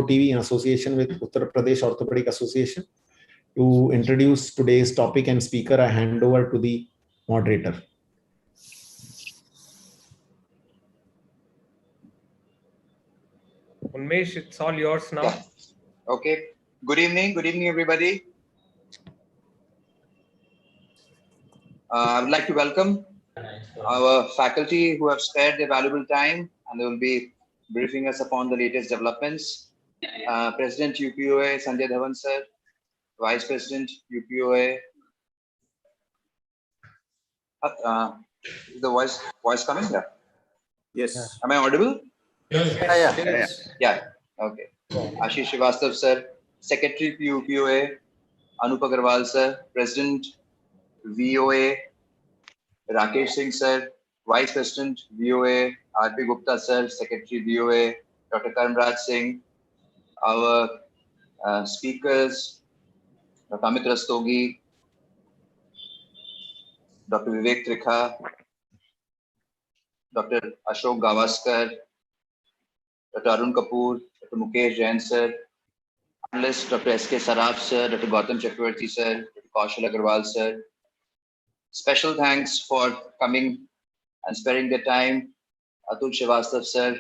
TV in association with Uttar Pradesh Orthopedic Association. To introduce today's topic and speaker, I hand over to the moderator. Unmesh, it's all yours now. Yeah. Okay. Good evening, everybody. I would like to welcome our faculty who have spared their valuable time and they will be briefing us upon the latest developments. President UPOA Sanjay Dhawan sir, Vice President UPOA. Is the voice coming there? Yes. Am I audible? Yes. Yeah. Okay. Ashish Srivastav sir, Secretary UPOA, Anup Agarwal sir, President VOA, Rakesh Singh sir, Vice President VOA, RP Gupta sir, Secretary VOA, Dr. Karamraj Singh, our speakers, Dr. Amit Rastogi, Dr. Vivek Trikha, Dr. Ashok Gavaskar, Dr. Arun Kapoor, Dr. Mukesh Jain sir, analyst Dr. S.K. Saraf sir, Dr. Gautam Chakravarti sir, Dr. Kaushal Agarwal sir. Special thanks for coming and sparing the time, Atul Srivastav sir,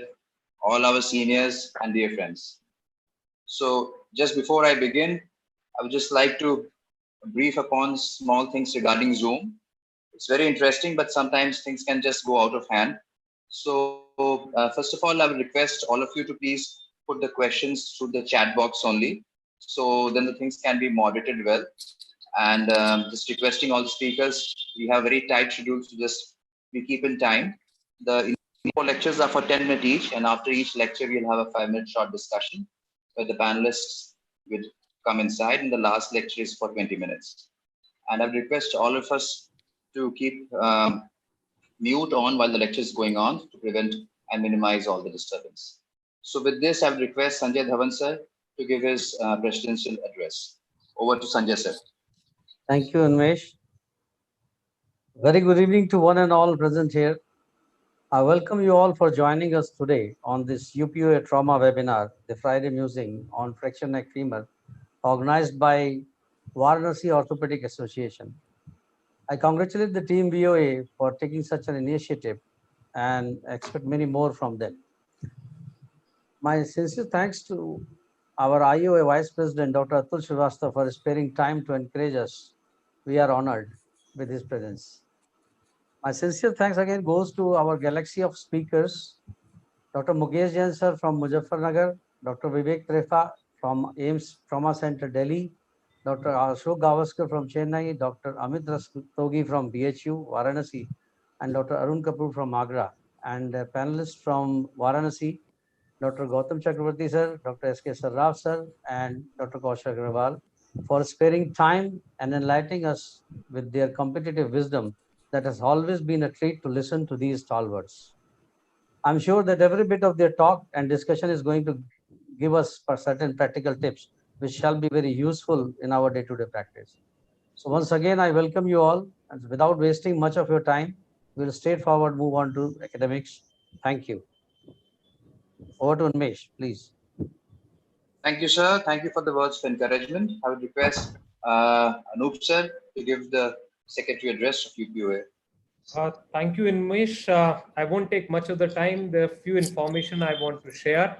all our seniors and dear friends. So just before I begin, I would just like to brief upon small things regarding Zoom. It's very interesting, but sometimes things can just go out of hand. So first of all, I would request all of you to please put the questions through the chat box only. So then the things can be moderated well. And just requesting all the speakers, we have very tight schedules to just we keep in time. The lectures are for 10 minutes each, and after each lecture, we'll have a 5-minute short discussion where the panelists will come inside, and the last lecture is for 20 minutes. And I request all of us to keep mute on while the lecture is going on to prevent and minimize all the disturbance. So with this, I would request Sanjay Dhawan sir to give his presidential address. Over to Sanjay sir. Thank you, Unmesh. Very good evening to one and all present here. I welcome you all for joining us today on this UPOA trauma webinar, the Friday Musing on fracture neck femur, organized by Varanasi Orthopedic Association. I congratulate the team VOA for taking such an initiative and expect many more from them. My sincere thanks to our IOA Vice President, Dr. Atul Srivastav, for sparing time to encourage us. We are honored with his presence. My sincere thanks again goes to our galaxy of speakers, Dr. Mukesh Jain sir from Muzaffarnagar, Dr. Vivek Trikha from AIMS Trauma Center, Delhi, Dr. Ashok Gavaskar from Chennai, Dr. Amit Rastogi from BHU, Varanasi, and Dr. Arun Kapoor from Agra, and panelists from Varanasi, Dr. Gautam Chakravarti sir, Dr. S.K. Saraf sir, and Dr. Kaushal Agarwal for sparing time and enlightening us with their competitive wisdom that has always been a treat to listen to these stalwarts. I'm sure that every bit of their talk and discussion is going to give us certain practical tips, which shall be very useful in our day-to-day practice. So once again, I welcome you all, and without wasting much of your time, we'll straightforward move on to academics. Thank you. Over to Unmesh, please. Thank you, sir. Thank you for the words of encouragement. I would request Anup sir to give the secretary address of UPOA. Thank you, Unmesh. I won't take much of the time. There are few information I want to share.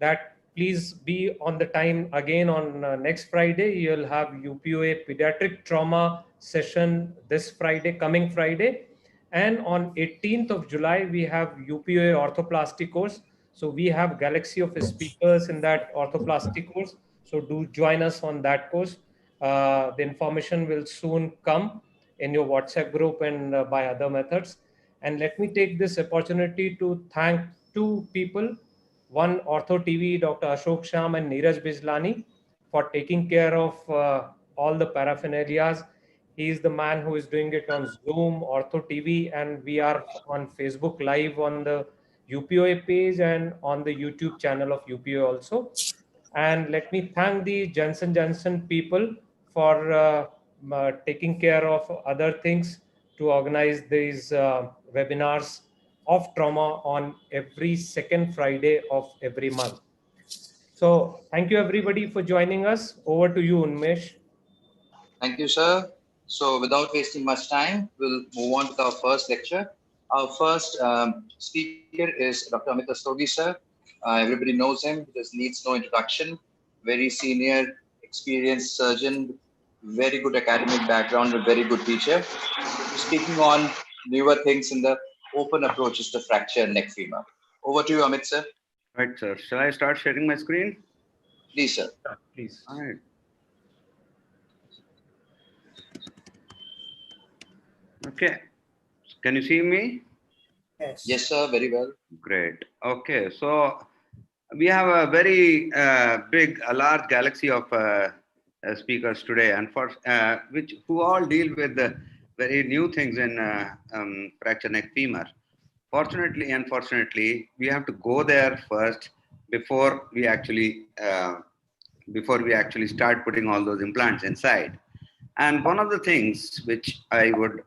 That please be on the time again on next Friday. You'll have UPOA pediatric trauma session this Friday, coming Friday. And on 18th of July, we have UPOA orthoplasty course. So we have galaxy of speakers in that orthoplasty course. So do join us on that course. The information will soon come in your WhatsApp group and by other methods. And let me take this opportunity to thank two people. One, Ortho TV, Dr. Ashok Sham and Neeraj Bijlani, for taking care of all the paraphernalias. He is the man who is doing it on Zoom, Ortho TV, and we are on Facebook Live on the UPOA page and on the YouTube channel of UPOA also. And let me thank the Johnson Johnson people for taking care of other things to organize these webinars of trauma on every second Friday of every month. So thank you everybody for joining us. Over to you, Unmesh. Thank you, sir. So without wasting much time, we'll move on with our first lecture. Our first speaker is Dr. Amit Rastogi, sir. Everybody knows him. He just needs no introduction. Very senior, experienced surgeon, very good academic background, a very good teacher. Speaking on newer things in the open approaches to fracture neck femur. Over to you, Amit, sir. Right, sir. Shall I start sharing my screen? Please, sir. Please. All right. Okay. Can you see me? Yes, sir. Very well. Great. Okay. So we have a very a large galaxy of speakers today, and for which who all deal with the very new things in fracture neck femur. Fortunately, unfortunately, we have to go there first before we actually start putting all those implants inside. And one of the things which I would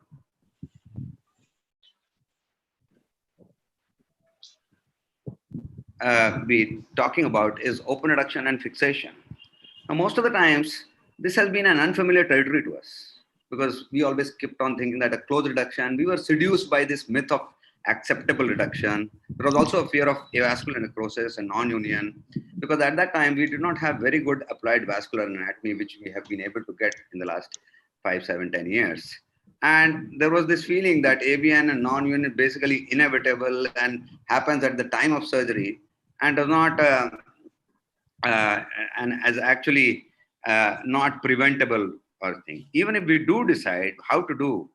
be talking about is open reduction and fixation. Now, most of the times, this has been an unfamiliar territory to us because we always kept on thinking that a closed reduction, we were seduced by this myth of acceptable reduction. There was also a fear of avascular necrosis and non-union because at that time, we did not have very good applied vascular anatomy, which we have been able to get in the last 5, 7, 10 years. And there was this feeling that AVN and non-union is basically inevitable and happens at the time of surgery and does not and as actually not preventable or thing. Even if we do decide how to do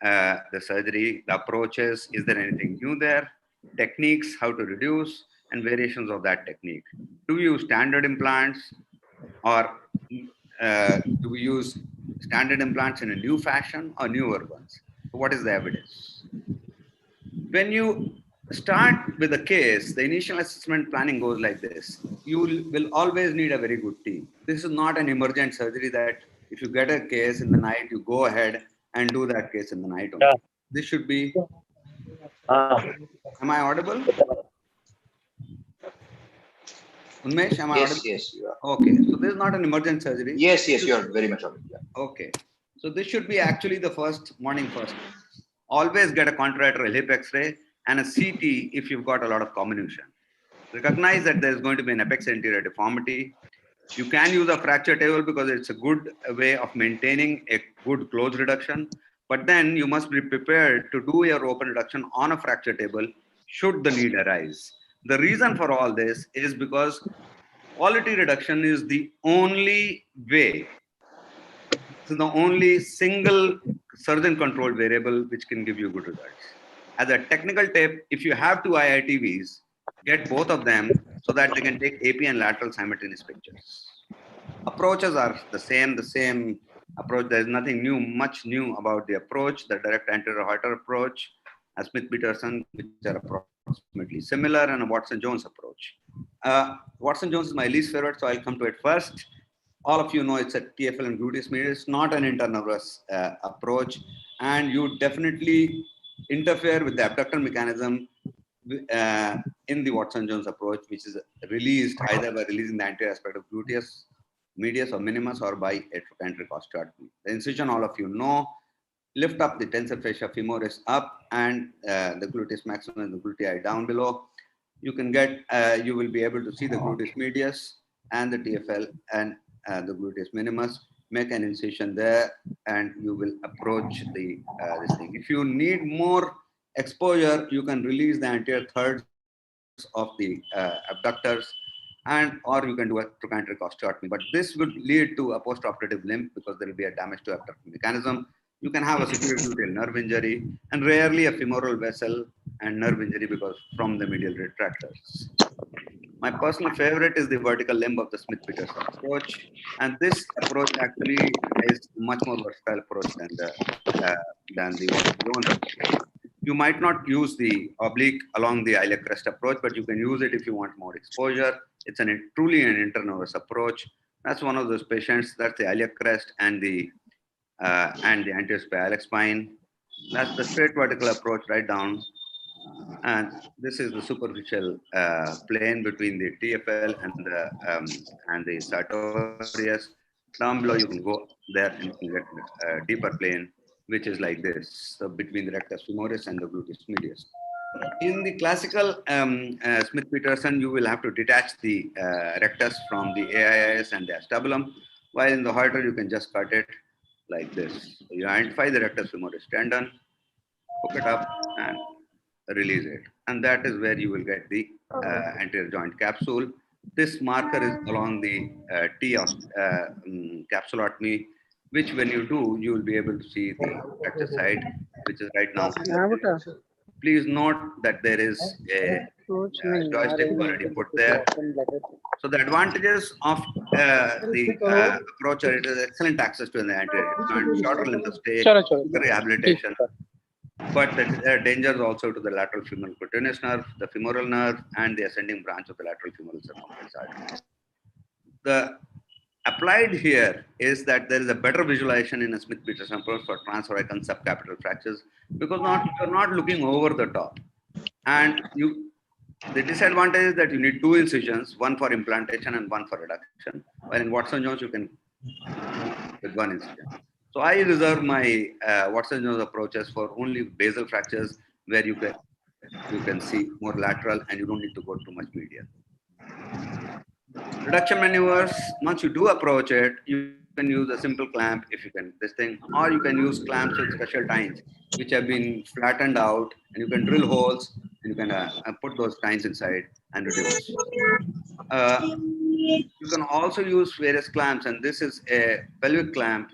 the surgery, the approaches, is there anything new there, techniques, how to reduce, and variations of that technique. Do we use standard implants or do we use standard implants in a new fashion or newer ones? So what is the evidence? When you start with a case, the initial assessment planning goes like this. You will always need a very good team. This is not an emergent surgery that if you get a case in the night, you go ahead and do that case in the night only. This should be, am I audible? Unmesh, am I audible? Yes, you are. Okay, so this is not an emergent surgery. Yes, you are very much audible. Yeah. Okay, so this should be actually the morning first. Always get a contralateral hip X-ray and a CT if you've got a lot of comminution. Recognize that there's going to be an apex anterior deformity. You can use a fracture table because it's a good way of maintaining a good close reduction. But then you must be prepared to do your open reduction on a fracture table should the need arise. The reason for all this is because quality reduction is the only way. This is the only single surgeon controlled variable which can give you good results. As a technical tip, if you have two IITVs, get both of them so that they can take AP and lateral simultaneous pictures. Approaches are the same approach. There is nothing new, much new about the approach, the direct anterior halter approach, a Smith-Peterson, which are approximately similar, and a Watson-Jones approach. Watson-Jones is my least favorite, so I'll come to it first. All of you know it's a TFL and gluteus medius. It's not an internervous approach, and you definitely interfere with the abductor mechanism in the Watson-Jones approach, which is released either by releasing the anterior aspect of gluteus medius or minimus or by a trochanteric osteotomy. The incision, all of you know, lift up the tensor fascia femoris up and the gluteus maximus and the gluteus down below. You can get, you will be able to see the gluteus medius and the TFL and the gluteus minimus. Make an incision there, and you will approach the this thing. If you need more exposure, you can release the anterior thirds of the abductors, and or you can do a trochanteric osteotomy. But this would lead to a postoperative limp because there will be a damage to abductor mechanism. You can have a superior gluteal nerve injury, and rarely a femoral vessel and nerve injury because from the medial retractors. My personal favorite is the vertical limb of the Smith-Peterson approach, and this approach actually is much more versatile approach than the Watson-Jones approach. You might not use the oblique along the iliac crest approach, but you can use it if you want more exposure. It's truly an internervous approach. That's one of those patients. That's the iliac crest and the anterior iliac spine. That's the straight vertical approach right down And this is the superficial plane between the TFL and the sartorius. Down below, you can go there and you can get a deeper plane, which is like this, so between the rectus femoris and the gluteus medius. In the classical Smith-Peterson, you will have to detach the rectus from the AIS and the acetabulum, while in the Holter, you can just cut it like this. So you identify the rectus femoris tendon, hook it up, and release it. And that is where you will get the anterior joint capsule. This marker is along the T of capsulotomy, which when you do, you will be able to see the fracture site, which is right now. Please note that there is a joystick already put there. So the advantages of the approach are it is excellent access to the anterior joint, shorter length of stay, rehabilitation. But there are dangers also to the lateral femoral cutaneous nerve, the femoral nerve, and the ascending branch of the lateral femoral circumference artery. The applied here is that there is a better visualization in a Smith-Peterson approach for transthoracic subcapital fractures because you're not looking over the top. And the disadvantage is that you need two incisions, one for implantation and one for reduction. While in Watson-Jones, you can with one incision. So I reserve my Watson-Jones approaches for only basal fractures where you can see more lateral and you don't need to go too much medial. Reduction maneuvers, once you do approach it, you can use a simple clamp if you can this thing, or you can use clamps with special tines which have been flattened out, and you can drill holes and you can put those tines inside and reduce. You can also use various clamps, and this is a pelvic clamp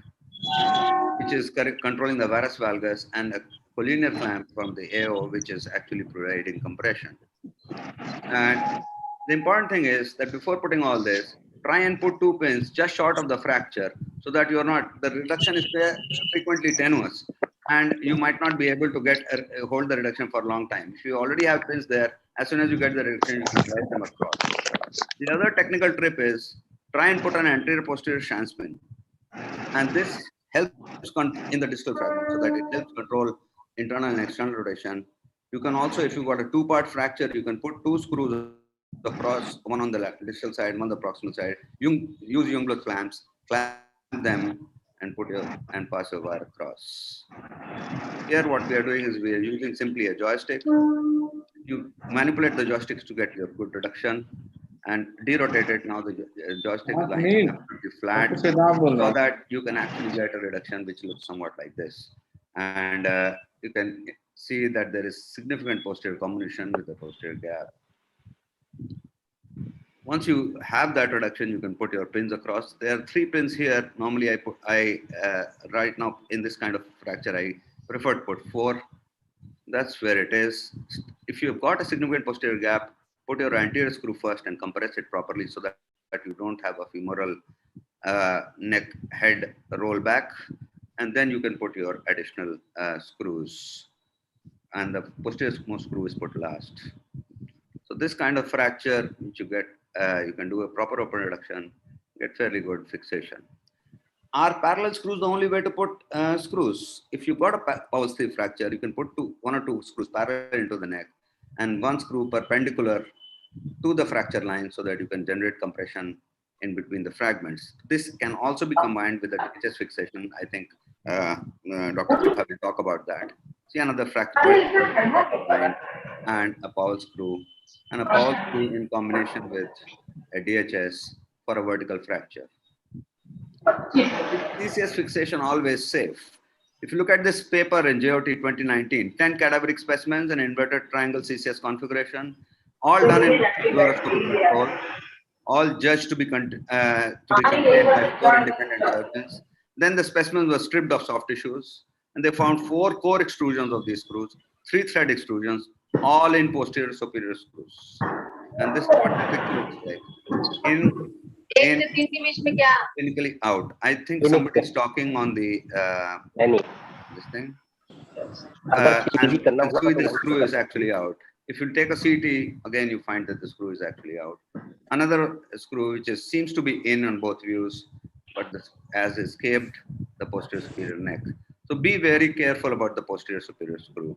which is controlling the varus valgus, and a collinear clamp from the AO, which is actually providing compression. And the important thing is that before putting all this, try and put two pins just short of the fracture so that you're not, the reduction is frequently tenuous and you might not be able to hold the reduction for a long time. If you already have pins there, as soon as you get the reduction, you can drive them across. The other technical trip is try and put an anterior posterior shank pin. And this helps in the distal fragment so that it helps control internal and external rotation. You can also, if you've got a two-part fracture, you can put two screws across, one on the distal side, one on the proximal side. You use Jungbluth clamps, clamp them, and pass your wire across. Here, what we are doing is we are using simply a joystick. You manipulate the joysticks to get your good reduction and derotate it. Now the joystick is lying absolutely flat so that you can actually get a reduction which looks somewhat like this. And you can see that there is significant posterior comminution with the posterior gap. Once you have that reduction, you can put your pins across. There are 3 pins here. Normally, right now in this kind of fracture, I prefer to put 4. That's where it is. If you've got a significant posterior gap, put your anterior screw first and compress it properly so that you don't have a femoral neck head roll back. And then you can put your additional screws. And the posterior screw is put last. So this kind of fracture, which you get, you can do a proper open reduction, get fairly good fixation. Are parallel screws the only way to put screws? If you've got a Powell's sleeve fracture, you can put 1 or 2 screws parallel into the neck and 1 screw perpendicular to the fracture line so that you can generate compression in between the fragments. This can also be combined with a DHS fixation. I think Dr. Chitha will talk about that. See another fracture line and a Powell screw, and a Powell screw in combination with a DHS for a vertical fracture. CCS fixation always safe. If you look at this paper in JOT 2019, 10 cadaveric specimens and inverted triangle CCS configuration, all done in fluoroscopic control, all judged to be contained by 4 independent surgeons. Then the specimens were stripped of soft tissues, and they found 4 core extrusions of these screws, 3 thread extrusions, all in posterior superior screws. And this is what the picture looks like. In clinically out. I think somebody is talking on the this thing. And the screw is actually out. If you take a CT, again, you find that the screw is actually out. Another screw, which seems to be in on both views, but as escaped the posterior superior neck. So be very careful about the posterior superior screw.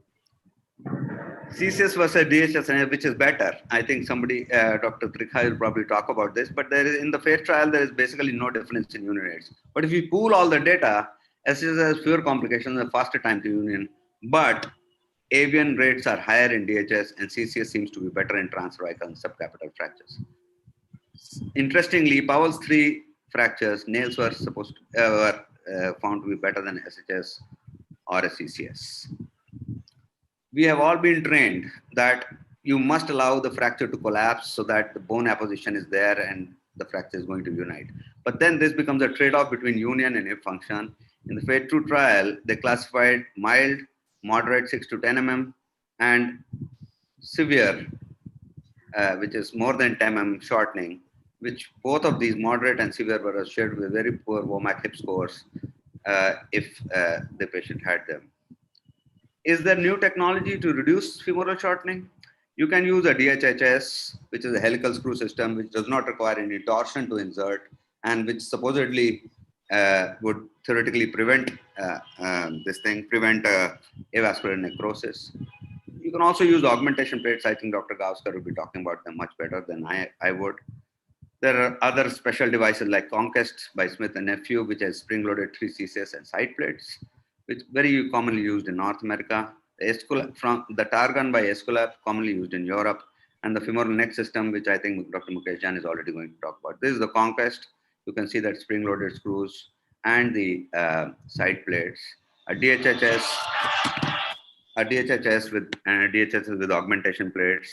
CCS versus DHS, which is better? I think somebody, Dr. Trikhai will probably talk about this, but there is, in the phase trial, there is basically no difference in union rates. But if you pool all the data, SCS has fewer complications and faster time to union, but avian rates are higher in DHS and CCS seems to be better in transcervical and subcapital fractures. Interestingly, Powell's 3 fractures, nails were found to be better than SHS or a CCS. We have all been trained that you must allow the fracture to collapse so that the bone apposition is there and the fracture is going to unite. But then this becomes a trade-off between union and hip function. In the phase 2 trial, they classified mild, moderate 6 to 10 mm, and severe, which is more than 10 mm shortening, which both of these moderate and severe were associated with very poor WOMAC hip scores if the patient had them. Is there new technology to reduce femoral shortening? You can use a DHHS, which is a helical screw system, which does not require any torsion to insert, and which supposedly would theoretically prevent avascular necrosis. You can also use augmentation plates. I think Dr. Gauskar will be talking about them much better than I would. There are other special devices like Conquest by Smith and Nephew, which has spring-loaded 3 CCS and side plates, which very commonly used in North America. The Targan by Esculap, commonly used in Europe, and the femoral neck system, which I think Dr. Mukesh Jain is already going to talk about. This is the Conquest. You can see that spring-loaded screws and the side plates. A DHHS with augmentation plates,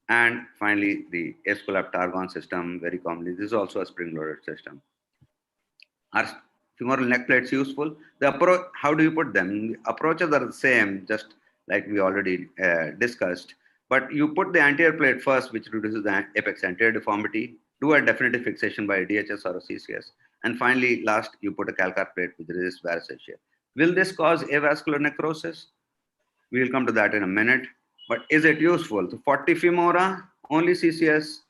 and finally the Esculap Targon system, very commonly. This is also a spring-loaded system. Are femoral neck plates useful? The approach, how do you put them? The approaches are the same, just like we already discussed. But you put the anterior plate first, which reduces the apex anterior deformity. Do a definitive fixation by a DHS or a CCS. And finally, last, you put a calcar plate which resists varicose. Will this cause avascular necrosis? We will come to that in a minute. But is it useful? So 40 femora, only CCS,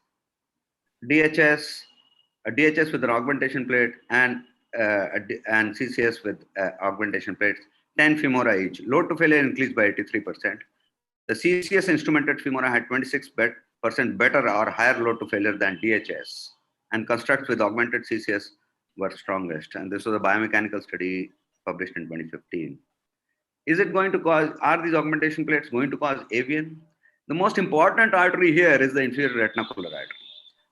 DHS, a DHS with an augmentation plate, and CCS with augmentation plates, 10 femora each. Load to failure increased by 83%. The CCS instrumented femora had 26% better or higher load to failure than DHS, and constructs with augmented CCS were strongest. And this was a biomechanical study published in 2015. Is it going to cause, are these augmentation plates going to cause avian? The most important artery here is the inferior retinacular artery.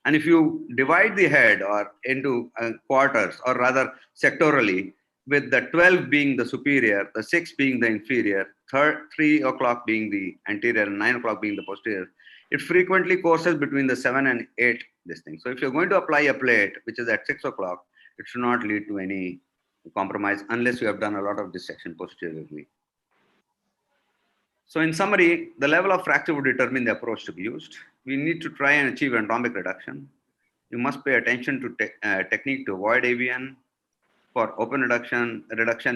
And if you divide the head or into quarters, or rather sectorally, with the 12 being the superior, the 6 being the inferior, 3 o'clock being the anterior, and 9 o'clock being the posterior, it frequently courses between the 7 and 8, this thing. So if you're going to apply a plate, which is at 6 o'clock, it should not lead to any compromise unless you have done a lot of dissection posteriorly. So in summary, the level of fracture would determine the approach to be used. We need to try and achieve anatomic reduction. You must pay attention to technique to avoid avian. For open reduction,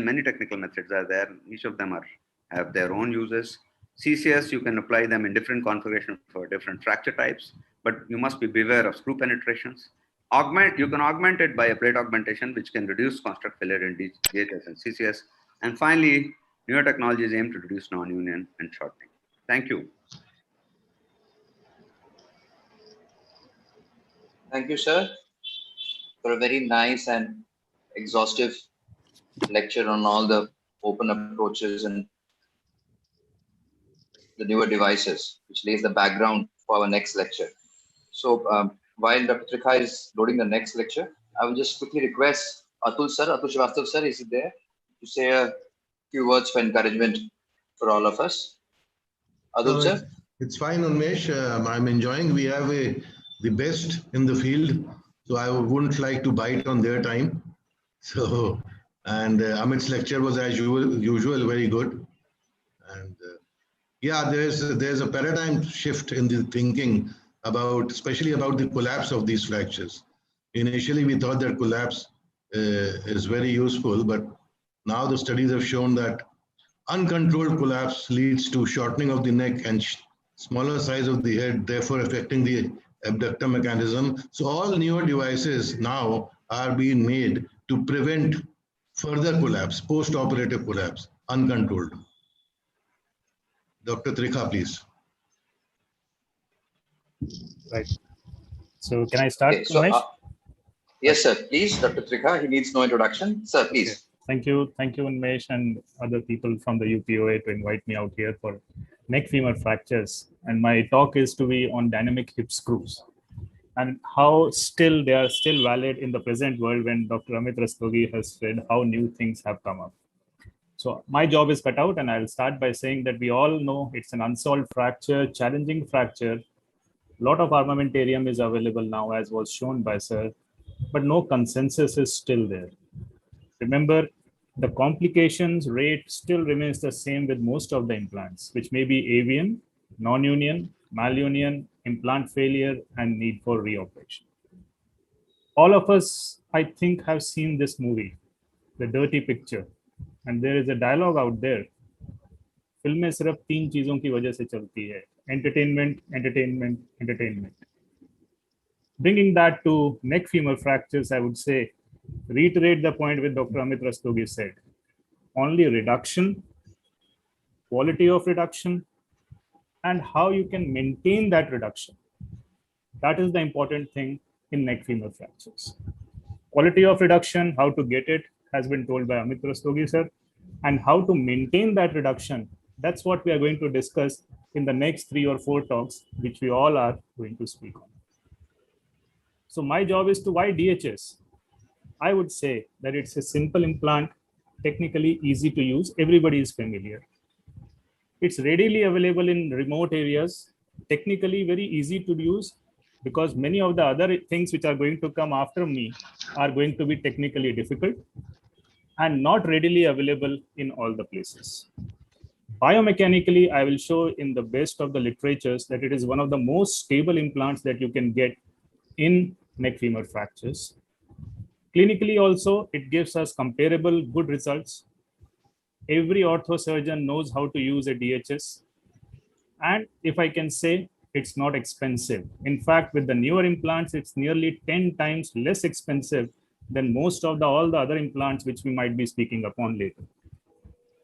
many technical methods are there. Each of them have their own uses. CCS, you can apply them in different configurations for different fracture types, but you must be beware of screw penetrations. You can augment it by a plate augmentation, which can reduce construct failure in DHS and CCS. And finally, newer technologies aim to reduce non-union and shortening. Thank you. Thank you, sir, for a very nice and exhaustive lecture on all the open approaches and the newer devices, which lays the background for our next lecture. So while Dr. Trikhai is loading the next lecture, I will just quickly request Atul Srivastav sir, is he there to say a few words for encouragement for all of us? Atul sir? It's fine, Unmesh. I'm enjoying. We have the best in the field, so I wouldn't like to bite on their time. So, and Amit's lecture was as usual very good. And yeah, there's a paradigm shift in the thinking about, especially about the collapse of these fractures. Initially, we thought that collapse is very useful, but now the studies have shown that uncontrolled collapse leads to shortening of the neck and smaller size of the head, therefore affecting the abductor mechanism. So all newer devices now are being made to prevent further collapse, post-operative collapse, uncontrolled. Dr. Trikha, please. Right. So can I start, Okay, so, Umesh? yes, sir. Please, Dr. Trikha, he needs no introduction. Sir, please. Okay. Thank you, Unmesh, and other people from the UPOA to invite me out here for neck femur fractures. And my talk is to be on dynamic hip screws and how still they are still valid in the present world when Dr. Amit Rastogi has said how new things have come up. So my job is cut out, and I'll start by saying that we all know it's an unsolved fracture, challenging fracture. A lot of armamentarium is available now, as was shown by Sir, but no consensus is still there. Remember, the complications rate still remains the same with most of the implants, which may be avian, non-union, malunion, implant failure, and need for reoperation. All of us, I think, have seen this movie, The Dirty Picture, and there is a dialogue out there. फिल्में सिर्फ 3 चीजों की वजह से चलती है: entertainment, entertainment, entertainment. Bringing that to neck femur fractures, I would say, reiterate the point with Dr. Amit Rastogi said. Only reduction, quality of reduction, and how you can maintain that reduction. That is the important thing in neck femur fractures. Quality of reduction, how to get it, has been told by Amit Rastogi, sir, and how to maintain that reduction. That's what we are going to discuss in the next 3 or 4 talks, which we all are going to speak on. So my job is to why DHS? I would say that it's a simple implant, technically easy to use. Everybody is familiar. It's readily available in remote areas, technically very easy to use, because many of the other things which are going to come after me are going to be technically difficult and not readily available in all the places. Biomechanically, I will show in the best of the literatures that it is one of the most stable implants that you can get in neck femur fractures. Clinically also, it gives us comparable good results. Every ortho surgeon knows how to use a DHS. And if I can say, it's not expensive. In fact, with the newer implants, it's nearly 10 times less expensive than most of all the other implants which we might be speaking upon later.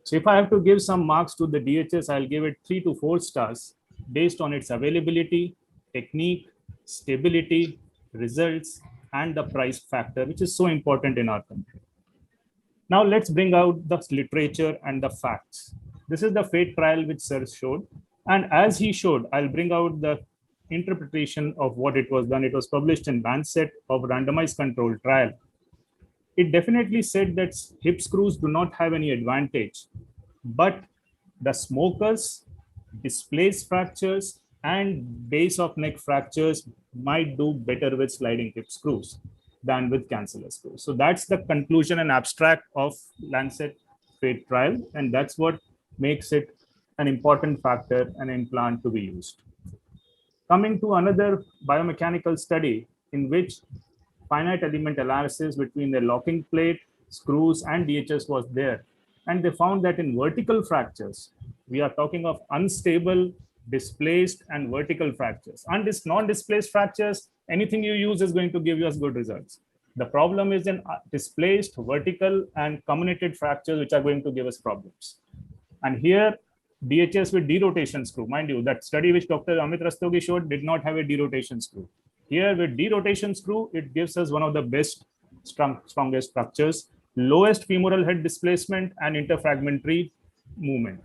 So if I have to give some marks to the DHS, I'll give it 3 to 4 stars based on its availability, technique, stability, results, and the price factor, which is so important in our country. Now let's bring out the literature and the facts. This is the FATE trial which Sir showed. And as he showed, I'll bring out the interpretation of what it was done. It was published in Lancet of randomized controlled trial. It definitely said that hip screws do not have any advantage, but the smokers, displaced fractures, and base of neck fractures might do better with sliding hip screws than with cancellous screws. So that's the conclusion and abstract of Lancet FATE trial, and that's what makes it an important factor, an implant to be used. Coming to another biomechanical study in which finite element analysis between the locking plate, screws, and DHS was there. And they found that in vertical fractures, we are talking of unstable, displaced, and vertical fractures. And this non-displaced fractures, anything you use is going to give you us good results. The problem is in displaced, vertical, and comminuted fractures, which are going to give us problems. And here, DHS with derotation screw. Mind you, that study which Dr. Amit Rastogi showed did not have a derotation screw. Here with derotation screw, it gives us one of the best, strongest structures, lowest femoral head displacement and interfragmentary movement.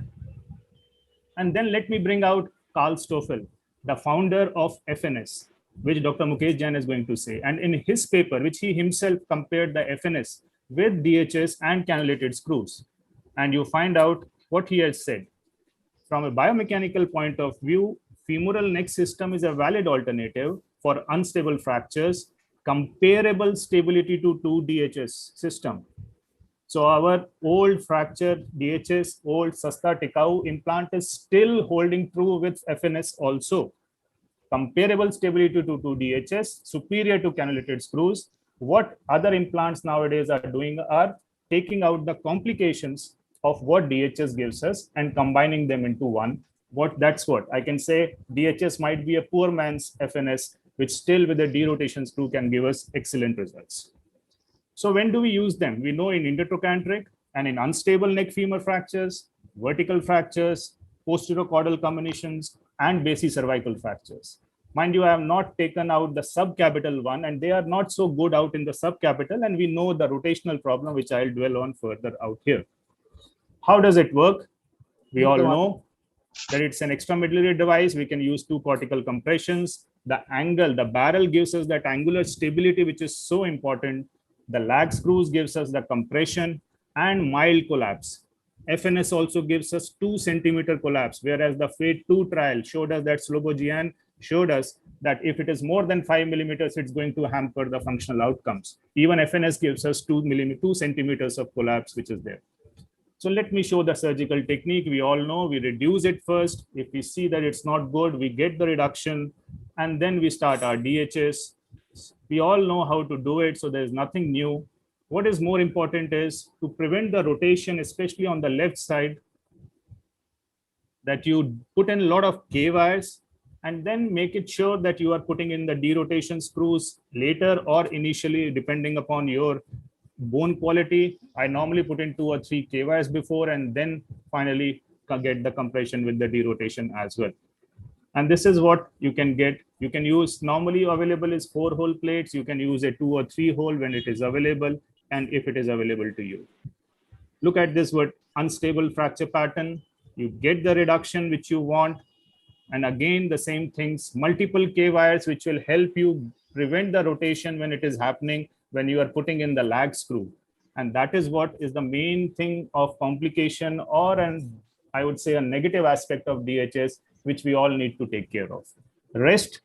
And then let me bring out Karl Stoffel, the founder of FNS, which Dr. Mukesh Jain is going to say. And in his paper, which he himself compared the FNS with DHS and cannulated screws. And you find out what he has said. From a biomechanical point of view, femoral neck system is a valid alternative for unstable fractures, comparable stability to 2DHS system. So our old fracture DHS, old Sasta Tikau implant is still holding true with FNS also. Comparable stability to 2DHS, superior to cannulated screws. What other implants nowadays are doing are taking out the complications of what DHS gives us and combining them into one. That's what I can say. DHS might be a poor man's FNS, which still with a derotation screw can give us excellent results. So when do we use them? We know in intertrochanteric and in unstable neck femur fractures, vertical fractures, posterior-caudal comminutions, and basicervical fractures. Mind you, I have not taken out the subcapital one, and they are not so good out in the subcapital, and we know the rotational problem, which I'll dwell on further out here. How does it work? We all know that it's an extramedullary device. We can use two cortical compressions. The angle, the barrel gives us that angular stability, which is so important. The lag screws gives us the compression and mild collapse. FNS also gives us 2 centimeter collapse, whereas the Phase 2 trial showed us that Slobojian showed us that if it is more than 5 millimeters, it's going to hamper the functional outcomes. Even FNS gives us 2 centimeters of collapse, which is there. So let me show the surgical technique. We all know we reduce it first. If we see that it's not good, we get the reduction, and then we start our DHS. We all know how to do it, so there's nothing new. What is more important is to prevent the rotation, especially on the left side, that you put in a lot of K-wires and then make it sure that you are putting in the derotation screws later or initially, depending upon your bone quality. I normally put in 2 or 3 K-wires before and then finally get the compression with the derotation as well. And this is what you can get. You can use, normally available is 4-hole plates. You can use a 2 or 3-hole when it is available and if it is available to you. Look at this word, unstable fracture pattern. You get the reduction which you want. And again, the same things, multiple K-wires, which will help you prevent the rotation when it is happening, when you are putting in the lag screw. And that is what is the main thing of complication, or I would say a negative aspect of DHS, which we all need to take care of. Rest,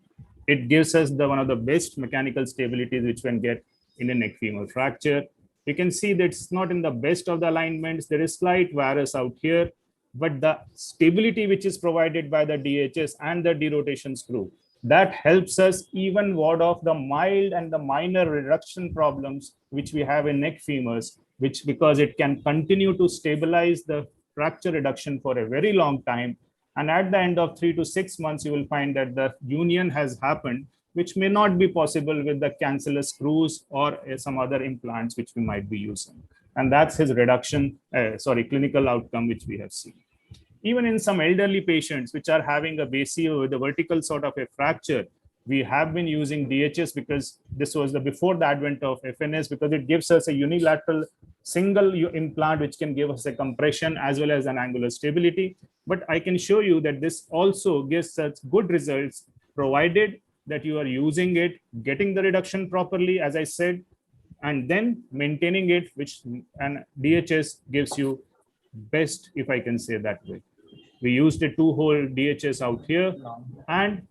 it gives us one of the best mechanical stabilities which one get in a neck femur fracture. You can see that it's not in the best of the alignments. There is slight varus out here, but the stability which is provided by the DHS and the derotation screw, that helps us even ward off the mild and the minor reduction problems which we have in neck femurs, which because it can continue to stabilize the fracture reduction for a very long time. And at the end of 3 to 6 months, you will find that the union has happened, which may not be possible with the cancellous screws or some other implants which we might be using. And that's his reduction, clinical outcome, which we have seen. Even in some elderly patients which are having a basio with a vertical sort of a fracture, we have been using DHS because this was before the advent of FNS, because it gives us a unilateral single implant which can give us a compression as well as an angular stability. But I can show you that this also gives us good results, provided that you are using it, getting the reduction properly, as I said, and then maintaining it, which and DHS gives you best, if I can say that way. We used a 2-hole DHS out here, and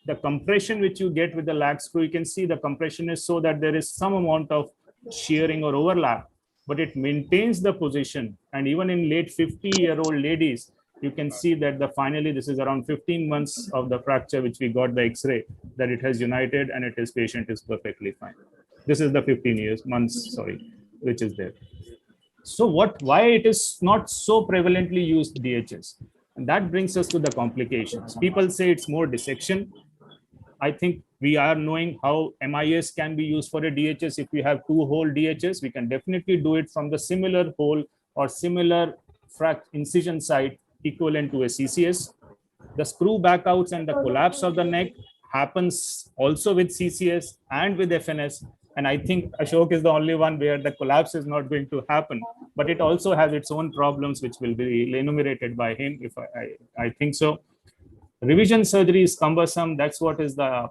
the compression which you get with the lag screw, you can see the compression is so that there is some amount of shearing or overlap, but it maintains the position. And even in late 50-year-old ladies, you can see that finally this is around 15 months of the fracture which we got the X-ray, that it has united and patient is perfectly fine. This is the 15 months, which is there. So why it is not so prevalently used DHS? And that brings us to the complications. People say it's more dissection. I think we are knowing how MIS can be used for a DHS. If we have 2-hole DHS, we can definitely do it from the similar hole or similar incision site equivalent to a CCS. The screw backouts and the collapse of the neck happens also with CCS and with FNS. And I think Ashok is the only one where the collapse is not going to happen, but it also has its own problems, which will be enumerated by him, if I think so. Revision surgery is cumbersome. That's what is the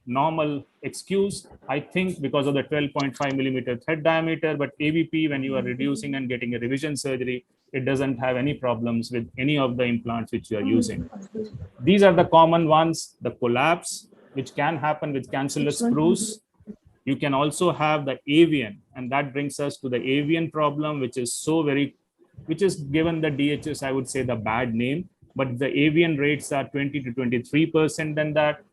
normal excuse, I think, because of the 12.5 millimeter thread diameter. But AVP, when you are reducing and getting a revision surgery, it doesn't have any problems with any of the implants which you are using. These are the common ones. The collapse, which can happen with cancellous screws. You can also have the avian, and that brings us to the avian problem, which is which is given the DHS, I would say, the bad name, but the avian rates are 20 to 23% than that.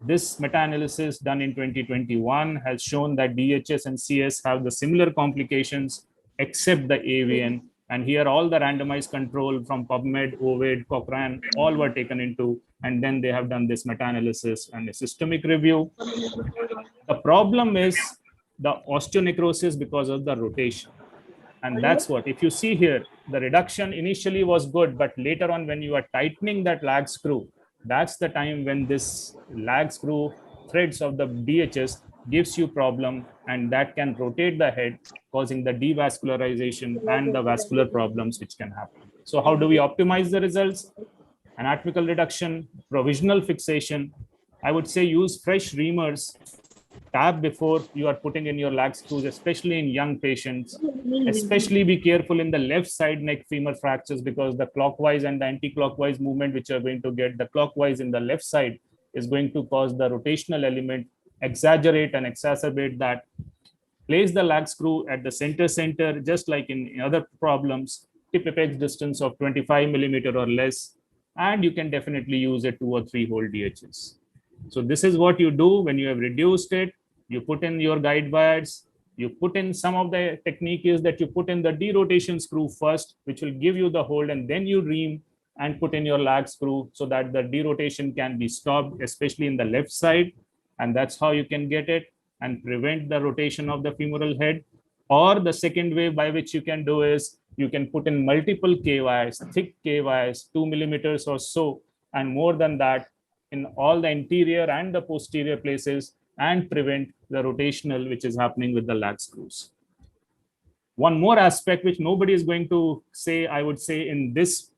This meta-analysis done in 2021 has shown that DHS and CS have the similar complications except the avian. And here all the randomized control from PubMed, Ovid, Cochrane, all were taken into, and then they have done this meta-analysis and a systemic review. The problem is the osteonecrosis because of the rotation. And that's what, if you see here, the reduction initially was good, but later on when you are tightening that lag screw, that's the time when this lag screw threads of the DHS gives you problem, and that can rotate the head, causing the devascularization and the vascular problems which can happen. So how do we optimize the results? Anatomical reduction, provisional fixation. I would say use fresh reamers, tap before you are putting in your lag screws, especially in young patients. Especially be careful in the left side neck femur fractures, because the clockwise and the anti-clockwise movement which you are going to get, the clockwise in the left side is going to cause the rotational element, exaggerate and exacerbate that. Place the lag screw at the center, just like in other problems, tip apex distance of 25 millimeter or less, and you can definitely use a 2 or 3 hole DHS. So this is what you do when you have reduced it. You put in your guide wires, you put in some of the technique is that you put in the derotation screw first, which will give you the hold, and then you ream and put in your lag screw so that the derotation can be stopped, especially in the left side. And that's how you can get it and prevent the rotation of the femoral head. Or the second way by which you can do is you can put in multiple K wires, thick K wires, 2 millimeters or so, and more than that in all the interior and the posterior places, and prevent the rotational which is happening with the lag screws. One more aspect which nobody is going to say, I would say, in this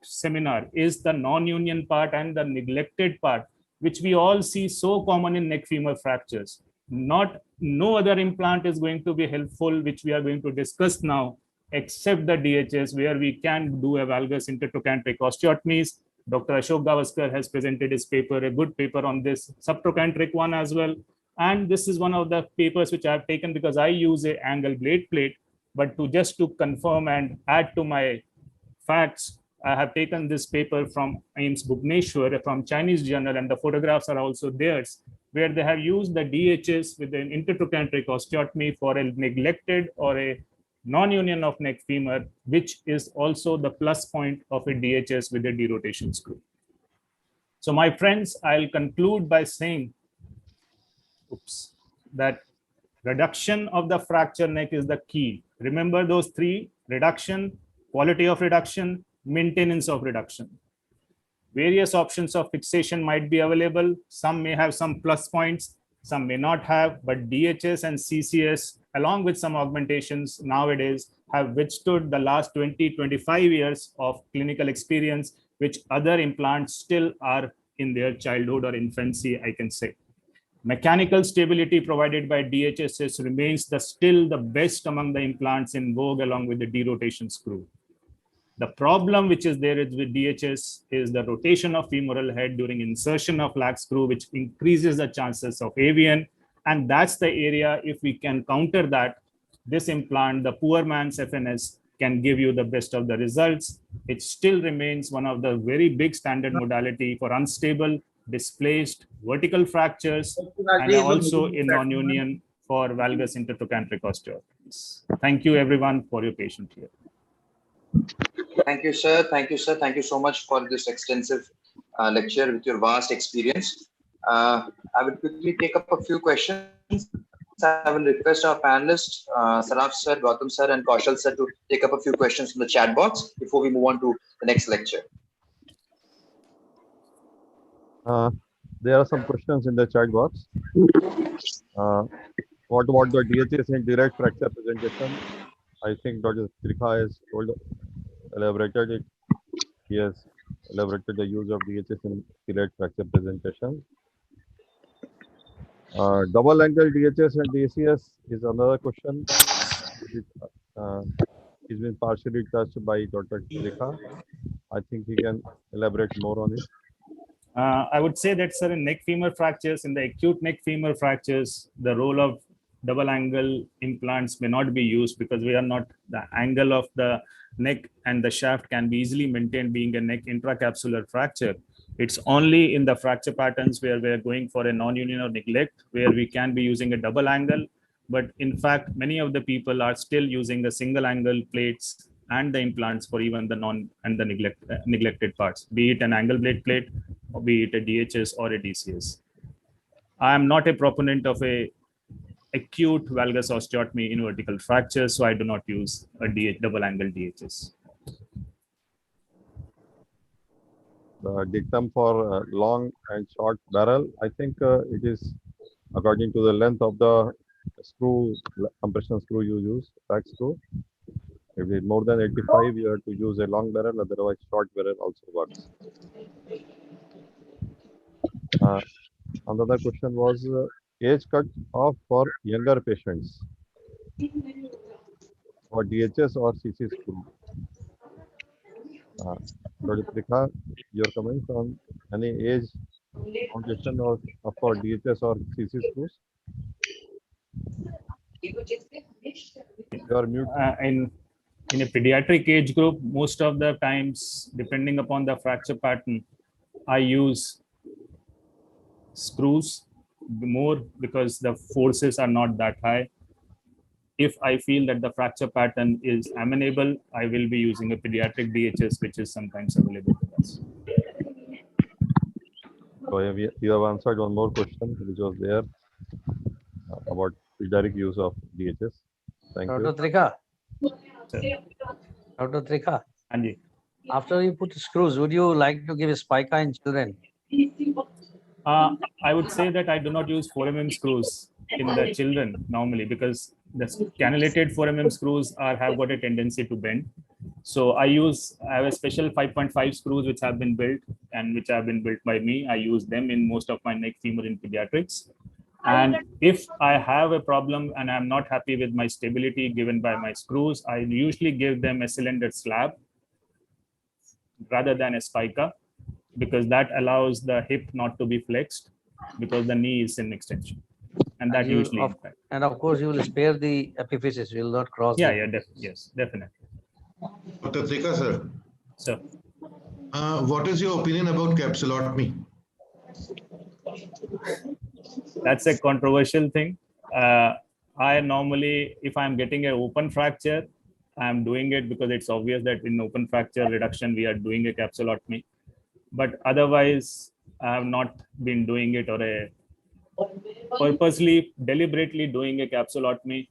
seminar is the non-union part and the neglected part, which we all see so common in neck femur fractures. No other implant is going to be helpful, which we are going to discuss now, except the DHS, where we can do a valgus intertrochanteric osteotomies. Dr. Ashok Gavaskar has presented his paper, a good paper on this, subtrochanteric one as well. And this is one of the papers which I have taken because I use a angle blade plate, but just to confirm and add to my facts, I have taken this paper from AIIMS Bhubaneswar from Chinese journal, and the photographs are also theirs, where they have used the DHS with an intertrochanteric osteotomy for a neglected or a non-union of neck femur, which is also the plus point of a DHS with a derotation screw. So my friends, I'll conclude by saying, that reduction of the fracture neck is the key. Remember those three: reduction, quality of reduction, maintenance of reduction. Various options of fixation might be available. Some may have some plus points, some may not have, but DHS and CCS, along with some augmentations nowadays, have withstood the last 20-25 years of clinical experience, which other implants still are in their childhood or infancy, I can say. Mechanical stability provided by DHSs remains still the best among the implants in vogue, along with the derotation screw. The problem which is there is with DHS is the rotation of femoral head during insertion of lag screw, which increases the chances of AVN. And that's the area, if we can counter that, this implant, the poor man's FNS, can give you the best of the results. It still remains one of the very big standard modality for unstable, displaced, vertical fractures, and also in non-union for valgus intertrochanteric osteoarthritis. Thank you everyone for your patience here. Thank you, sir. Thank you, sir. Thank you so much for this extensive lecture with your vast experience. I will quickly take up a few questions. I will request our panelists, Saraf sir, Gautam sir, and Kaushal sir, to take up a few questions from the chat box before we move on to the next lecture. There are some questions in the chat box. What about the DHS and direct fracture presentation? I think Dr. Trikha has elaborated it. He has elaborated the use of DHS in direct fracture presentation. Double angle DHS and DCS is another question. It's been partially touched by Dr. Trikha. I think he can elaborate more on it. I would say that, sir, in neck femur fractures, in the acute neck femur fractures, the role of double angle implants may not be used because we are not, the angle of the neck and the shaft can be easily maintained being a neck intracapsular fracture. It's only in the fracture patterns where we're going for a non-union or neglect, where we can be using a double angle. But in fact, many of the people are still using the single angle plates and the implants for even the non and the neglected parts, be it an angle blade plate, or be it a DHS or a DCS. I am not a proponent of a acute valgus osteotomy in vertical fractures, so I do not use a double angle DHS. The dictum for long and short barrel, I think it is according to the length of the screw, compression screw you use, back screw. If it is more than 85, you have to use a long barrel, otherwise short barrel also works. Another question was age cut off for younger patients for DHS or CC screw. Dr. Trikha, your comments on any age foundation or for DHS or CC screws? You are mute. In a pediatric age group, most of the times, depending upon the fracture pattern, I use screws more because the forces are not that high. If I feel that the fracture pattern is amenable, I will be using a pediatric DHS, which is sometimes available with us. So you have answered one more question which was there about pediatric use of DHS. Thank you. Dr. Trikha. Dr. Trikha. Anji. After you put screws, would you like to give a spica in children? I would say that I do not use 4 mm screws in the children normally because the cannulated 4 mm screws have got a tendency to bend. So I have a special 5.5 screws which have been built and which have been built by me. I use them in most of my neck femur in pediatrics. And if I have a problem and I'm not happy with my stability given by my screws, I usually give them a cylinder slab rather than a spica, because that allows the hip not to be flexed because the knee is in extension. And that usually impacts. And of course, you will spare the epiphysis, you will not cross. Yes, definitely. Dr. Trikha, sir. Sir. What is your opinion about capsulotomy? That's a controversial thing. I normally, if I'm getting an open fracture, I'm doing it because it's obvious that in open fracture reduction, we are doing a capsulotomy. But otherwise, I have not been doing it or purposely, deliberately doing a capsulotomy.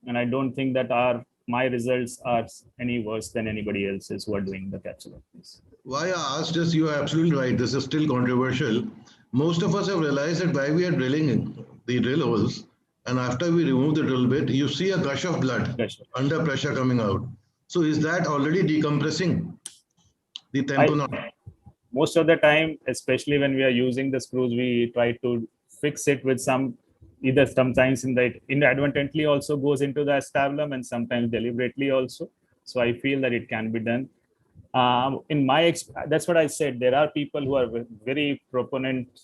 And I don't think that my results are any worse than anybody else's who are doing the capsulotomies. Why I asked is, you are absolutely right. This is still controversial. Most of us have realized that while we are drilling the drill holes, and after we remove the drill bit, you see a gush of blood under pressure coming out. So is that already decompressing the tamponade? Most of the time, especially when we are using the screws, we try to fix it with either sometimes inadvertently also goes into the acetabulum and sometimes deliberately also. So I feel that it can be done. That's what I said. There are people who are very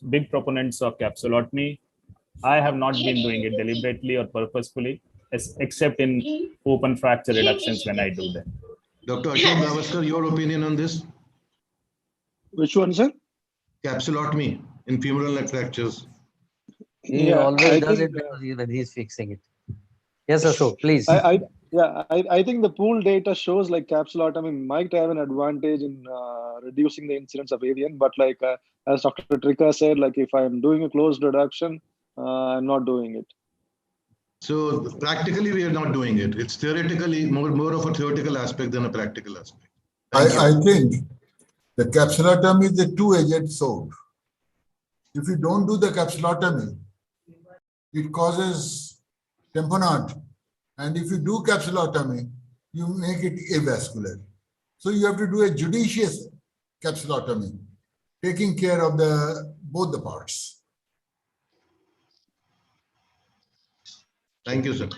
big proponents of capsulotomy. I have not been doing it deliberately or purposefully, except in open fracture reductions when I do that. Dr. Ashok Gavaskar, your opinion on this? Which one, sir? Capsulotomy in femoral neck fractures. He always does it when he's fixing it. Yes, Ashok, please. I think the pool data shows like capsulotomy might have an advantage in reducing the incidence of AVN, but like as Dr. Trikha said, like if I'm doing a closed reduction, I'm not doing it. So practically, we are not doing it. It's theoretically more of a theoretical aspect than a practical aspect. I think the capsulotomy is a two-edged sword. If you don't do the capsulotomy, it causes tamponade. And if you do capsulotomy, you make it avascular. So you have to do a judicious capsulotomy, taking care of both the parts. Thank you, sir.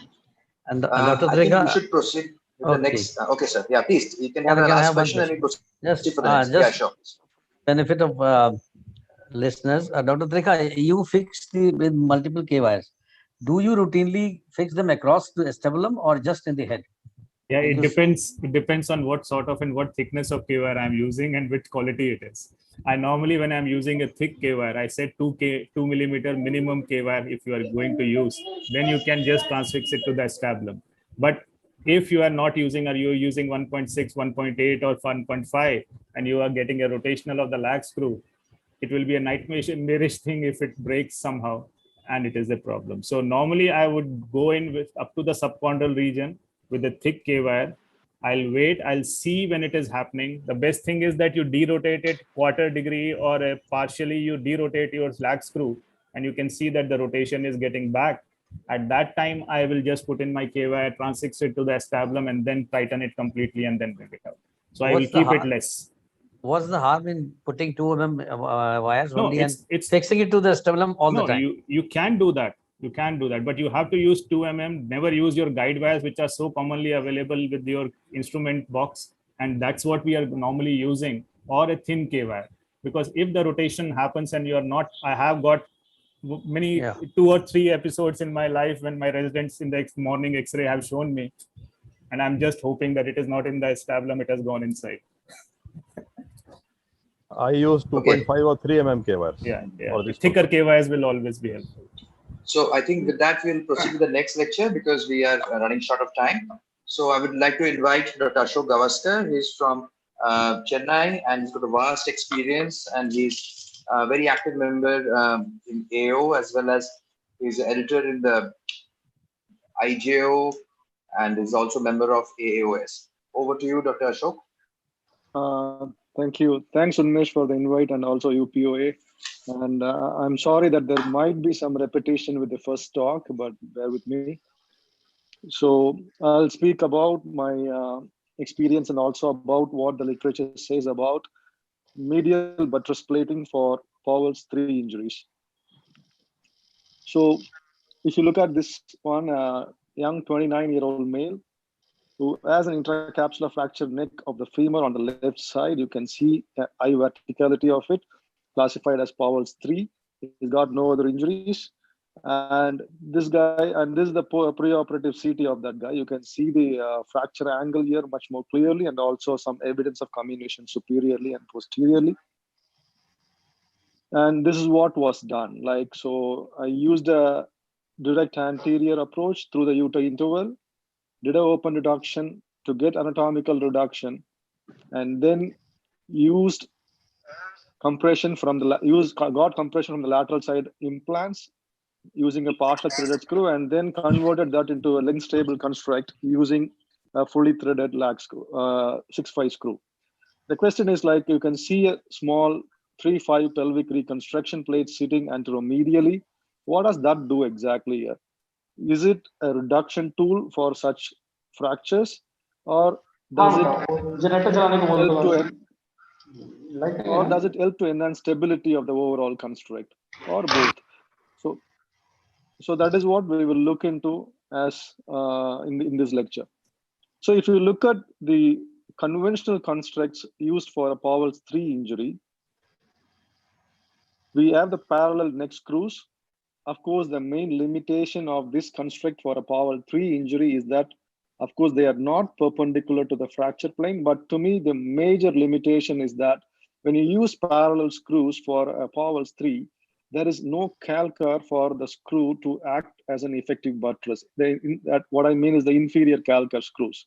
And Dr. I think Trikha, we should proceed with the next. Okay, sir. Yeah, please. You can have a last question and we proceed for the next. Yeah, sure. Benefit of listeners. Dr. Trikha, you fixed with multiple K-wires. Do you routinely fix them across the acetabulum or just in the head? Yeah, it depends. It depends on what sort of and what thickness of K-wire I'm using and which quality it is. I normally, when I'm using a thick K-wire, I set 2 millimeter minimum K-wire if you are going to use. Then you can just transfix it to the acetabulum. But if you are not using, or you're using 1.6, 1.8 or 1.5, and you are getting a rotational of the lag screw, it will be a nightmarish thing if it breaks somehow. and it is a problem. So normally I would go in with up to the subchondral region with a thick K-wire. I'll wait, I'll see when it is happening. The best thing is that you derotate it quarter degree or partially you derotate your lag screw, and you can see that the rotation is getting back. At that time, I will just put in my K-wire, transfix it to the acetabulum, and then tighten it completely and then bring it out. So I will keep it less. What's the harm in putting 2 mm wires only and it's fixing it to the acetabulum all the time? You can do that. You can do that, but you have to use 2 mm. Never use your guide wires, which are so commonly available with your instrument box. And that's what we are normally using, or a thin K wire. Because if the rotation happens and you're not, I have got many 2 or 3 episodes in my life when my residents in the morning X-ray have shown me. And I'm just hoping that it is not in the acetabulum, it has gone inside. I use 2.5 or 3 mm K wires. Yeah. Thicker K wires will always be helpful. So I think with that, we'll proceed to the next lecture because we are running short of time. So I would like to invite Dr. Ashok Gavaskar. He's from Chennai and he's got a vast experience and he's a very active member in AO as well as he's an editor in the IJO and is also a member of AAOS. Over to you, Dr. Ashok. Thank you. Thanks, Unmesh, for the invite and also UPOA. And I'm sorry that there might be some repetition with the first talk, but bear with me. So I'll speak about my experience and also about what the literature says about medial buttress plating for Powell's 3 injuries. So if you look at this one, young 29-year-old male who has an intracapsular fractured neck of the femur on the left side, you can see eye verticality of it, classified as Powell's 3. He's got no other injuries. And this guy, and this is the preoperative CT of that guy. You can see the fracture angle here much more clearly and also some evidence of comminution superiorly and posteriorly. And this is what was done. So I used a direct anterior approach through the uterine interval, did an open reduction to get anatomical reduction, and then used compression from the got compression from the lateral side implants using a partial threaded screw, and then converted that into a length stable construct using a fully threaded lag screw, 6-5 screw. The question is, you can see a small 3-5 pelvic reconstruction plate sitting anteromedially. What does that do exactly here? Is it a reduction tool for such fractures, or does it help to enhance stability of the overall construct, or both? So that is what we will look into as in this lecture. So if you look at the conventional constructs used for a Powell's 3 injury, we have the parallel neck screws. Of course, the main limitation of this construct for a Powell 3 injury is that, of course, they are not perpendicular to the fracture plane. But to me, the major limitation is that when you use parallel screws for a Powell's 3, there is no calcar for the screw to act as an effective buttress. What I mean is the inferior calcar screws.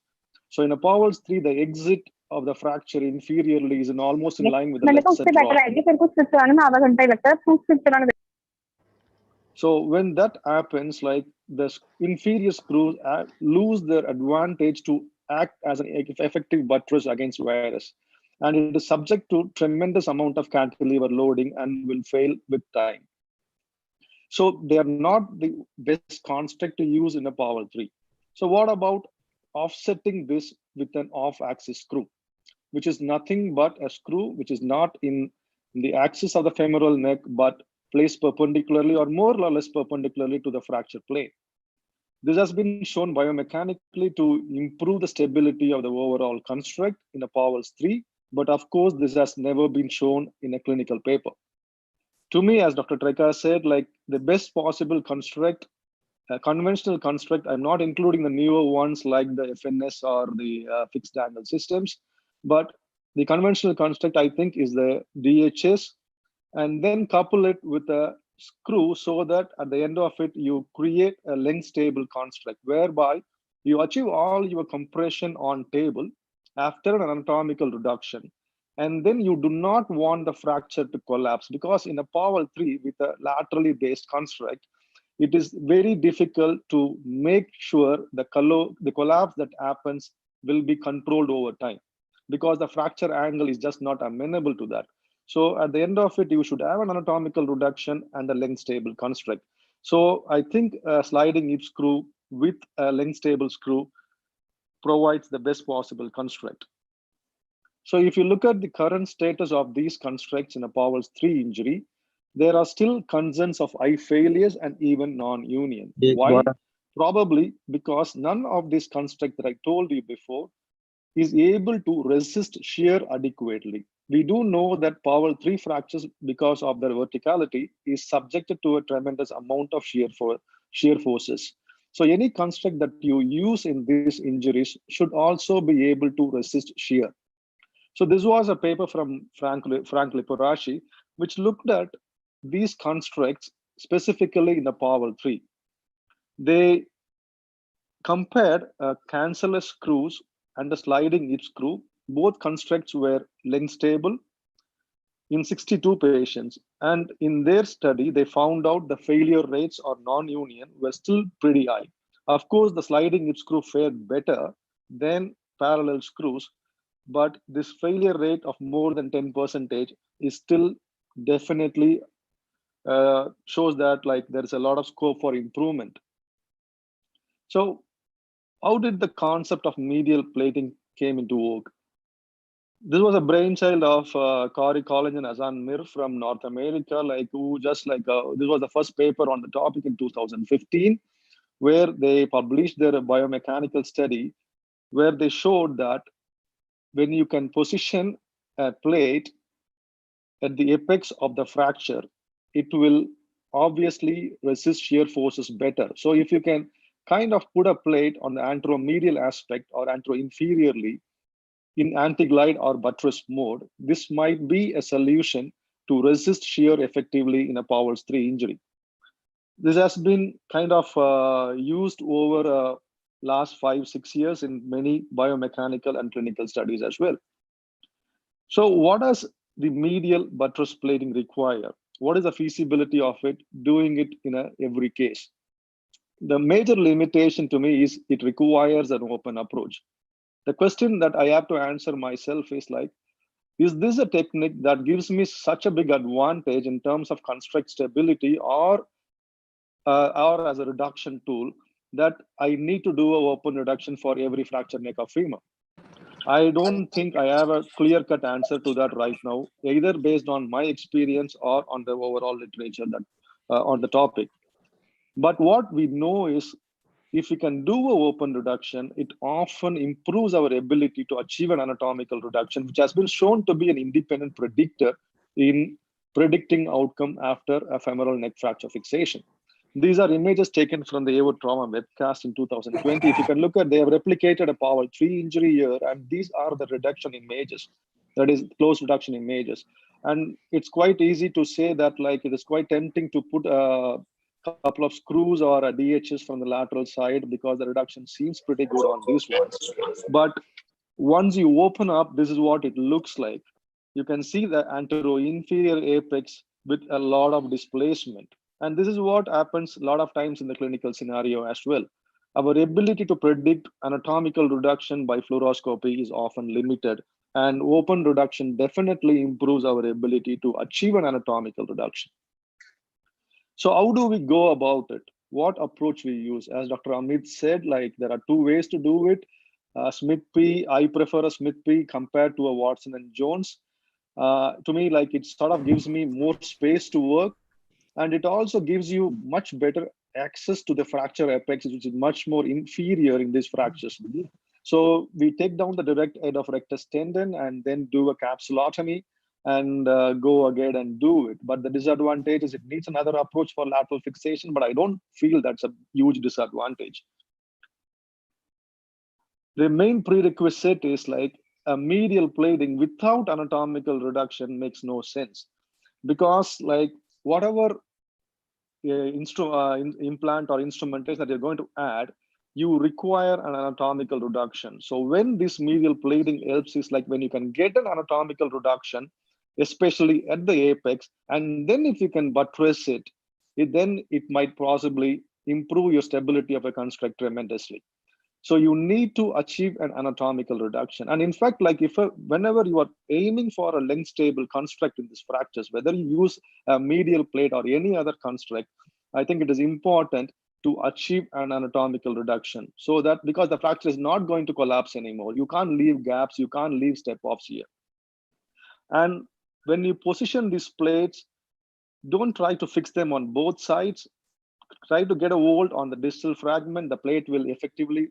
So in a Powell's 3, the exit of the fracture inferiorly is almost in line with the left set. So when that happens, the inferior screws lose their advantage to act as an effective buttress against virus. And it is subject to tremendous amount of cantilever loading and will fail with time. So they are not the best construct to use in a Powell 3. So what about offsetting this with an off-axis screw, which is nothing but a screw which is not in the axis of the femoral neck, but placed perpendicularly or more or less perpendicularly to the fracture plane. This has been shown biomechanically to improve the stability of the overall construct in a Powell's 3, but of course, this has never been shown in a clinical paper. To me, as Dr. Treka said, the best possible construct, a conventional construct, I'm not including the newer ones like the FNS or the fixed angle systems, but the conventional construct, I think, is the DHS, and then couple it with a screw so that at the end of it, you create a length stable construct whereby you achieve all your compression on table after an anatomical reduction. And then you do not want the fracture to collapse, because in a Powell 3 with a laterally based construct, it is very difficult to make sure the collapse that happens will be controlled over time, because the fracture angle is just not amenable to that. So at the end of it, you should have an anatomical reduction and a length stable construct. So I think a sliding hip screw with a length stable screw provides the best possible construct. So if you look at the current status of these constructs in a Powell's 3 injury, there are still concerns of eye failures and even non-union. Why? Probably because none of these constructs that I told you before is able to resist shear adequately. We do know that Powell 3 fractures, because of their verticality, is subjected to a tremendous amount of shear forces. So any construct that you use in these injuries should also be able to resist shear. So this was a paper from Frank Lipporaci, which looked at these constructs specifically in the Powell 3. They compared cancellous screws and the sliding hip screw. Both constructs were length stable in 62 patients. And in their study, they found out the failure rates or non-union were still pretty high. Of course, the sliding hip screw fared better than parallel screws, but this failure rate of more than 10% is still definitely shows that like there's a lot of scope for improvement. So how did the concept of medial plating came into vogue? This was a brainchild of Corey Collins and Azan Mir from North America, like who just like this was the first paper on the topic in 2015, where they published their biomechanical study, where they showed that when you can position a plate at the apex of the fracture, it will obviously resist shear forces better. So if you can kind of put a plate on the anteromedial aspect or anteroinferiorly in anti-glide or buttress mode, this might be a solution to resist shear effectively in a Powell's 3 injury. This has been kind of used over last 5-6 years in many biomechanical and clinical studies as well. So what does the medial buttress plating require? What is the feasibility of it, doing it in every case? The major limitation to me is it requires an open approach. The question that I have to answer myself is like, is this a technique that gives me such a big advantage in terms of construct stability or as a reduction tool that I need to do an open reduction for every fractured neck of femur? I don't think I have a clear-cut answer to that right now, either based on my experience or on the overall literature that on the topic. But what we know is, if we can do an open reduction, it often improves our ability to achieve an anatomical reduction, which has been shown to be an independent predictor in predicting outcome after a femoral neck fracture fixation. These are images taken from the AO trauma webcast in 2020. If you can look at, they have replicated a Powell 3 injury here, and these are the reduction images, that is close reduction images. And it's quite easy to say that like it is quite tempting to put a couple of screws or a DHS from the lateral side because the reduction seems pretty good on these ones. But once you open up, this is what it looks like. You can see the anteroinferior apex with a lot of displacement. And this is what happens a lot of times in the clinical scenario as well. Our ability to predict anatomical reduction by fluoroscopy is often limited, and open reduction definitely improves our ability to achieve an anatomical reduction. So how do we go about it? What approach we use? As Dr. Amit said, like there are 2 ways to do it. Smith-P, I prefer a Smith-P compared to a Watson and Jones. To me, like it sort of gives me more space to work. And it also gives you much better access to the fracture apex, which is much more inferior in these fractures. So we take down the direct head of rectus tendon and then do a capsulotomy and go ahead and do it. But the disadvantage is it needs another approach for lateral fixation, but I don't feel that's a huge disadvantage. The main prerequisite is like a medial plating without anatomical reduction makes no sense, because like whatever implant or instrumentation that you're going to add, you require an anatomical reduction. So when this medial plating helps is like when you can get an anatomical reduction, especially at the apex, and then if you can buttress it then it might possibly improve your stability of a construct tremendously. So you need to achieve an anatomical reduction. And in fact, like whenever you are aiming for a length stable construct in these fractures, whether you use a medial plate or any other construct, I think it is important to achieve an anatomical reduction, so that because the fracture is not going to collapse anymore, you can't leave gaps, you can't leave step-offs here. And when you position these plates, don't try to fix them on both sides. Try to get a hold on the distal fragment. The plate will effectively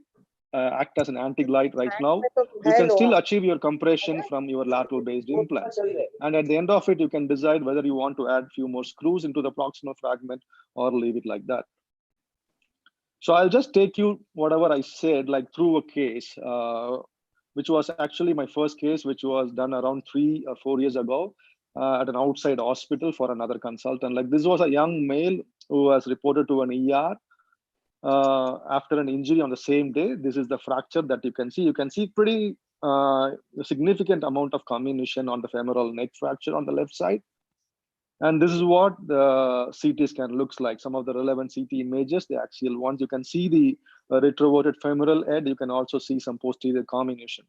act as an anti-glide right now. You can still achieve your compression from your lateral based implants. And at the end of it, you can decide whether you want to add a few more screws into the proximal fragment or leave it like that. So I'll just take you whatever I said, like through a case, which was actually my first case, which was done around 3 or 4 years ago at an outside hospital for another consultant. Like this was a young male who was reported to an ER after an injury on the same day. This is the fracture that you can see. You can see pretty significant amount of comminution on the femoral neck fracture on the left side. And this is what the CT scan looks like. Some of the relevant CT images, the axial ones, you can see the retroverted femoral head. You can also see some posterior comminution.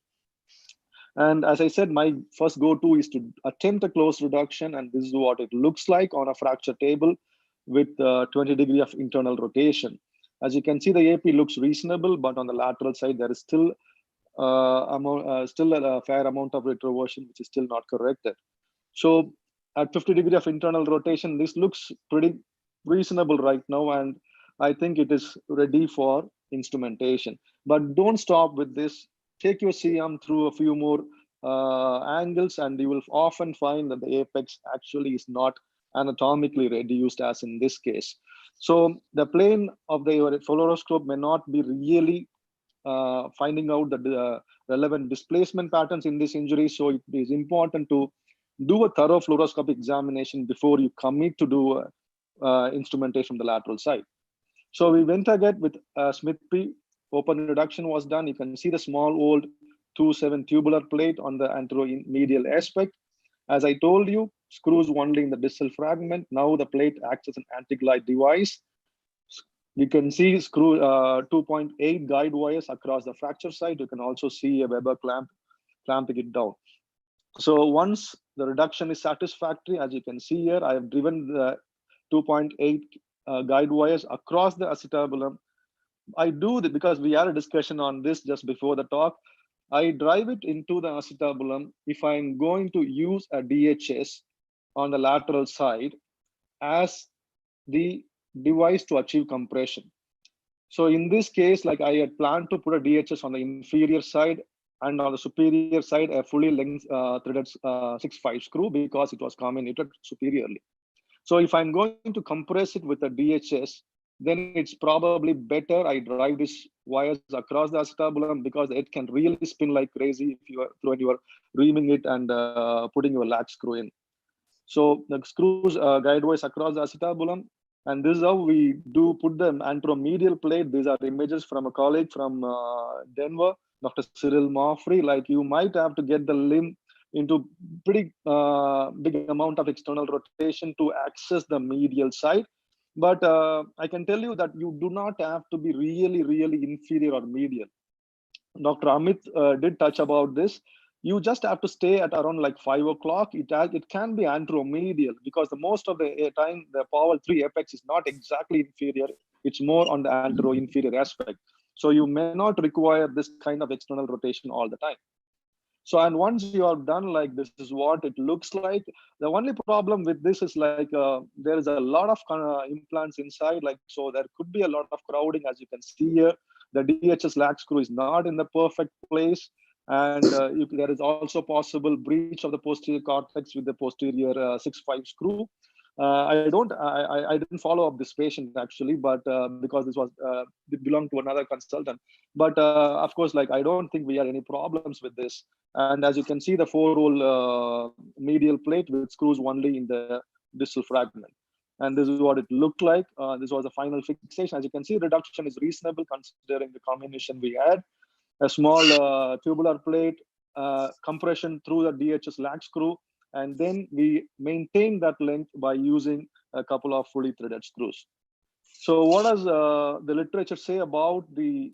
And as I said, my first go-to is to attempt a close reduction. And this is what it looks like on a fracture table with 20 degree of internal rotation. As you can see, the AP looks reasonable, but on the lateral side, there is still a fair amount of retroversion, which is still not corrected. So at 50 degree of internal rotation, this looks pretty reasonable right now. And I think it is ready for instrumentation. But don't stop with this. Take your CM through a few more angles, and you will often find that the apex actually is not anatomically reduced as in this case. So the plane of the fluoroscope may not be really finding out the relevant displacement patterns in this injury. So it is important to do a thorough fluoroscopic examination before you commit to do instrumentation from the lateral side. So we went again with Smith P. Open reduction was done. You can see the small old 2-7 tubular plate on the anteromedial aspect. As I told you, screws only in the distal fragment. Now the plate acts as an anti-glide device. You can see screw 2.8 guide wires across the fracture site. You can also see a Weber clamping it down. So once the reduction is satisfactory, as you can see here, I have driven the 2.8 guide wires across the acetabulum. I do that because we had a discussion on this just before the talk. I drive it into the acetabulum if I'm going to use a DHS on the lateral side as the device to achieve compression. So in this case, like I had planned to put a DHS on the inferior side, and on the superior side, a fully length threaded 6-5 screw because it was comminuted superiorly. So if I'm going to compress it with a DHS, then it's probably better I drive these wires across the acetabulum because it can really spin like crazy when you are reaming it and putting your latch screw in. So the screws guide wires across the acetabulum, and this is how we do put them anteromedial plate. These are images from a colleague from Denver, Dr. Cyril Moffrey. Like you might have to get the limb into pretty big amount of external rotation to access the medial side. But I can tell you that you do not have to be really, really inferior or medial. Dr. Amit did touch about this. You just have to stay at around like 5 o'clock. It can be anteromedial because the most of the time the Powell 3 apex is not exactly inferior. It's more on the antero-inferior aspect. So you may not require this kind of external rotation all the time. So, and once you are done, like this is what it looks like. The only problem with this is like there is a lot of implants inside, like so there could be a lot of crowding. As you can see here, the DHS latch screw is not in the perfect place, and there is also possible breach of the posterior cortex with the posterior 6-5 screw. I didn't follow up this patient actually, but because this was it belonged to another consultant. But of course, like I don't think we had any problems with this. And as you can see, the 4-hole medial plate with screws only in the distal fragment. And this is what it looked like. This was the final fixation. As you can see, reduction is reasonable considering the combination we had. A small tubular plate, compression through the DHS latch screw, and then we maintain that length by using a couple of fully threaded screws. So what does the literature say about the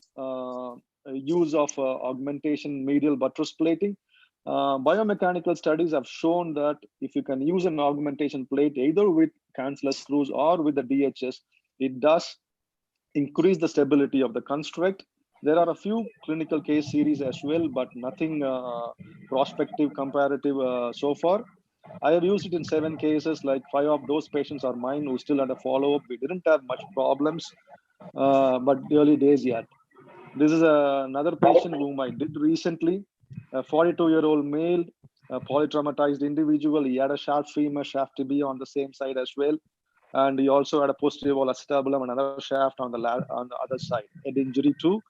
use of augmentation medial buttress plating? Biomechanical studies have shown that if you can use an augmentation plate either with cancelous screws or with the DHS, it does increase the stability of the construct. There are a few clinical case series as well, but nothing prospective comparative so far. I have used it in 7 cases, like 5 of those patients are mine who still had a follow-up. We didn't have much problems, but early days yet. This is another patient whom I did recently, a 42-year-old male, a polytraumatized individual. He had a shaft femur, shaft tibia on the same side as well. And he also had a posterior wall acetabulum and another shaft on the other side. Head injury too.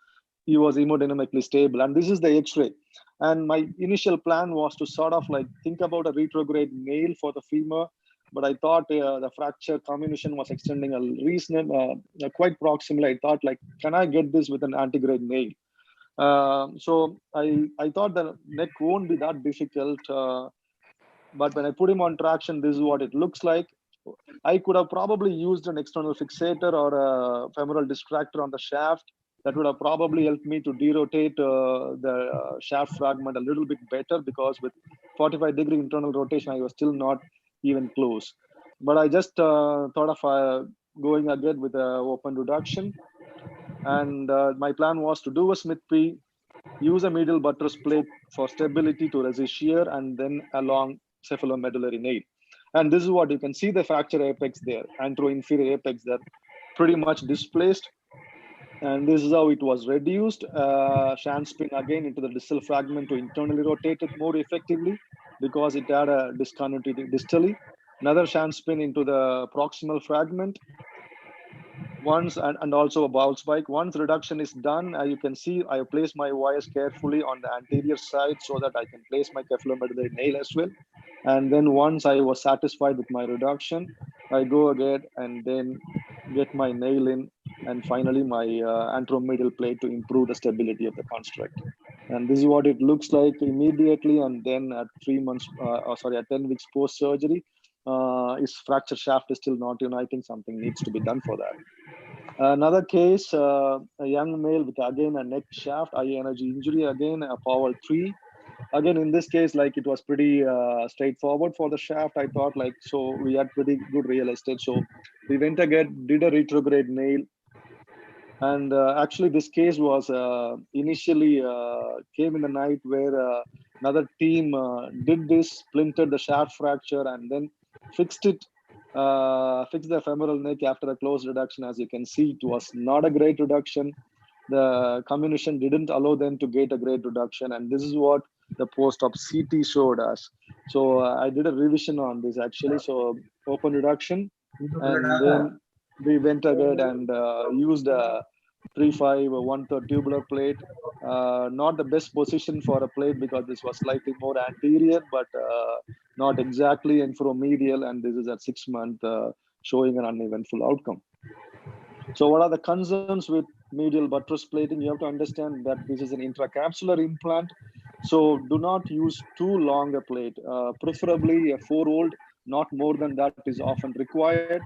He was hemodynamically stable. And this is the X-ray. And my initial plan was to sort of like think about a retrograde nail for the femur, but I thought the fracture comminution was extending a reasonable, quite proximally. I thought like, can I get this with an antegrade nail? So I thought the neck won't be that difficult. But when I put him on traction, this is what it looks like. I could have probably used an external fixator or a femoral distractor on the shaft. That would have probably helped me to derotate the shaft fragment a little bit better, because with 45-degree internal rotation, I was still not even close. But I just thought of going again with an open reduction. And my plan was to do a Smith P, use a medial buttress plate for stability to resist shear, and then a long cephalomedullary nail. And this is what you can see, the fracture apex there, antero-inferior apex there, pretty much displaced. And this is how it was reduced. Shank spin again into the distal fragment to internally rotate it more effectively because it had a discontinuity distally. Another shank spin into the proximal fragment. Once and also a bowl spike. Once reduction is done, you can see I place my wires carefully on the anterior side so that I can place my cephalomedullary nail as well. And then once I was satisfied with my reduction, I go again and then get my nail in, and finally my anteromedial plate to improve the stability of the construct. And this is what it looks like immediately. And then at 3 months, at 10 weeks post surgery, his fracture shaft is still not uniting. Something needs to be done for that. Another case, a young male with again a neck shaft, high energy injury, again a Powell 3. Again, in this case, like it was pretty straightforward for the shaft. I thought like, so we had pretty good real estate. So we went again, did a retrograde nail. And actually this case was initially came in the night where another team did this, splintered the shaft fracture and then fixed it. Fixed the femoral neck after a closed reduction. As you can see, it was not a great reduction. The comminution didn't allow them to get a great reduction, and this is what the post-op CT showed us. So I did a revision on this actually. So open reduction, and then we went ahead and used a 3/5 1/3 tubular plate. Not the best position for a plate because this was slightly more anterior, but not exactly infromedial, and this is at 6 months showing an uneventful outcome. So what are the concerns with medial buttress plating? You have to understand that this is an intracapsular implant. So do not use too long a plate, preferably a 4-volt, not more than that is often required.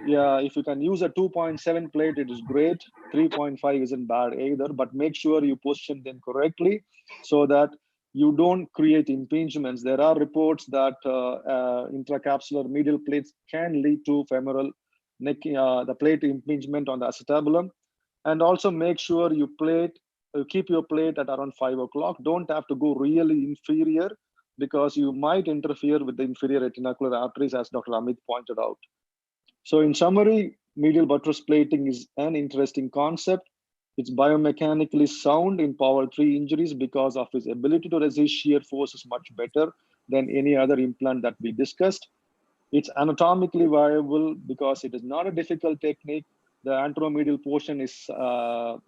Yeah, if you can use a 2.7 plate, it is great. 3.5 isn't bad either, but make sure you position them correctly so that you don't create impingements. There are reports that intracapsular medial plates can lead to femoral neck, the plate impingement on the acetabulum. And also make sure you keep your plate at around 5 o'clock. Don't have to go really inferior because you might interfere with the inferior retinacular arteries, as Dr. Amit pointed out. So in summary, medial buttress plating is an interesting concept. It's biomechanically sound in Powell 3 injuries because of its ability to resist shear forces much better than any other implant that we discussed. It's anatomically viable because it is not a difficult technique. The anteromedial portion is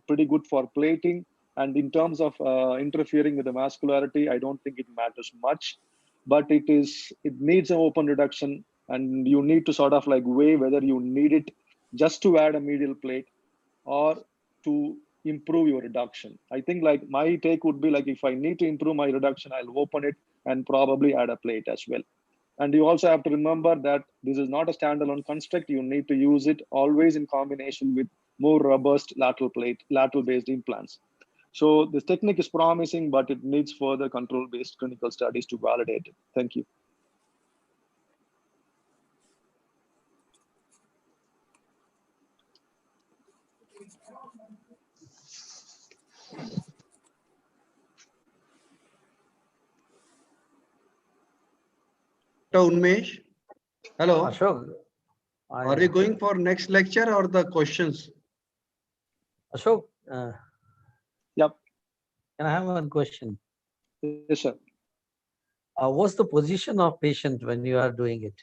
pretty good for plating. And in terms of interfering with the vascularity, I don't think it matters much, but it needs an open reduction, and you need to sort of like weigh whether you need it just to add a medial plate or to improve your reduction. I think like my take would be like, if I need to improve my reduction, I'll open it and probably add a plate as well. And you also have to remember that this is not a standalone construct. You need to use it always in combination with more robust lateral based implants. So this technique is promising, but it needs further control based clinical studies to validate it. Thank you. Unmesh, hello. Ashok, Are you going for next lecture or the questions? Ashok, Yep. can I have one question? Yes, sir. What's the position of patient when you are doing it?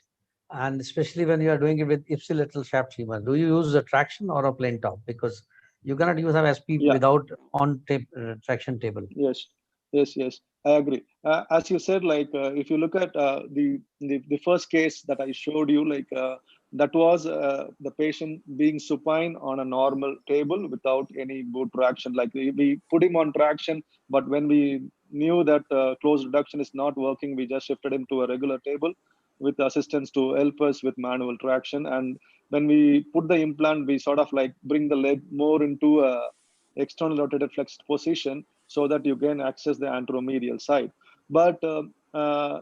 And especially when you are doing it with ipsilateral shaft femur, do you use a traction or a plain top? Because you cannot use an SP without on tape traction table. Yes, yes, I agree. As you said, like if you look at the first case that I showed you, like that was the patient being supine on a normal table without any boot traction. Like we put him on traction, but when we knew that closed reduction is not working, we just shifted him to a regular table with assistance to help us with manual traction. And when we put the implant, we sort of like bring the leg more into a external rotated flexed position so that you can access the anteromedial side. But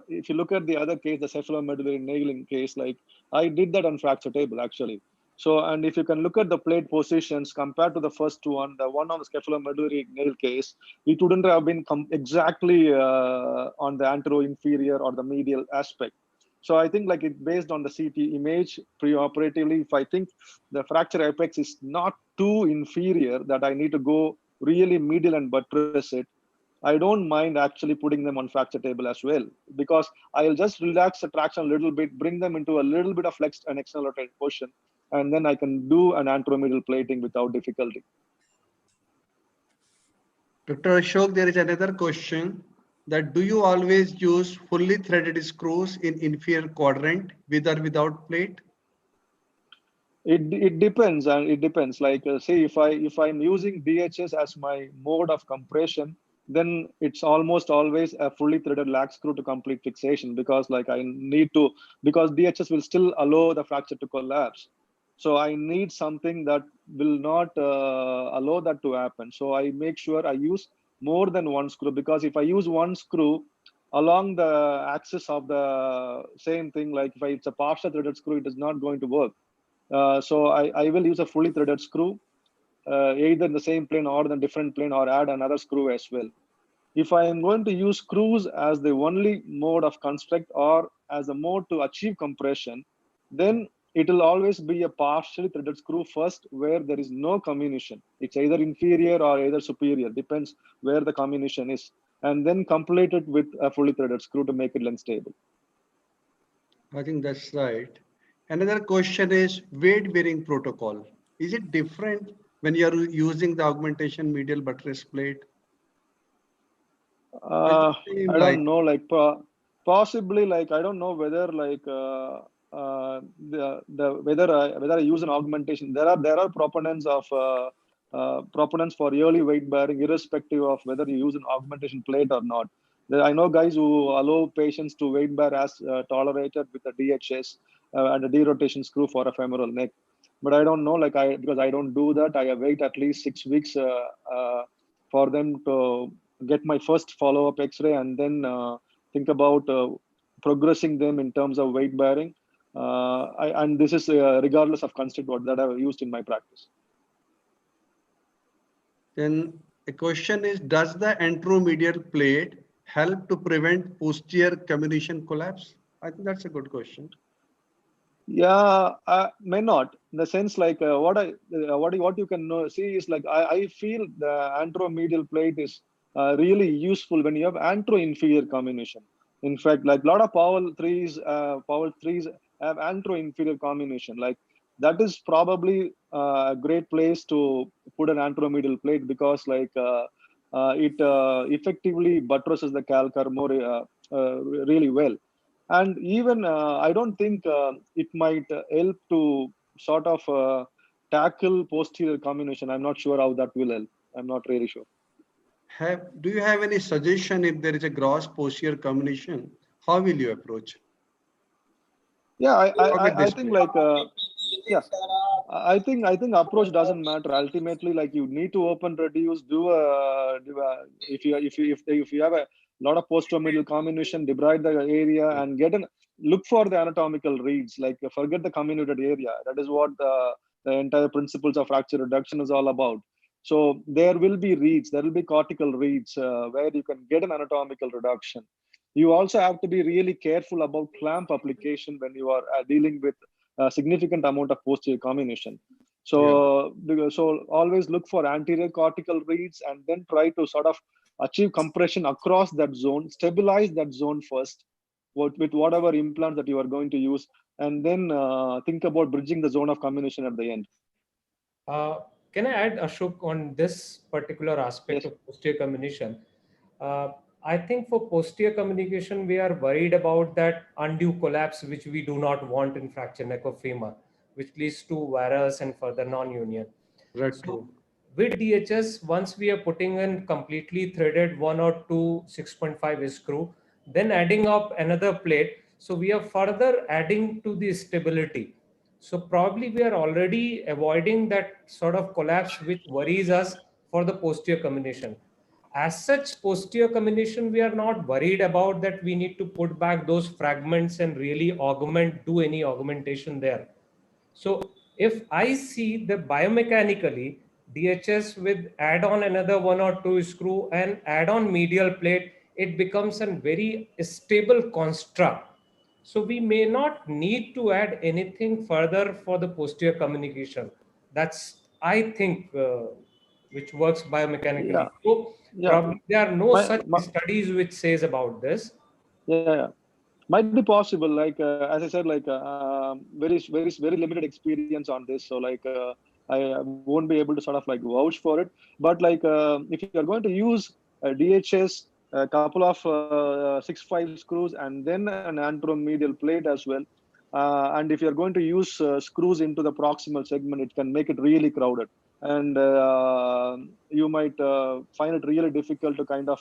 if you look at the other case, the cephalomedullary nailing case, like I did that on fracture table actually. So, and if you can look at the plate positions compared to the first one, the one on the cephalomedullary nail case, it wouldn't have been exactly on the antero-inferior or the medial aspect. So I think like it based on the CT image preoperatively, if I think the fracture apex is not too inferior that I need to go really medial and buttress it, I don't mind actually putting them on fracture table as well, because I'll just relax the traction a little bit, bring them into a little bit of flexed and external rotated position, and then I can do an anteromedial plating without difficulty. Dr. Ashok, there is another question that do you always use fully threaded screws in inferior quadrant with or without plate? It depends, and it depends. Like say if I'm using DHS as my mode of compression, then it's almost always a fully threaded lag screw to complete fixation, because like I need to, because DHS will still allow the fracture to collapse. So I need something that will not allow that to happen. So I make sure I use more than one screw, because if I use one screw along the axis of the same thing, like if it's a partial threaded screw, it is not going to work. So I will use a fully threaded screw, either in the same plane or in a different plane, or add another screw as well. If I am going to use screws as the only mode of construct or as a mode to achieve compression, then it will always be a partially threaded screw first where there is no comminution. It's either inferior or either superior, depends where the comminution is, and then complete it with a fully threaded screw to make it length stable. I think that's right. Another question is weight bearing protocol. Is it different when you are using the augmentation medial buttress plate? I don't know, like possibly, like I don't know whether like whether I use an augmentation. There are proponents of proponents for early weight bearing, irrespective of whether you use an augmentation plate or not. I know guys who allow patients to weight bear as tolerated with a DHS and a derotation screw for a femoral neck. But I don't know, like because I don't do that. I wait at least 6 weeks for them to get my first follow-up X-ray, and then think about progressing them in terms of weight bearing. And this is regardless of construct that I've used in my practice. Then the question is, does the anteromedial plate help to prevent posterior comminution collapse? I think that's a good question. Yeah, may not. In the sense, like what you can see is like I feel the anteromedial plate is really useful when you have antero-inferior comminution. In fact, like a lot of Powell threes have antero-inferior comminution. Like that is probably a great place to put an anteromedial plate, because like it effectively buttresses the calcar more really well. And even I don't think it might help to sort of tackle posterior comminution. I'm not sure how that will help. I'm not really sure. Do you have any suggestion if there is a gross posterior comminution? How will you approach? Yeah, Work with I this think way. like yeah, I think approach doesn't matter. Ultimately, like you need to open reduce, if you have a lot of post-medial comminution, debride the area and look for the anatomical reads. Like forget the comminuted area. That is what the entire principles of fracture reduction is all about. So there will be reads, there will be cortical reads where you can get an anatomical reduction. You also have to be really careful about clamp application when you are dealing with a significant amount of posterior comminution. Yeah. So always look for anterior cortical reads and then try to sort of achieve compression across that zone, stabilize that zone first with whatever implant that you are going to use, and then think about bridging the zone of comminution at the end. Uh, can I add, Ashok, on this particular aspect Yes. of posterior communication? Uh, I think for posterior communication, we are worried about that undue collapse, which we do not want in fracture neck of femur, which leads to varus and further non-union. Right. So True. with DHS, once we are putting in completely threaded 1 or 2 6.5 screw, then adding up another plate, so we are further adding to the stability. So probably we are already avoiding that sort of collapse which worries us for the posterior comminution. As such, posterior comminution, we are not worried about that we need to put back those fragments and really do any augmentation there. So if I see the biomechanically DHS with add on another 1 or 2 screw and add on medial plate, it becomes a very stable construct. So we may not need to add anything further for the posterior communication. That's, I think, which works Yeah. biomechanically. So Yeah. probably there are no My, such my, studies which says about this. yeah. Might be possible. Like as I said, like very limited experience on this. So like I won't be able to sort of like vouch for it. But like if you're going to use DHS, a couple of 6.5 screws, and then an anteromedial plate as well. And if you're going to use screws into the proximal segment, it can make it really crowded, and you might find it really difficult to kind of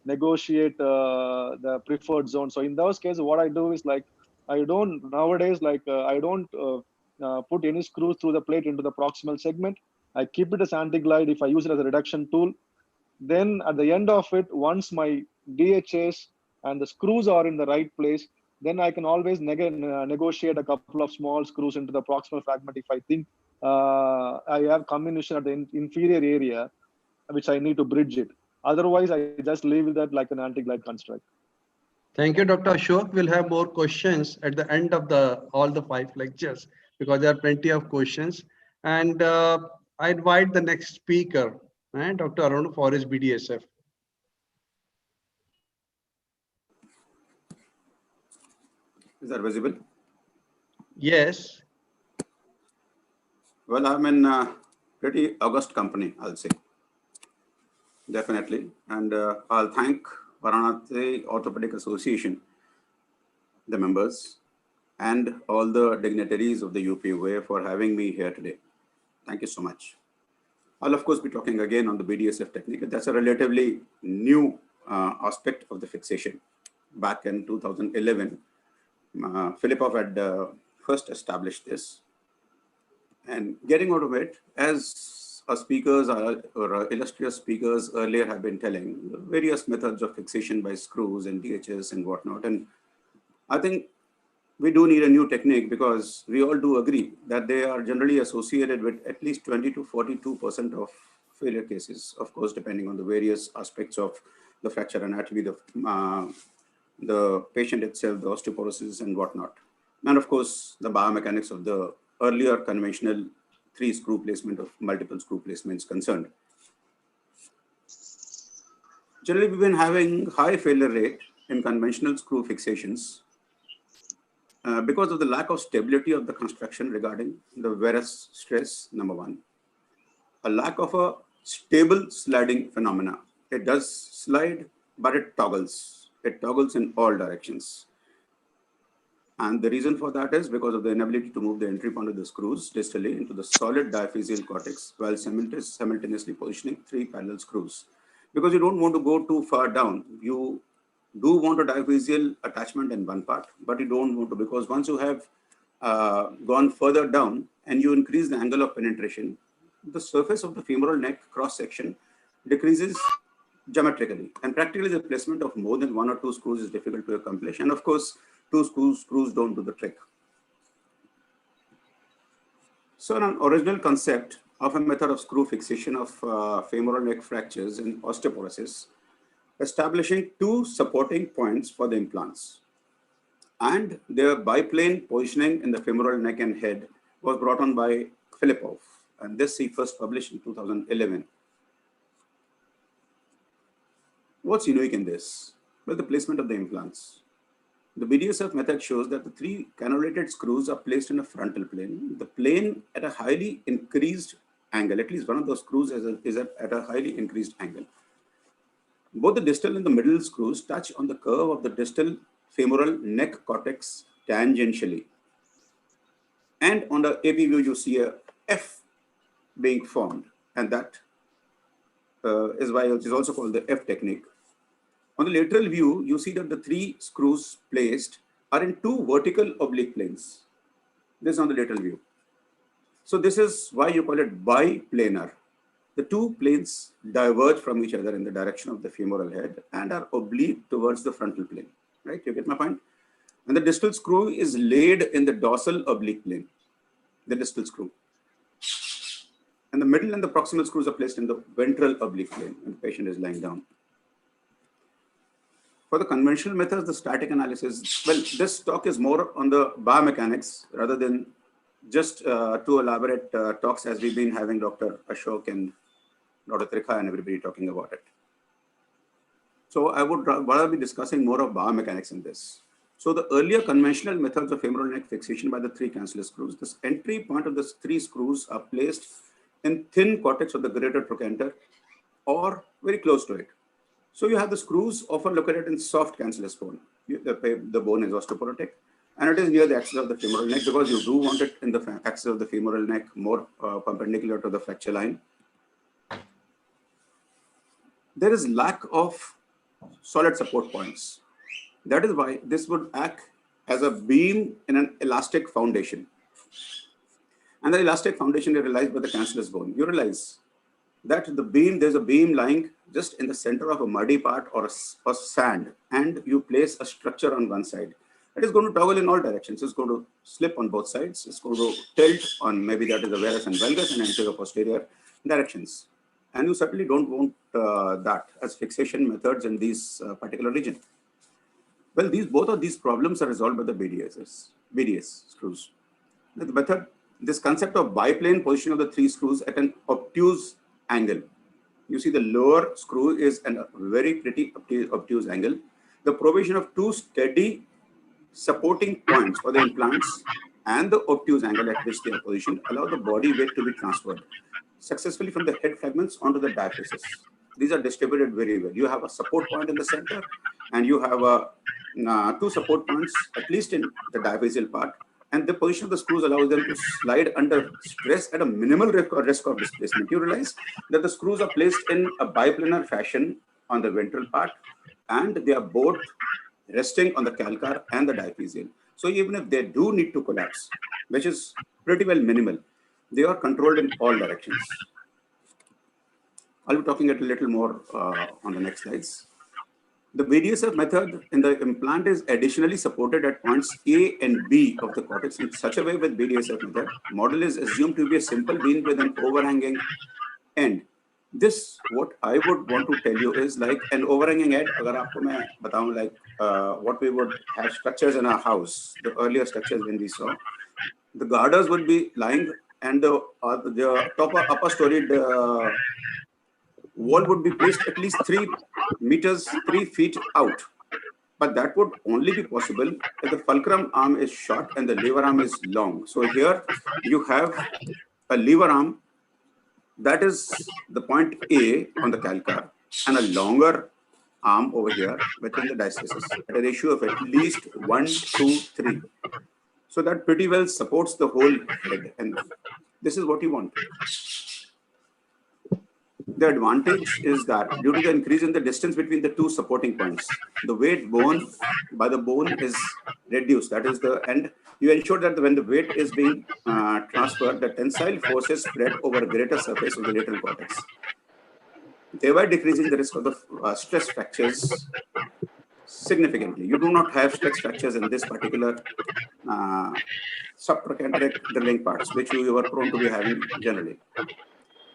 negotiate the preferred zone. So in those cases, what I do is like I don't nowadays like I don't put any screws through the plate into the proximal segment. I keep it as anti-glide if I use it as a reduction tool. Then at the end of it, once my DHS and the screws are in the right place, then I can always negotiate a couple of small screws into the proximal fragment if I think I have comminution at the inferior area, which I need to bridge it. Otherwise, I just leave that like an anti-glide construct. Thank you, Dr. Ashok. We'll have more questions at the end of all the 5 lectures because there are plenty of questions. And I invite the next speaker, Dr. Arun for his BDSF. Is that visible? Yes. Well, I'm in pretty august company, I'll say. Definitely. And I'll thank Varanasi Orthopedic Association, the members, and all the dignitaries of the UPOA for having me here today. Thank you so much. I'll of course be talking again on the BDSF technique. That's a relatively new aspect of the fixation. Back in 2011, Filipov had first established this. And getting out of it, as our speakers or our illustrious speakers earlier have been telling, various methods of fixation by screws and DHS and whatnot. And I think we do need a new technique because we all do agree that they are generally associated with at least 20 to 42% of failure cases, of course, depending on the various aspects of the fracture anatomy, the patient itself, the osteoporosis and whatnot. And of course, the biomechanics of the earlier conventional 3 screw placement of multiple screw placements concerned. Generally, we've been having high failure rate in conventional screw fixations because of the lack of stability of the construction regarding the varus stress, number 1. A lack of a stable sliding phenomena. It does slide, but it toggles. It toggles in all directions. And the reason for that is because of the inability to move the entry point of the screws distally into the solid diaphyseal cortex while simultaneously positioning 3 parallel screws. Because you don't want to go too far down, you do want a diaphyseal attachment in one part, but you don't want to, because once you have gone further down and you increase the angle of penetration, the surface of the femoral neck cross section decreases geometrically, and practically the placement of more than 1 or 2 screws is difficult to accomplish. And of course, 2 screws don't do the trick. So an original concept of a method of screw fixation of femoral neck fractures in osteoporosis, establishing 2 supporting points for the implants and their biplane positioning in the femoral neck and head, was brought on by Filipov, and this he first published in 2011. What's unique in this? Well, the placement of the implants. The BDSF method shows that the 3 cannulated screws are placed in a frontal plane. The plane at a highly increased angle, at least one of those screws is at a highly increased angle. Both the distal and the middle screws touch on the curve of the distal femoral neck cortex tangentially. And on the AP view, you see a F being formed, and that is why it is also called the F technique. On the lateral view, you see that the 3 screws placed are in 2 vertical oblique planes. This is on the lateral view. So this is why you call it biplanar. The 2 planes diverge from each other in the direction of the femoral head and are oblique towards the frontal plane. Right? You get my point? And the distal screw is laid in the dorsal oblique plane, the distal screw. And the middle and the proximal screws are placed in the ventral oblique plane when the patient is lying down. For the conventional methods, the static analysis, well, this talk is more on the biomechanics rather than just 2 elaborate talks as we've been having Dr. Ashok and Dr. Trikha and everybody talking about it. So I would rather be discussing more of biomechanics in this. So the earlier conventional methods of femoral neck fixation by the 3 cancellous screws, this entry point of the 3 screws are placed in thin cortex of the greater trochanter or very close to it. So you have the screws often located in soft cancellous bone. The bone is osteoporotic, and it is near the axis of the femoral neck because you do want it in the axis of the femoral neck, more perpendicular to the fracture line. There is lack of solid support points. That is why this would act as a beam in an elastic foundation. And the elastic foundation is realized by the cancellous bone. You realize that the beam, there's a beam lying just in the center of a muddy part or sand, and you place a structure on one side. It is going to toggle in all directions. It's going to slip on both sides. It's going to tilt on, maybe that is the varus and valgus and anterior posterior directions. And you certainly don't want that as fixation methods in these particular region. Well, both of these problems are resolved by the BDS screws. The method, this concept of biplane position of the 3 screws at an obtuse angle. You see the lower screw is a very pretty obtuse angle. The provision of 2 steady supporting points for the implants and the obtuse angle at which they are positioned allow the body weight to be transferred successfully from the head fragments onto the diaphysis. These are distributed very well. You have a support point in the center, and you have 2 support points, at least in the diaphyseal part. And the position of the screws allows them to slide under stress at a minimal risk of displacement. You realize that the screws are placed in a biplanar fashion on the ventral part, and they are both resting on the calcar and the diaphyseal. So even if they do need to collapse, which is pretty well minimal, they are controlled in all directions. I'll be talking a little more on the next slides. The BDSF method in the implant is additionally supported at points A and B of the cortex in such a way with BDSF method. Model is assumed to be a simple beam with an overhanging end. This, what I would want to tell you is like an overhanging end. Agar aapko main bataun, like what we would have structures in our house, the earlier structures when we saw, the girders would be lying and the upper storied wall would be placed at least 3 feet out. But that would only be possible if the fulcrum arm is short and the lever arm is long. So here you have a lever arm that is the point A on the calcar and a longer arm over here within the diaphysis at a ratio of at least 1:3. So that pretty well supports the whole head, and this is what you want. The advantage is that due to the increase in the distance between the two supporting points, the weight borne by the bone is reduced. That is the end. You ensure that when the weight is being transferred, the tensile forces spread over a greater surface of the lateral cortex, thereby decreasing the risk of the stress fractures significantly. You do not have stress fractures in this particular subtrochanteric drilling parts, which you are prone to be having generally.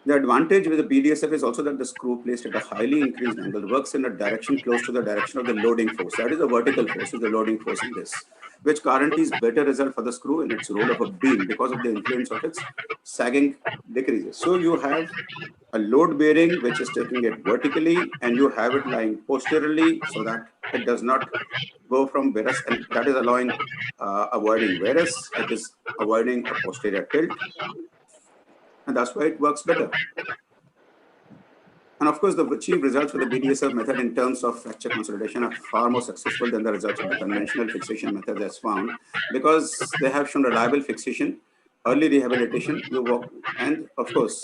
The advantage with the BDSF is also that the screw placed at a highly increased angle works in a direction close to the direction of the loading force. That is the vertical force, is the loading force in this, which guarantees better result for the screw in its role of a beam because of the influence of its sagging decreases. So you have a load bearing which is taking it vertically, and you have it lying posteriorly so that it does not go from varus, and that is allowing avoiding varus. It is avoiding a posterior tilt, and that's why it works better. And of course, the achieved results for the BDSF method in terms of fracture consolidation are far more successful than the results of the conventional fixation method as found, because they have shown reliable fixation, early rehabilitation, you walk, and of course,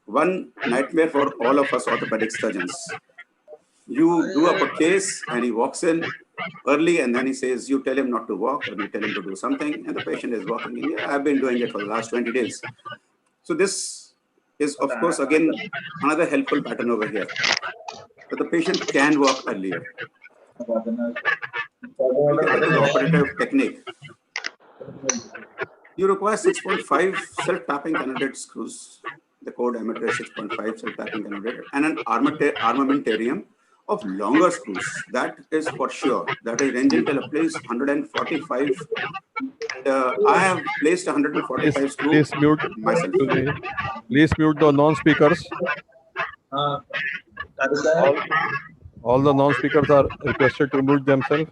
one nightmare for all of us orthopedic surgeons. You do up a case and he walks in early, and then he says, you tell him not to walk or you tell him to do something, and the patient is walking in. Yeah, I've been doing it for the last 20 days. So this is, of course, again, another helpful pattern over here, that the patient can walk earlier. We'll get into the operative technique. You require 6.5 self-tapping cannulated screws. The core diameter is 6.5 self-tapping cannulated, and an armamentarium of longer screws. That is for sure. That is ranging till a place 145. And I have placed 145 screws myself. Please mute the non-speakers. All the non-speakers are requested to mute themselves.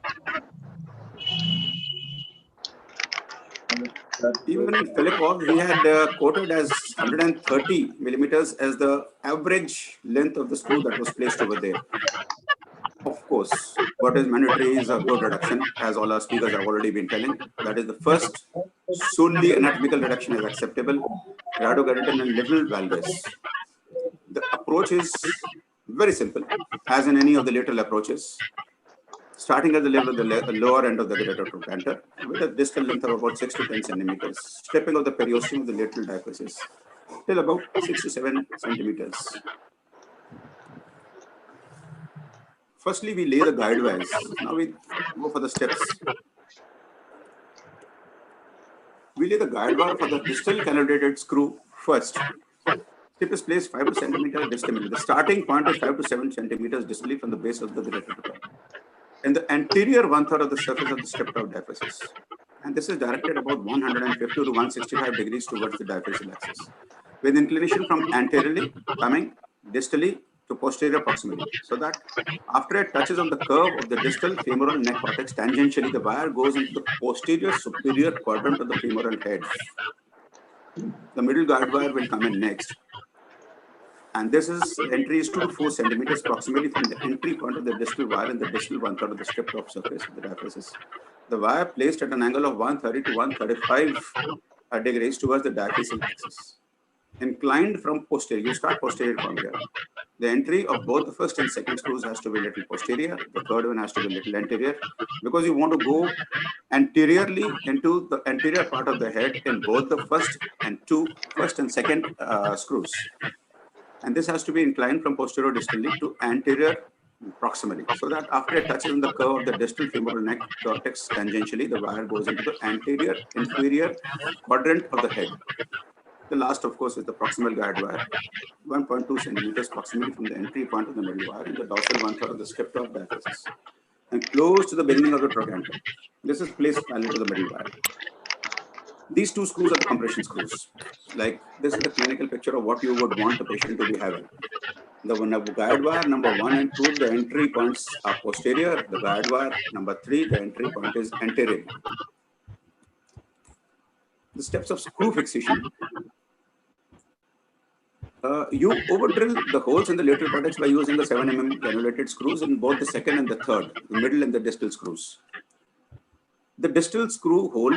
Even in Filipov, he had quoted as 130 millimeters as the average length of the screw that was placed over there. Of course, what is mandatory is a good reduction, as all our speakers have already been telling. That is the first solely anatomical reduction is acceptable. You have to get it in a little valgus. The approach is very simple, as in any of the lateral approaches. Starting at the level of the lower end of the greater trochanter with a distal length of about 6 to 10 centimeters, stripping of the periosteum of the lateral diaphysis till about 6 to 7 centimeters. Firstly, we lay the guide wires. Now we go for the steps. We lay the guide wire for the distal calibrated screw first. Tip is placed 5 to 7 centimeters distally. The starting point is 5 to 7 centimeters distally from the base of the greater trochanter, in the anterior 1/3 of the surface of the stripped out diaphysis. And this is directed about 150 to 165 degrees towards the diaphyseal axis, with inclination from anteriorly coming distally to posterior proximally, so that after it touches on the curve of the distal femoral neck cortex, tangentially the wire goes into the posterior superior quadrant of the femoral head. The middle guide wire will come in next. And this is entry is 2 to 4 centimeters proximally from the entry point of the distal wire in the distal 1/3 of the stripped off surface of the diaphysis. The wire placed at an angle of 130 to 135 degrees towards the diaphyseal axis. Inclined from posterior, you start posterior from here. The entry of both the first and second screws has to be a little posterior. The third one has to be a little anterior, because you want to go anteriorly into the anterior part of the head in both the first and second screws. And this has to be inclined from posterior distally to anterior proximally, so that after it touches on the curve of the distal femoral neck cortex tangentially, the wire goes into the anterior inferior quadrant of the head. The last, of course, is the proximal guide wire, 1.2 centimeters proximally from the entry point of the middle wire in the dorsal 1/3 of the stripped off diaphysis, and close to the beginning of the trochanter. This is placed parallel to the middle wire. These two screws are the compression screws. Like, this is the clinical picture of what you would want the patient to be having. The guide wire number 1 and 2, the entry points are posterior. The guide wire number 3, the entry point is anterior. The steps of screw fixation. You over-drill the holes in the lateral cortex by using the 7 mm granulated screws in both the second and the third, the middle and the distal screws. The distal screw hole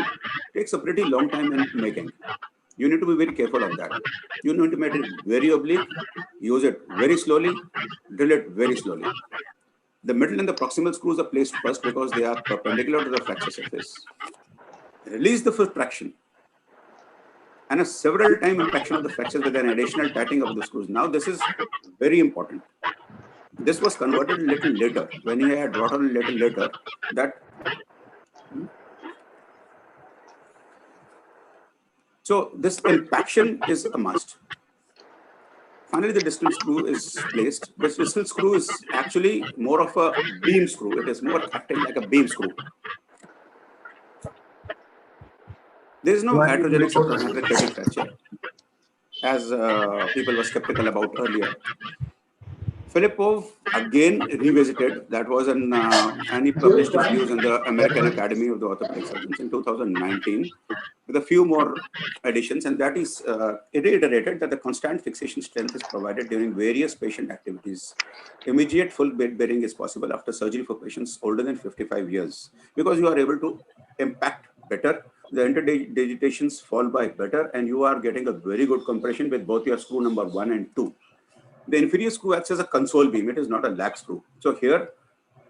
takes a pretty long time in making. You need to be very careful of that. You need to make it very oblique, use it very slowly, drill it very slowly. The middle and the proximal screws are placed first because they are perpendicular to the fracture surface. Release the foot traction and a several time impaction of the fractures with an additional tightening of the screws. Now this is very important. This was converted a little later when he had brought on a little later that. So this impaction is a must. Finally, the distal screw is placed. This distal screw is actually more of a beam screw. It is more acting like a beam screw. There is no iatrogenic subcontractive fracture, as people were skeptical about earlier. Filipov again revisited. That was and he published his views in the American Academy of the Orthopedic Surgeons in 2019 with a few more additions, and that is it reiterated that the constant fixation strength is provided during various patient activities. Immediate full bed bearing is possible after surgery for patients older than 55 years because you are able to impact better. The interdigitations fall by better, and you are getting a very good compression with both your screw number 1 and 2. The inferior screw acts as a console beam. It is not a lag screw. So here,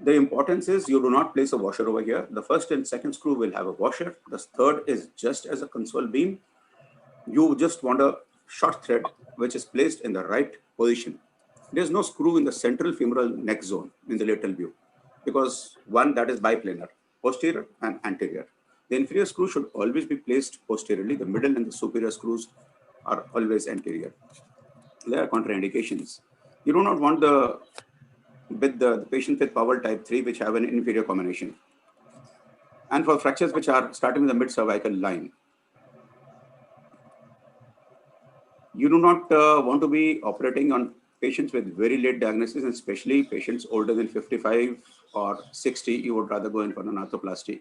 the importance is you do not place a washer over here. The first and second screw will have a washer. The third is just as a console beam. You just want a short thread which is placed in the right position. There is no screw in the central femoral neck zone in the lateral view because one that is biplanar, posterior and anterior. The inferior screw should always be placed posteriorly. The middle and the superior screws are always anterior. There are contraindications. You do not want the patient with Powell type 3 which have an inferior combination. And for fractures which are starting in the mid-cervical line. You do not want to be operating on patients with very late diagnosis, and especially patients older than 55 or 60, you would rather go in for an arthroplasty.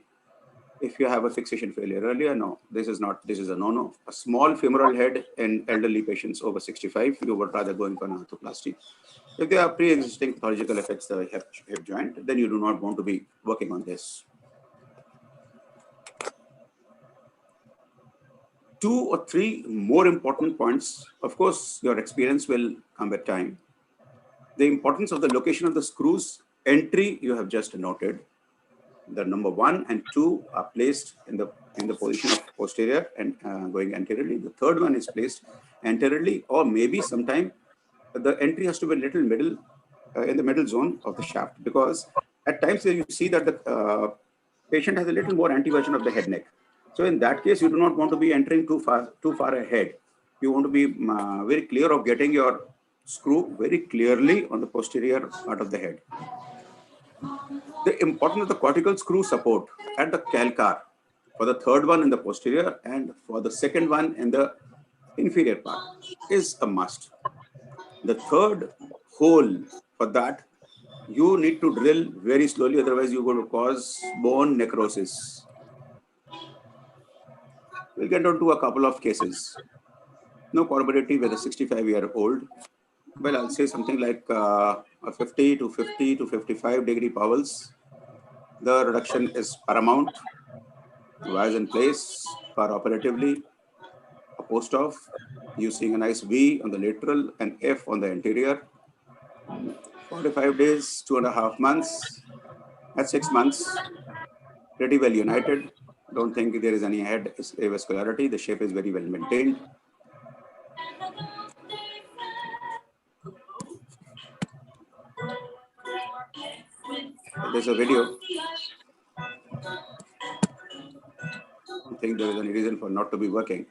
If you have a fixation failure earlier, no, this is a no-no. A small femoral head in elderly patients over 65, you would rather go in for an arthroplasty. If there are pre-existing pathological effects that have hip joint, then you do not want to be working on this. 2 or 3 more important points. Of course, your experience will come with time. The importance of the location of the screws, entry you have just noted. The number 1 and 2 are placed in the position of posterior and going anteriorly. The third one is placed anteriorly, or maybe sometime the entry has to be a little middle in the middle zone of the shaft, because at times you see that the patient has a little more anteversion of the head neck. So in that case, you do not want to be entering too far ahead. You want to be very clear of getting your screw very clearly on the posterior part of the head. The importance of the cortical screw support at the calcar for the third one in the posterior and for the second one in the inferior part is a must. The third hole for that, you need to drill very slowly, otherwise you're going to cause bone necrosis. We'll get on to a couple of cases. No comorbidity with a 65-year-old. Well, I'll say something like a 50 to 55 degree Powell's. The reduction is paramount. Wires in place for operatively. A post-off using a nice V on the lateral and F on the anterior. 45 days, 2.5 months. At 6 months, pretty well united. Don't think there is any head avascularity. The shape is very well maintained. There's a video. I don't think there is any reason for not to be working.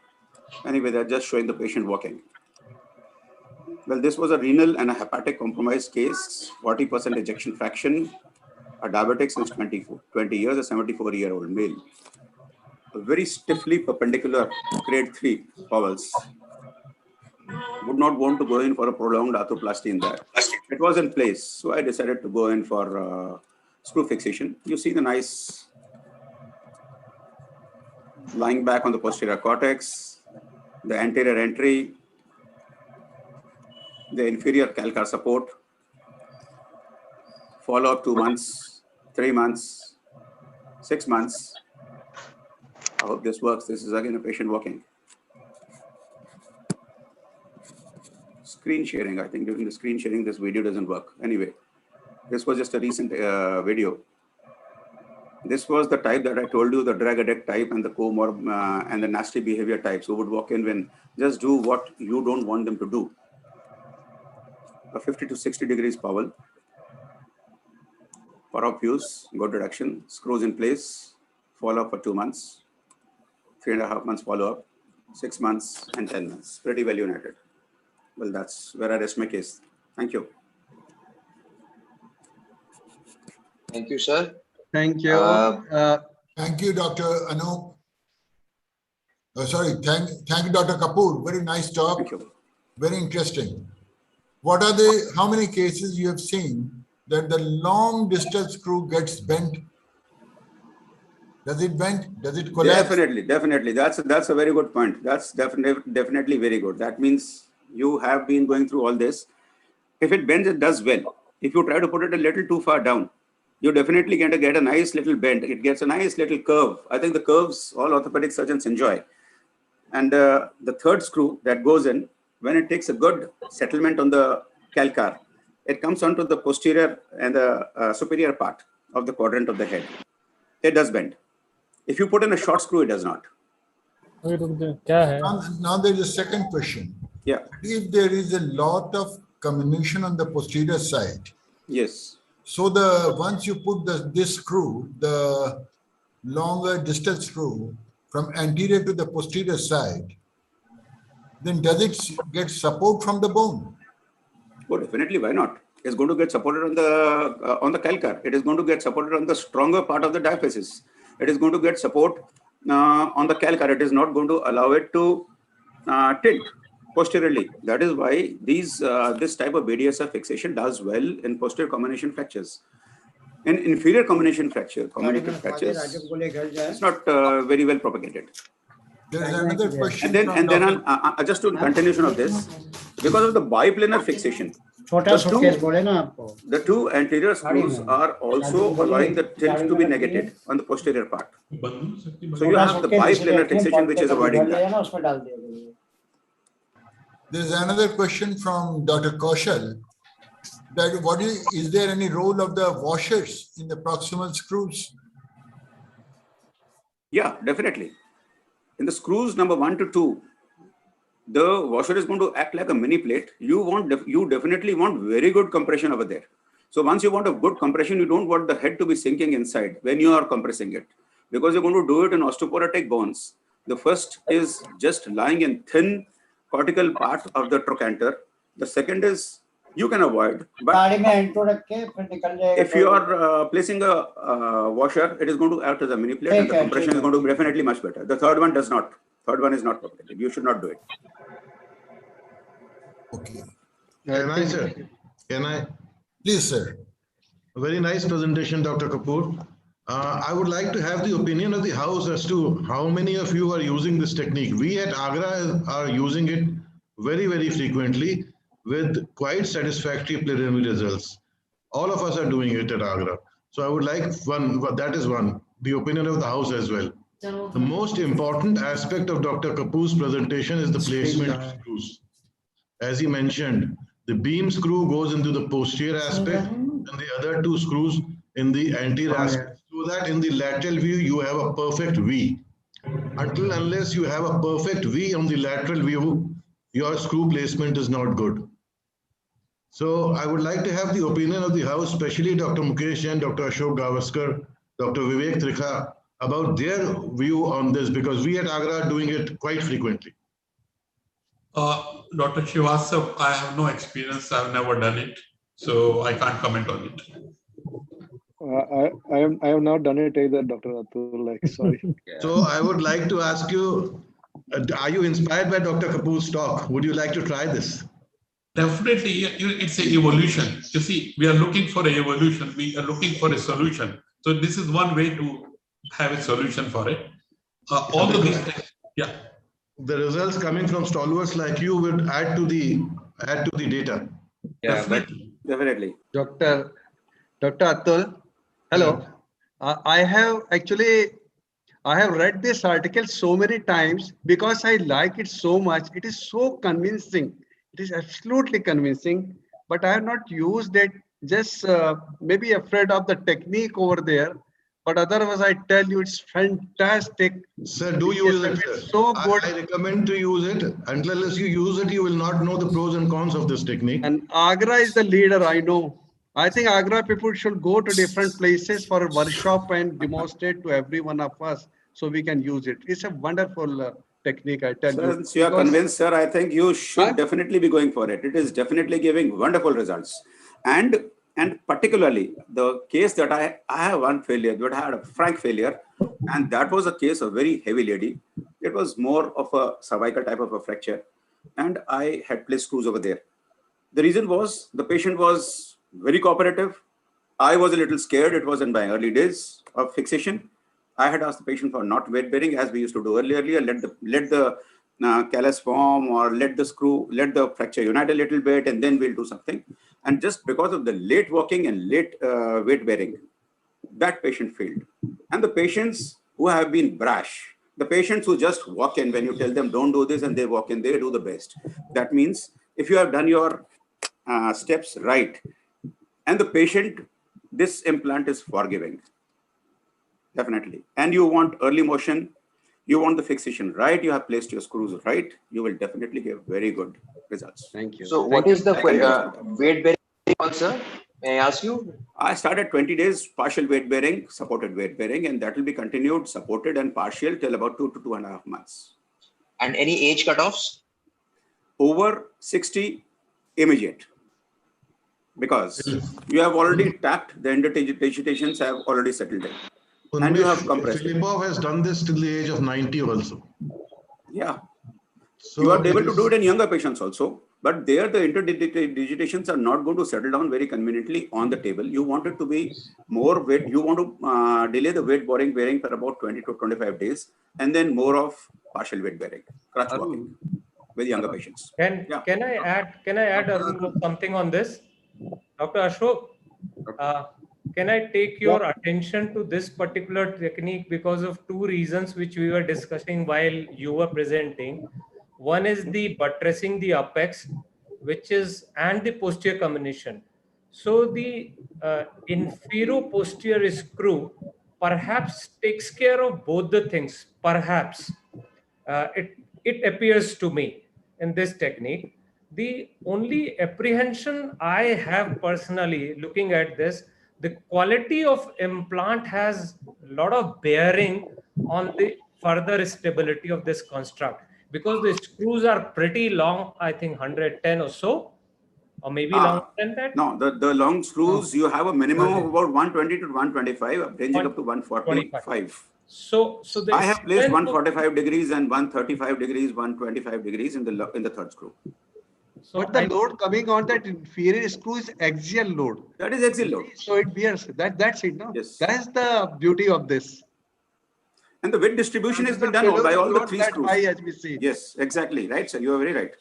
Anyway, they're just showing the patient walking. Well, this was a renal and a hepatic compromised case, 40% ejection fraction, a diabetic since 20 years, a 74-year-old male. A very stiffly perpendicular grade 3 Powell's. Would not want to go in for a prolonged arthroplasty in that. It was in place, so I decided to go in for screw fixation. You see the nice lying back on the posterior cortex, the anterior entry, the inferior calcar support, follow-up 2 months, 3 months, 6 months. I hope this works. This is again a patient walking. screen sharing. I think during the screen sharing, this video doesn't work. Anyway, this was just a recent video. This was the type that I told you, the drag addict type and the and the nasty behavior types who would walk in when just do what you don't want them to do. A 50 to 60 degrees Powell. For use, good reduction, screws in place, follow up for 2 months, 3.5 months follow up, 6 months and 10 months. Pretty well united. Well, that's where I rest my case. Thank you. Thank you, sir. Thank you. Thank you, Dr. Anup. Sorry, thank you, Dr. Kapoor. Very nice talk. Thank you. Very interesting. How many cases you have seen that the long distal screw gets bent? Does it bend? Does it collapse? Definitely. That's a very good point. That's definitely very good. That means you have been going through all this. If it bends, it does well. If you try to put it a little too far down, you definitely get a nice little bend. It gets a nice little curve. I think the curves all orthopedic surgeons enjoy. And the third screw that goes in, when it takes a good settlement on the calcar, it comes onto the posterior and the superior part of the quadrant of the head. It does bend. If you put in a short screw, it does not. Now there is a second question. Yeah. If there is a lot of comminution on the posterior side, yes. So once you put this screw, the longer distal screw from anterior to the posterior side, then does it get support from the bone? Oh, definitely. Why not? It's going to get supported on the calcar. It is going to get supported on the stronger part of the diaphysis. It is going to get support on the calcar. It is not going to allow it to tilt posteriorly. That is why this type of BDSF fixation does well in posterior combination fractures. In inferior combination fractures, it's not very well propagated. There is another question. And then just to continuation of this, because of the biplanar fixation, the two anterior screws are also allowing the tilt to be negated on the posterior part. So you have the biplanar fixation which is avoiding that. There is another question from Dr. Kaushal. That is there any role of the washers in the proximal screws? Yeah, definitely. In the screws number 1 to 2, the washer is going to act like a mini plate. You definitely want very good compression over there. So once you want a good compression, you don't want the head to be sinking inside when you are compressing it, because you're going to do it in osteoporotic bones. The first is just lying in thin cortical part of the trochanter. The second is you can avoid, but if you are placing a washer, it is going to act as a mini plate and the compression is going to be definitely much better. The third one does not. Third one is not propagated. You should not do it. Okay. Can I, sir? Can I? Please, sir. A very nice presentation, Dr. Kapoor. I would like to have the opinion of the house as to how many of you are using this technique. We at Agra are using it very, very frequently with quite satisfactory preliminary results. All of us are doing it at Agra. So I would like the opinion of the house as well. The most important aspect of Dr. Kapoor's presentation is the placement of screws. As he mentioned, the beam screw goes into the posterior aspect and the other two screws in the anterior aspect, so that in the lateral view you have a perfect V. Unless you have a perfect V on the lateral view, your screw placement is not good. So I would like to have the opinion of the house, especially Dr. Mukesh and Dr. Ashok Gavaskar, Dr. Vivek Trikha, about their view on this, because we at Agra are doing it quite frequently. Dr. Srivastava, I have no experience. I've never done it, so I can't comment on it. I have not done it either, Dr. Atul. Sorry. So I would like to ask you, are you inspired by Dr. Kapoor's talk? Would you like to try this? Definitely, it's an evolution. You see, we are looking for an evolution. We are looking for a solution. So this is one way to have a solution for it. All of these things, yeah. The results coming from stalwarts like you would add to the data. Yeah, Definitely. Dr. Atul, hello. I have read this article so many times because I like it so much. It is so convincing. It is absolutely convincing, but I have not used it. Just maybe afraid of the technique over there. But otherwise, I tell you, it's fantastic. Sir, do use it, sir. It's so good. I recommend to use it. Unless you use it, you will not know the pros and cons of this technique. And Agra is the leader, I know. I think Agra people should go to different places for a workshop and demonstrate to every one of us so we can use it. It's a wonderful technique, I tell you. Since you are convinced, sir, I think you should definitely be going for it. It is definitely giving wonderful results. And particularly the case that I have one failure, but I had a frank failure. And that was a case of very heavy lady. It was more of a cervical type of a fracture. And I had placed screws over there. The reason was the patient was very cooperative. I was a little scared. It was in my early days of fixation. I had asked the patient for not weight bearing, as we used to do earlier. Let the callus form, or let the fracture unite a little bit, and then we'll do something. And just because of the late walking and late weight bearing, that patient failed. And the patients who have been brash, the patients who just walk in when you tell them don't do this and they walk in, they do the best. That means if you have done your steps right, and the patient, this implant is forgiving, definitely. And you want early motion, you want the fixation right, you have placed your screws right, you will definitely get very good results. Thank you. So what is the weight bearing also? May I ask you? I started 20 days partial weight bearing, supported weight bearing, and that will be continued, supported and partial till about 2 to 2.5 months. And any age cutoffs? Over 60, immediate. Because you have already tapped, the indigitations have already settled in. And you have compressed. Filipov has done this till the age of 90 also. Yeah. So you are able to do it in younger patients also. But there, the interdigitations are not going to settle down very conveniently on the table. You want it to be more weight. You want to delay the weight bearing for about 20 to 25 days, and then more of partial weight bearing, crutch walking with younger patients. Can I add Arun, something on this? Dr. Ashok, can I take your attention to this particular technique because of two reasons which we were discussing while you were presenting. One is the buttressing the apex, and the posterior combination. So the infero-posterior screw perhaps takes care of both the things. Perhaps it appears to me in this technique. The only apprehension I have personally looking at this, the quality of implant has a lot of bearing on the further stability of this construct, because the screws are pretty long, I think 110 or so, or maybe longer than that. No, the long screws, you have a minimum of about 120 to 125, ranging up to 145. So I have placed 145 degrees and 135 degrees, 125 degrees in the third screw. So but the load coming on that inferior screw is axial load. That is axial load. So it bears. That's it, no? Yes. That's the beauty of this. And the weight distribution has been done by all the three screws. High, as we see. Yes, exactly. Right, sir. You are very right.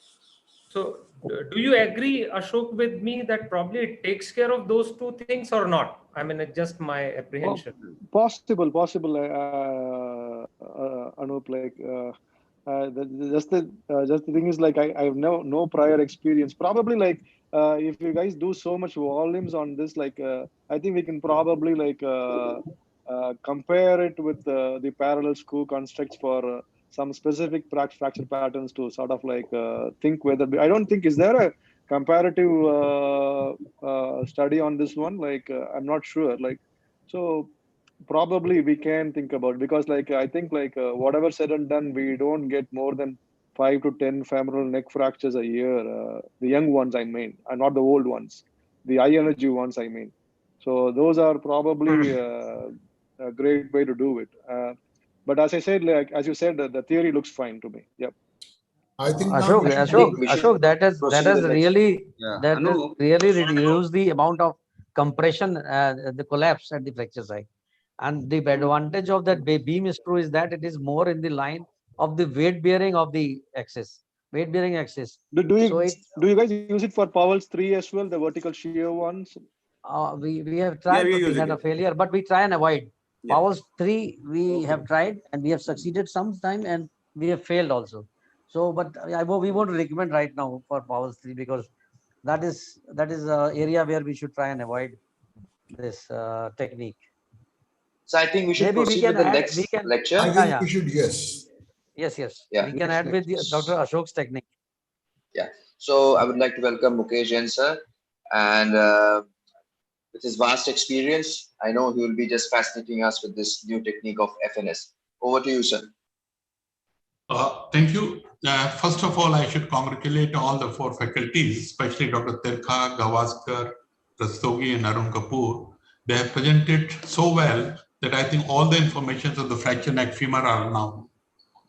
So do you agree, Ashok, with me that probably it takes care of those two things or not? I mean, it's just my apprehension. Possible. Anup, like just the thing is, like I have no prior experience. Probably like if you guys do so much volumes on this, like I think we can probably like compare it with the parallel screw constructs for some specific fracture patterns to sort of like think whether I don't think, is there a comparative study on this one? Like I'm not sure. Like so. Probably we can think about it, because like I think like whatever said and done, we don't get more than 5 to 10 femoral neck fractures a year. The young ones, I mean, and not the old ones, the high energy ones, I mean. So those are probably a great way to do it. But as I said, like as you said, the theory looks fine to me. Yep. I think Ashok, that has really reduced the amount of compression, the collapse at the fracture site. And the advantage of that beam screw is that it is more in the line of the weight bearing of the axis, weight bearing axis. Do you guys use it for Powell's 3 as well, the vertical shear ones? We have tried, but we had a failure, but we try and avoid. Powell's 3 we have tried and we have succeeded sometime, and we have failed also. So, but we won't recommend right now for power 3 because that is area where we should try and avoid this technique. So I think we should Maybe we proceed can with the add. next lecture. I think we should, yes. Yes. Yeah. We can add with Dr. Ashok's technique. Yeah. So I would like to welcome Mukesh Jain sir, and with his vast experience, I know he will be just fascinating us with this new technique of FNS. Over to you, sir. Thank you. First of all, I should congratulate all the 4 faculties, especially Dr. Tirkha, Gavaskar, Rastogi, and Arun Kapoor. They have presented so well that I think all the information of the fracture neck femur are now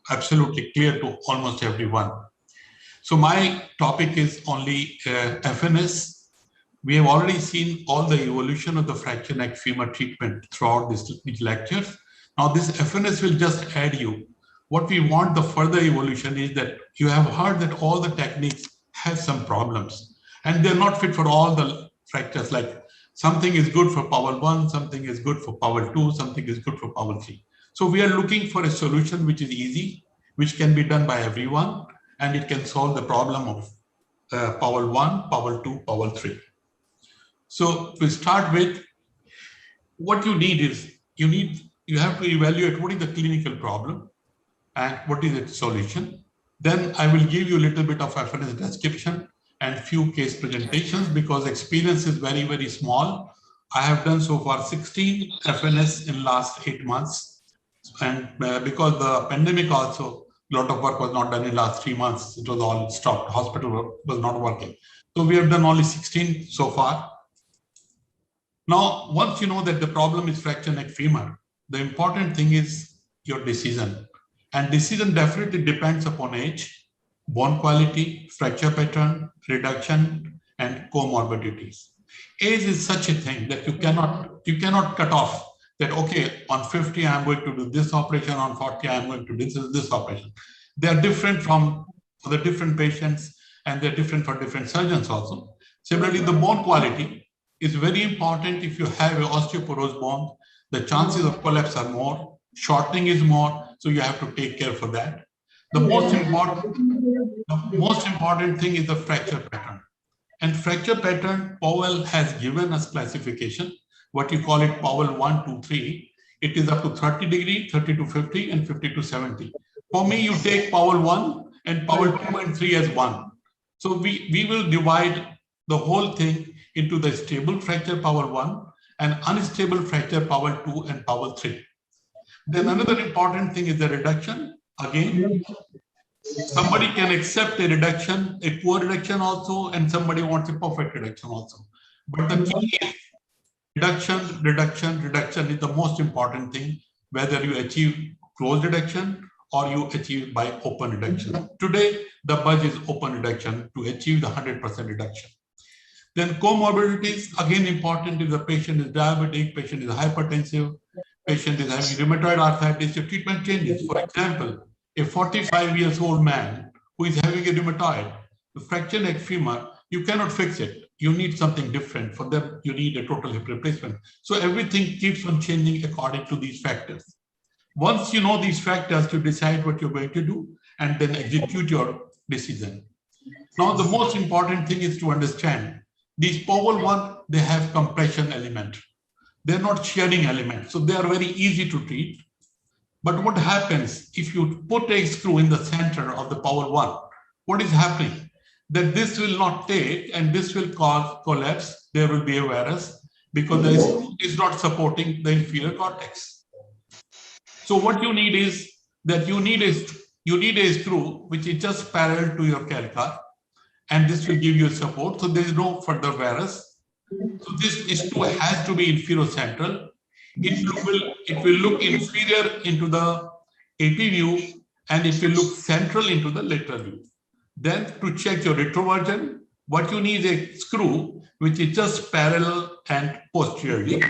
absolutely clear to almost everyone. So my topic is only FNS. We have already seen all the evolution of the fracture neck femur treatment throughout these lectures. Now this FNS will just add you. What we want the further evolution is that you have heard that all the techniques have some problems and they're not fit for all the fractures. Like something is good for power 1, something is good for power 2, something is good for power 3. So we are looking for a solution which is easy, which can be done by everyone, and it can solve the problem of power 1, power 2, power 3. So to start with, what you need is, you have to evaluate what is the clinical problem and what is its solution. Then I will give you a little bit of FNS description and few case presentations because experience is very, very small. I have done so far 16 FNS in last 8 months. And because the pandemic also, a lot of work was not done in last 3 months. It was all stopped. Hospital work was not working. So we have done only 16 so far. Now, once you know that the problem is fracture neck femur, the important thing is your decision. And decision definitely depends upon age, bone quality, fracture pattern, reduction, and comorbidities. Age is such a thing that you cannot cut off that, okay, on 50, I'm going to do this operation, on 40, I'm going to do this operation. They are different for the different patients, and they're different for different surgeons also. Similarly, the bone quality is very important. If you have an osteoporous bone, the chances of collapse are more, shortening is more, so you have to take care for that. The most important thing is the fracture pattern. And fracture pattern, Powell has given us classification, what you call it Powell 1, 2, 3. It is up to 30 degree, 30 to 50, and 50 to 70. For me, you take Powell 1 and Powell 2 and 3 as 1. So we will divide the whole thing into the stable fracture Powell 1 and unstable fracture Powell 2 and Powell 3. Then another important thing is the reduction. Again, somebody can accept a reduction, a poor reduction also, and somebody wants a perfect reduction also. But the key is reduction is the most important thing, whether you achieve closed reduction or you achieve by open reduction. Today, the buzz is open reduction to achieve the 100% reduction. Then comorbidities, again important if the patient is diabetic, patient is hypertensive, patient is having rheumatoid arthritis, your treatment changes. For example, a 45-year-old man who is having a rheumatoid, the fracture neck femur, you cannot fix it. You need something different. For them, you need a total hip replacement. So everything keeps on changing according to these factors. Once you know these factors, you decide what you're going to do and then execute your decision. Now, the most important thing is to understand these Powell 1, they have compression element. They're not shearing element. So they are very easy to treat. But what happens if you put a screw in the center of the Powell 1? What is happening? That this will not take and this will cause collapse. There will be a virus because the screw is not supporting the inferior cortex. So what you need is that you need a screw which is just parallel to your calcar, and this will give you support. So there is no further virus. So this screw has to be inferior-central. It will look inferior into the AP view, and it will look central into the lateral view. Then to check your retroversion, what you need is a screw which is just parallel and posteriorly,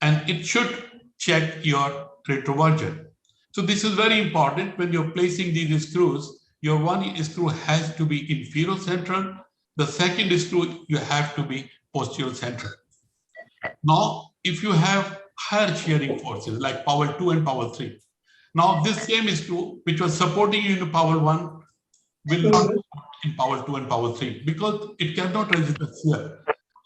and it should check your retroversion. So this is very important when you're placing these screws. Your one screw has to be inferior central. The second screw, you have to be posterior central. Now, if you have higher shearing forces like Powell 2 and Powell 3, now this same screw, which was supporting you in Powell 1, will not in power 2 and power 3 because it cannot resist the shear.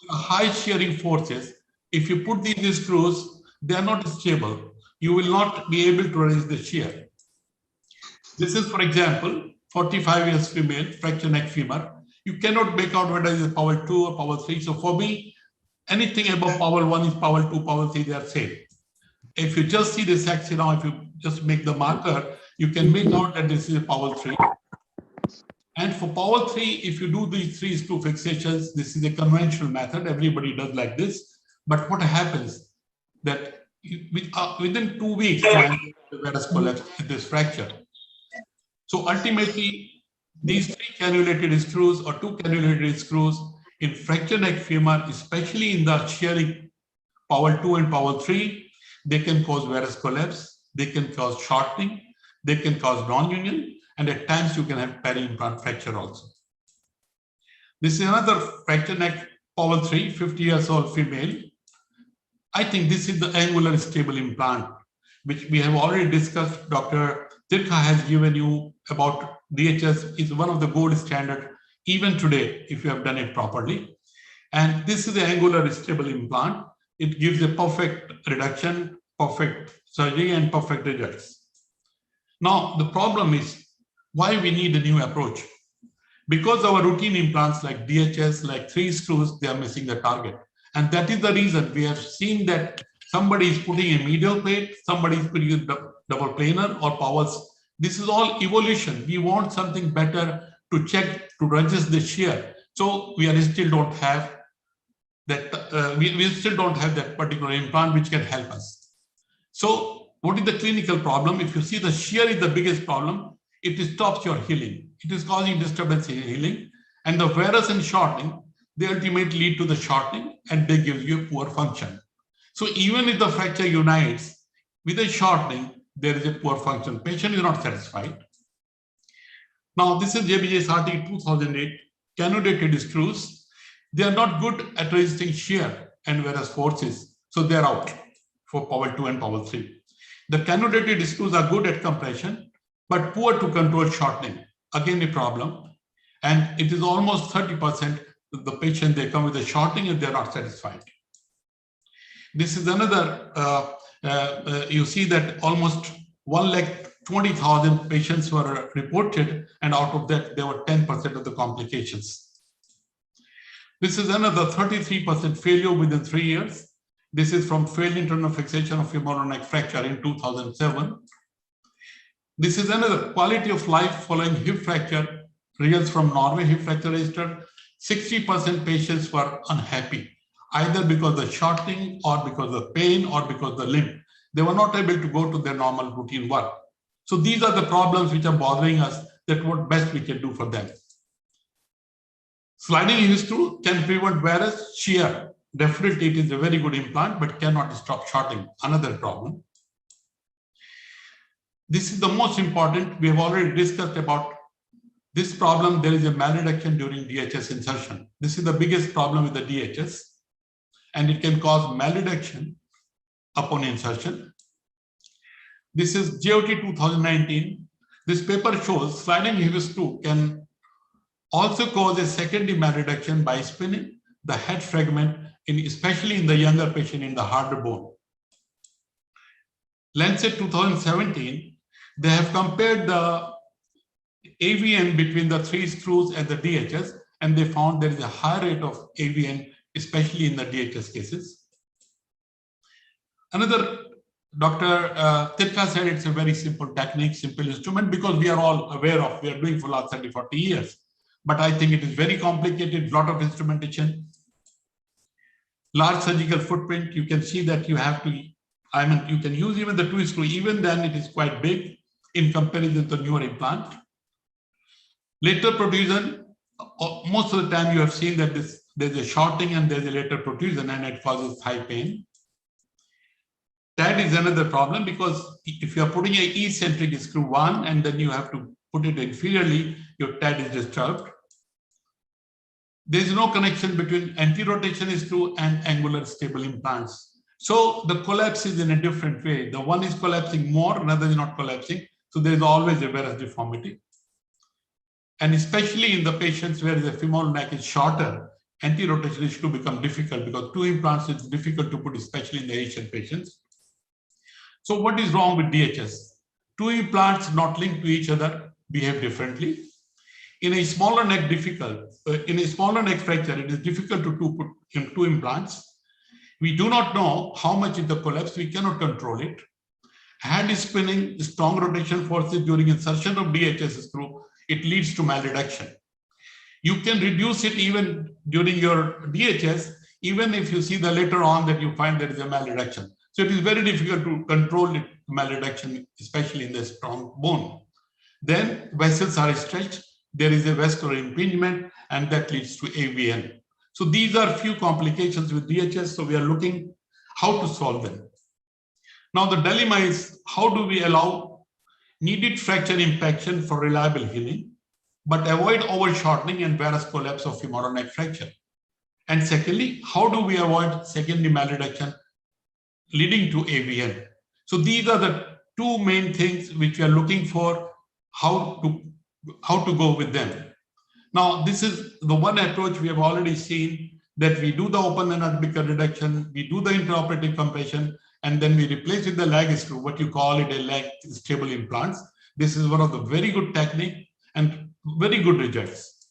High shearing forces, if you put these screws, they are not stable. You will not be able to resist the shear. This is, for example, 45 years female, fracture neck femur. You cannot make out whether it is power 2 or power 3. So for me, anything above power 1 is power 2, power 3, they are same. If you just see this axis now, if you just make the marker, you can make out that this is a power 3. And for power 3, if you do these 3 screw fixations, this is a conventional method. Everybody does like this. But what happens that within 2 weeks, the varus collapse in this fracture. So ultimately, these 3 cannulated screws or 2 cannulated screws in fracture neck femur, especially in the shearing power 2 and power 3, they can cause varus collapse, they can cause shortening, they can cause non-union, and at times you can have peri-implant fracture also. This is another fracture neck power 3, 50 years old female. I think this is the angular stable implant, which we have already discussed. Dr. Tirkha has given you about DHS is one of the gold standard even today if you have done it properly. And this is the angular stable implant. It gives a perfect reduction, perfect surgery, and perfect results. Now, the problem is why we need a new approach. Because our routine implants like DHS, like 3 screws, they are missing the target. And that is the reason we have seen that somebody is putting a medial plate, somebody is putting a double planar or powers. This is all evolution. We want something better to check, to resist the shear. So we still don't have that, we still don't have that particular implant which can help us. So what is the clinical problem? If you see the shear is the biggest problem, it stops your healing. It is causing disturbance in healing. And the varus and shortening, they ultimately lead to the shortening and they give you poor function. So even if the fracture unites with a shortening, there is a poor function. Patient is not satisfied. Now this is JBJ-SRT 2008 cannulated screws. They are not good at resisting shear and varus forces. So they are out for power 2 and power 3. The cannulated screws are good at compression, but poor to control shortening. Again, a problem. And it is almost 30% of the patient, they come with a shortening and they're not satisfied. This is another, you see that almost 120,000 patients were reported, and out of that, there were 10% of the complications. This is another 33% failure within 3 years. This is from failed internal fixation of femoral neck fracture in 2007. This is another quality of life following hip fracture, results from Norway hip fracture register. 60% patients were unhappy, either because of the shortening or because of pain or because of the limp. They were not able to go to their normal routine work. So these are the problems which are bothering us, that what best we can do for them. Sliding hip screw can prevent varus shear. Definitely it is a very good implant, but cannot stop shortening, another problem. This is the most important. We have already discussed about this problem. There is a malreduction during DHS insertion. This is the biggest problem with the DHS, and it can cause malreduction upon insertion. This is GOT 2019. This paper shows sliding hip screw can also cause a secondary malreduction by spinning the head fragment, especially in the younger patient in the harder bone. Lancet 2017, they have compared the AVN between the 3 screws and the DHS, and they found there is a high rate of AVN, especially in the DHS cases. Another, Dr. Tirkha said it's a very simple technique, simple instrument, because we are all aware of, we are doing for the last 30, 40 years. But I think it is very complicated, lot of instrumentation. Large surgical footprint, you can see that you have to, you can use even the 2 screw, even then it is quite big in comparison to newer implant. Lateral protrusion, most of the time you have seen that there's a shortening and there's a lateral protrusion and it causes high pain. That is another problem, because if you are putting an eccentric screw 1 and then you have to put it inferiorly, your TAD is disturbed. There is no connection between anti-rotation screw and angular stable implants. So the collapse is in a different way. The one is collapsing more, another is not collapsing. So there is always a varus deformity. And especially in the patients where the femoral neck is shorter, anti-rotation is to become difficult because 2 implants is difficult to put, especially in the Asian patients. So what is wrong with DHS? 2 implants not linked to each other behave differently. In a smaller neck fracture, it is difficult to put in 2 implants. We do not know how much is the collapse. We cannot control it. Hand spinning, strong rotation forces during insertion of DHS screw, it leads to malreduction. You can reduce it even during your DHS, even if you see that later on that you find there is a malreduction. So it is very difficult to control it, malreduction, especially in the strong bone. Then vessels are stretched, there is a vascular impingement, and that leads to AVN. So these are few complications with DHS, so we are looking how to solve them. Now the dilemma is, how do we allow needed fracture impaction for reliable healing, but avoid over-shortening and varus collapse of femoral neck fracture? And secondly, how do we avoid secondary malreduction leading to AVN? So these are the 2 main things which we are looking for, how to go with them. Now, this is the one approach we have already seen, that we do the open anatomical reduction, we do the intraoperative compression, and then we replace with the lag screw, what you call it a lag stable implants. This is one of the very good technique and very good results.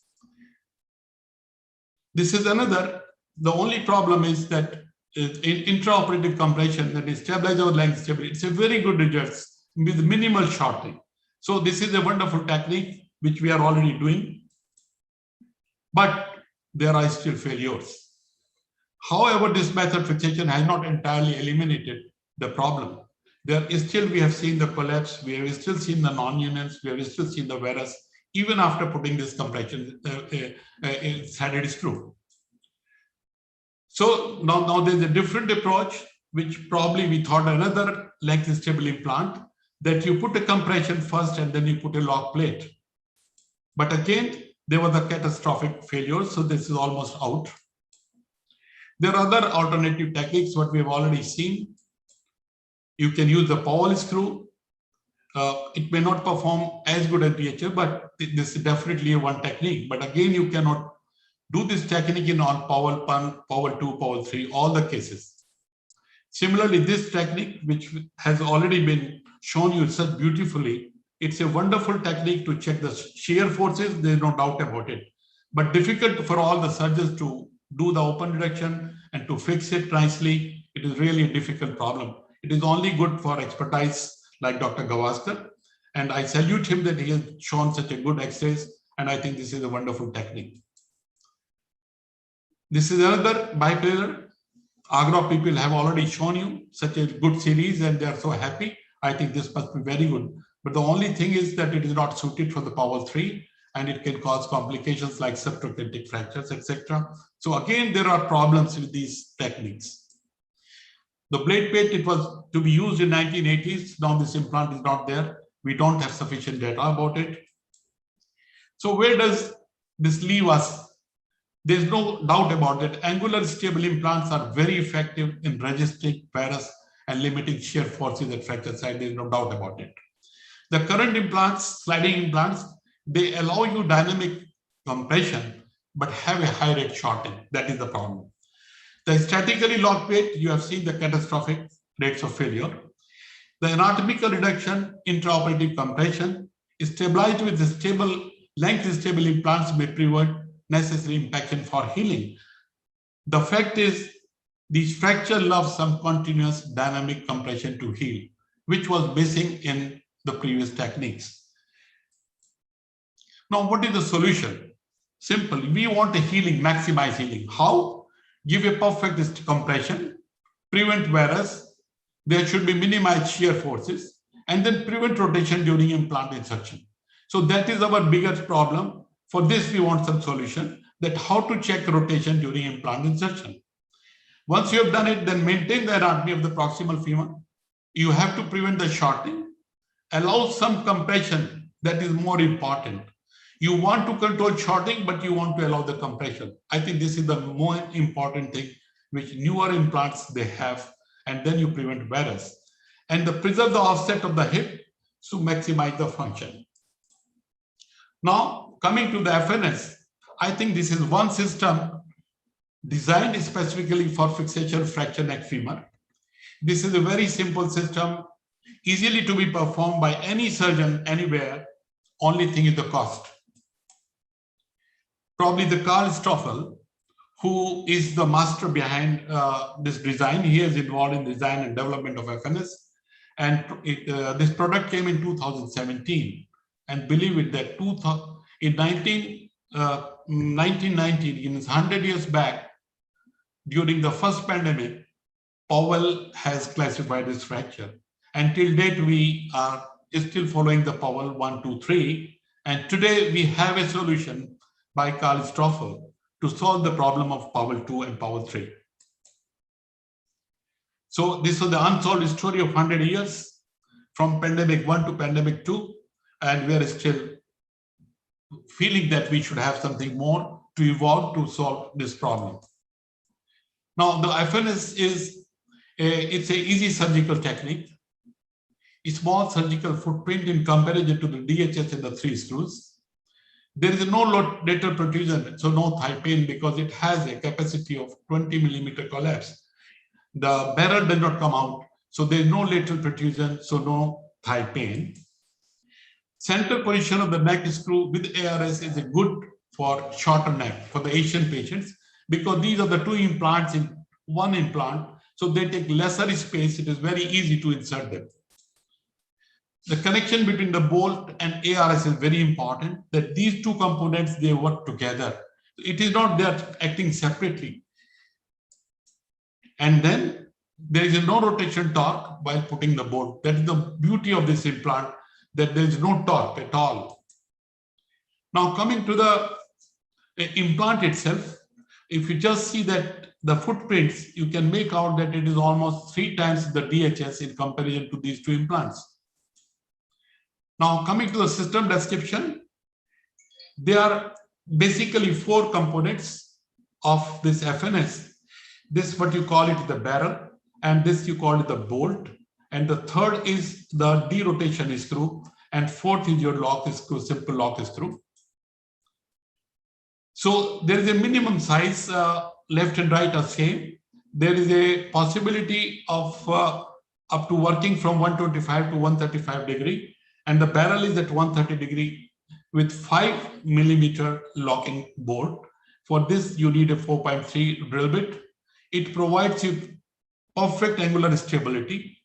This is another, the only problem is that in intraoperative compression, that is stabilize our lag stability, it's a very good results with minimal shortening. So this is a wonderful technique which we are already doing, but there are still failures. However, this method fixation has not entirely eliminated the problem. There is still, we have seen the collapse, we have still seen the non-unions, we have still seen the varus, even after putting this compression threaded screw. So now there's a different approach, which probably we thought another length stable implant, that you put a compression first and then you put a lock plate. But again, there was a catastrophic failure, so this is almost out. There are other alternative techniques, what we have already seen. You can use the Powell screw. It may not perform as good as DHF, but this is definitely one technique. But again, you cannot do this technique in all Powell 1, Powell 2, Powell 3, all the cases. Similarly, this technique, which has already been shown you such beautifully, it's a wonderful technique to check the shear forces, there's no doubt about it. But difficult for all the surgeons to do the open reduction and to fix it nicely. It is really a difficult problem. It is only good for expertise like Dr. Gavaskar. And I salute him that he has shown such a good exercise. And I think this is a wonderful technique. This is another biplanar. Agra people have already shown you such a good series and they are so happy. I think this must be very good. But the only thing is that it is not suited for the Powell 3 and it can cause complications like subtrochanteric fractures, etc. So again, there are problems with these techniques. The blade plate, it was to be used in 1980s. Now this implant is not there. We don't have sufficient data about it. So where does this leave us? There's no doubt about it. Angular stable implants are very effective in registering varus and limiting shear forces at fracture site. There's no doubt about it. The current implants, sliding implants, they allow you dynamic compression, but have a high rate shortening. That is the problem. The statically locked plate, you have seen the catastrophic rates of failure. The anatomical reduction, intraoperative compression, stabilized with the stable length stable implants may prevent necessary impaction for healing. The fact is, these fracture love some continuous dynamic compression to heal, which was missing in the previous techniques. Now, what is the solution? Simple. We want a healing, maximize healing. How? Give a perfect compression, prevent varus. There should be minimized shear forces, and then prevent rotation during implant insertion. So that is our biggest problem. For this, we want some solution, that how to check rotation during implant insertion. Once you have done it, then maintain the anatomy of the proximal femur. You have to prevent the shortening, allow some compression. That is more important. You want to control shortening, but you want to allow the compression. I think this is the more important thing, which newer implants they have, and then you prevent varus. And preserve the offset of the hip to maximize the function. Now, coming to the FNS, I think this is one system designed specifically for fixation fracture neck femur. This is a very simple system, easily to be performed by any surgeon anywhere. Only thing is the cost. Probably the Karl Stoffel, who is the master behind this design, he is involved in design and development of FNS. And this product came in 2017. And believe it, that in 1990, in 100 years back, during the first pandemic, Powell has classified this fracture. Until date, we are still following the Powell 1, 2, 3. And today we have a solution by Karl Stoffel to solve the problem of Powell 2 and Powell 3. So this was the unsolved story of 100 years from pandemic 1 to pandemic 2. And we are still feeling that we should have something more to evolve to solve this problem. Now, the FNS it's an easy surgical technique. A small surgical footprint in comparison to the DHS and the 3 screws. There is no lateral protrusion, so no thigh pain because it has a capacity of 20 millimeter collapse. The barrel does not come out, so there is no lateral protrusion, so no thigh pain. Center position of the neck screw with ARS is good for shorter neck for the Asian patients because these are the 2 implants in one implant, so they take lesser space. It is very easy to insert them. The connection between the bolt and ARS is very important, that these 2 components, they work together. It is not they are acting separately. And then there is no rotation torque while putting the bolt. That is the beauty of this implant, that there is no torque at all. Now coming to the implant itself, if you just see that the footprints, you can make out that it is almost 3 times the DHS in comparison to these 2 implants. Now coming to the system description, there are basically 4 components of this FNS. This what you call it the barrel, and this you call it the bolt, and the third is the derotation screw, and fourth is your lock screw, simple lock screw. So there is a minimum size, left and right are same. There is a possibility of up to working from 125 to 135 degree, and the barrel is at 130 degree with 5 millimeter locking bolt. For this, you need a 4.3 drill bit. It provides you perfect angular stability,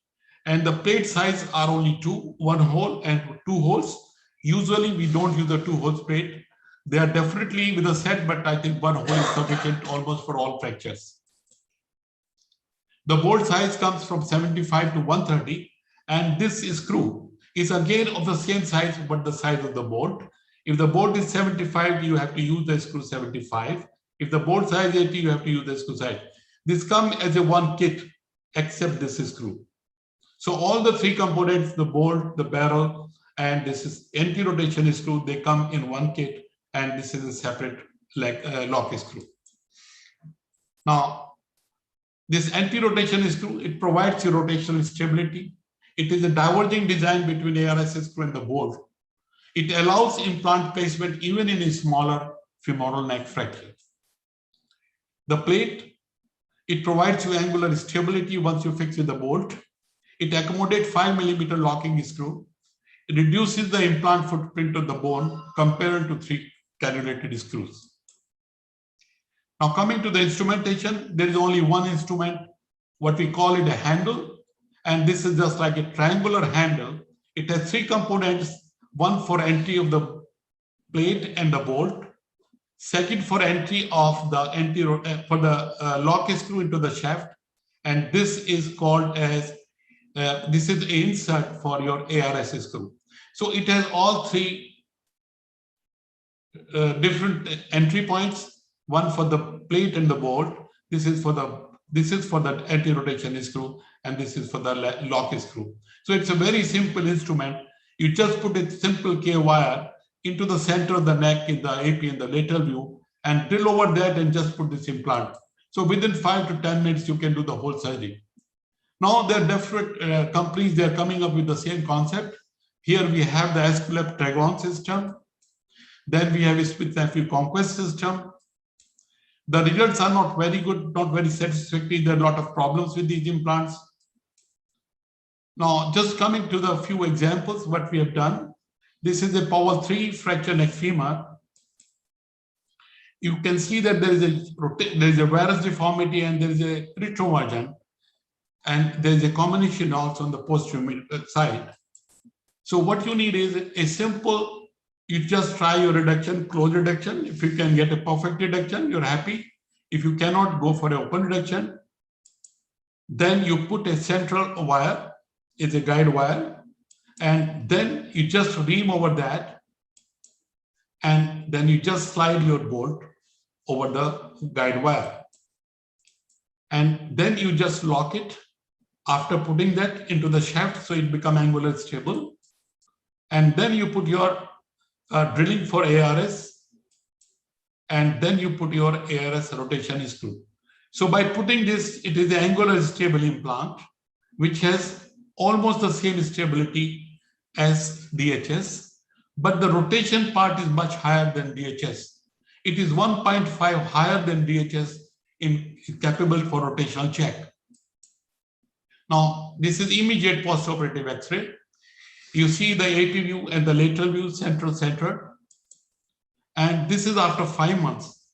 and the plate size are only 2, 1 hole and 2 holes. Usually we don't use the 2 holes plate. They are definitely with a set, but I think 1 hole is sufficient almost for all fractures. The bolt size comes from 75 to 130, and this screw is again of the same size, but the size of the bolt. If the bolt is 75, you have to use the screw 75. If the bolt size 80, you have to use the screw size. This comes as a one kit, except this screw. So all the 3 components, the bolt, the barrel, and this is anti-rotation screw, they come in one kit, and this is a separate lock screw. Now, this anti-rotation screw, it provides you rotational stability. It is a diverging design between ARS screw and the bolt. It allows implant placement even in a smaller femoral neck fracture. The plate, it provides you angular stability once you fix with the bolt. It accommodates 5 millimeter locking screw. It reduces the implant footprint of the bone compared to 3 cannulated screws. Now coming to the instrumentation, there is only one instrument, what we call it a handle. And this is just like a triangular handle. It has 3 components, one for entry of the plate and the bolt, second for entry of the lock screw into the shaft, and this is called as this is the insert for your ARS screw. So it has all 3 different entry points, one for the plate and the bolt. This is for the anti-rotation screw, and this is for the lock screw. So it's a very simple instrument. You just put a simple K wire into the center of the neck in the AP in the lateral view and drill over that and just put this implant. So within 5 to 10 minutes, you can do the whole surgery. Now there are different companies, they are coming up with the same concept. Here we have the Esculap Tragon system. Then we have a Smith-Nephew conquest system. The results are not very good, not very satisfactory. There are a lot of problems with these implants. Now, just coming to the few examples, what we have done. This is a Powell 3 fracture neck femur. You can see that there is a varus deformity and there is a retroversion, and there is a combination also on the posterior side. So what you need is a simple, you just try your reduction, close reduction. If you can get a perfect reduction, you're happy. If you cannot, go for an open reduction. Then you put a central wire, it's a guide wire, and then you just ream over that, and then you just slide your bolt over the guide wire. And then you just lock it after putting that into the shaft so it becomes angular stable. And then you put your drilling for ARS, and then you put your ARS rotation screw. So by putting this, it is an angular stable implant, which has almost the same stability as DHS, but the rotation part is much higher than DHS. It is 1.5 higher than DHS in capable for rotational check. Now, this is immediate postoperative X-ray. You see the AP view and the lateral view, centered. And this is after 5 months.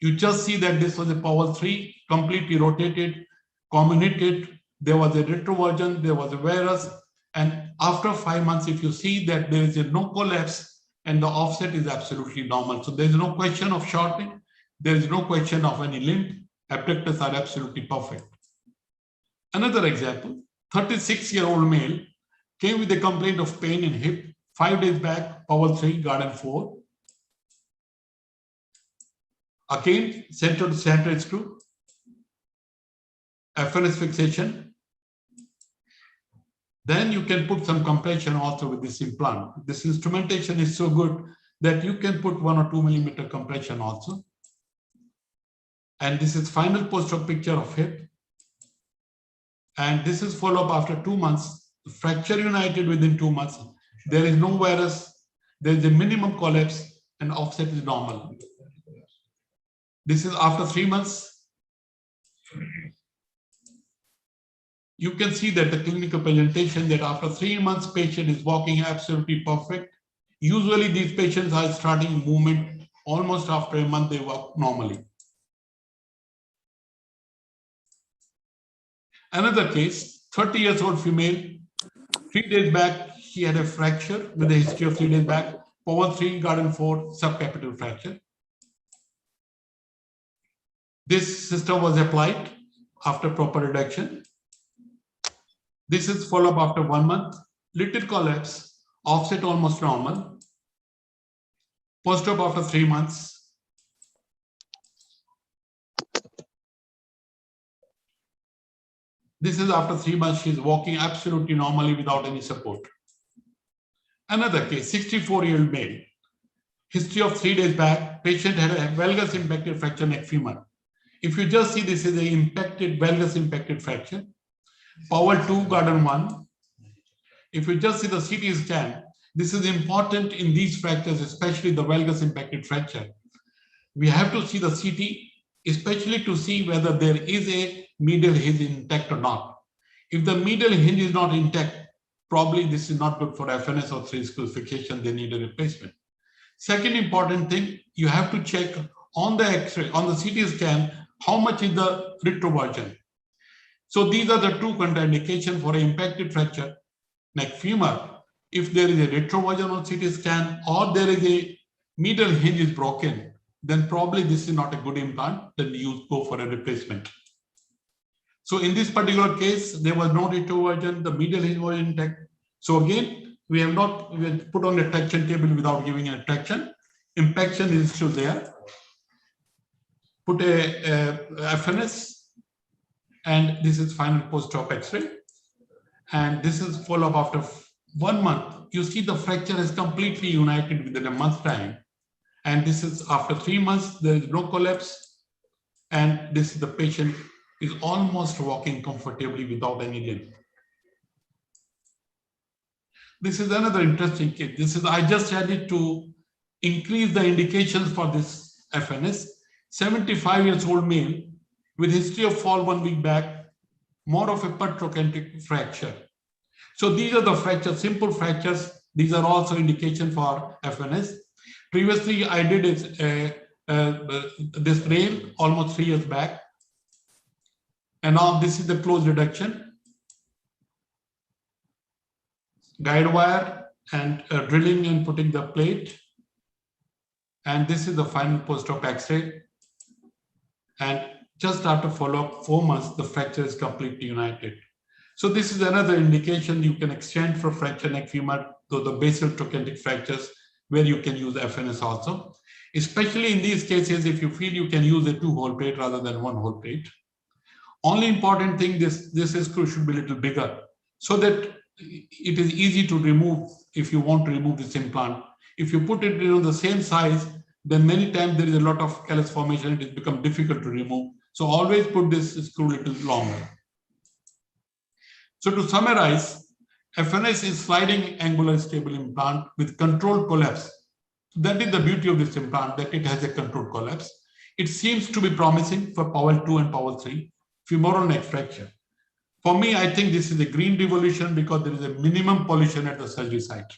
You just see that this was a Powell 3, completely rotated, comminuted. There was a retroversion, there was a varus. And after 5 months, if you see that there is no collapse and the offset is absolutely normal. So there is no question of shortening. There is no question of any limp. Abductors are absolutely perfect. Another example, 36-year-old male came with a complaint of pain in hip 5 days back, Powell 3, Garden 4. Again, center to center screw, FNS fixation. Then you can put some compression also with this implant. This instrumentation is so good that you can put 1 or 2 millimeter compression also. And this is final post-op picture of hip. And this is follow-up after 2 months. Fracture united within 2 months. There is no varus. There is a minimum collapse and offset is normal. This is after 3 months. You can see that the clinical presentation that after 3 months, patient is walking absolutely perfect. Usually these patients are starting movement almost after a month, they walk normally. Another case, 30-year-old female, 3 days back, she had a fracture with a history of 3 days back, Powell 3, Garden 4, subcapital fracture. This system was applied after proper reduction. This is follow-up after 1 month, little collapse, offset almost normal. Post-op after 3 months. This is after 3 months, she's walking absolutely normally without any support. Another case, 64-year-old male. History of 3 days back, patient had a valgus impacted fracture neck femur. If you just see this is a impacted, valgus impacted fracture. Powell 2, Garden 1. If you just see the CT scan, this is important in these fractures, especially the valgus impacted fracture. We have to see the CT, especially to see whether there is a medial hinge intact or not. If the medial hinge is not intact, probably this is not good for FNS or 3-screw fixation, they need a replacement. Second important thing, you have to check on the X-ray, on the CT scan, how much is the retroversion. So these are the 2 contraindications for an impacted fracture neck femur. If there is a retroversion on CT scan or there is a medial hinge is broken, then probably this is not a good implant, then you go for a replacement. So in this particular case, there was no retroversion, the medial hinge was intact. So again, we have put on a traction table without giving a traction. Impaction is still there. Put a FNS, and this is final post-op X-ray. And this is follow-up after 1 month. You see the fracture is completely united within a month's time. And this is after 3 months, there is no collapse. And this is the patient is almost walking comfortably without any limp. This is another interesting case. This is, I just added to increase the indications for this FNS. 75 years old male with history of fall 1 week back, more of a trochanteric fracture. So these are the fractures, simple fractures. These are also indication for FNS. Previously, I did this rail almost 3 years back. And now this is the closed reduction. Guide wire and drilling and putting the plate. And this is the final post-op X-ray. And just after follow-up 4 months, the fracture is completely united. So this is another indication you can extend for fracture neck femur to the basal trochanteric fractures where you can use FNS also. Especially in these cases, if you feel you can use a 2-hole plate rather than 1-hole plate. Only important thing, this screw should be a little bigger so that it is easy to remove if you want to remove this implant. If you put it the same size, then many times there is a lot of callus formation. It becomes difficult to remove. So always put this screw a little longer. So to summarize, FNS is sliding angular stable implant with controlled collapse. That is the beauty of this implant, that it has a controlled collapse. It seems to be promising for Powell 2 and Powell 3, femoral neck fracture. For me, I think this is a green revolution because there is a minimum pollution at the surgery site.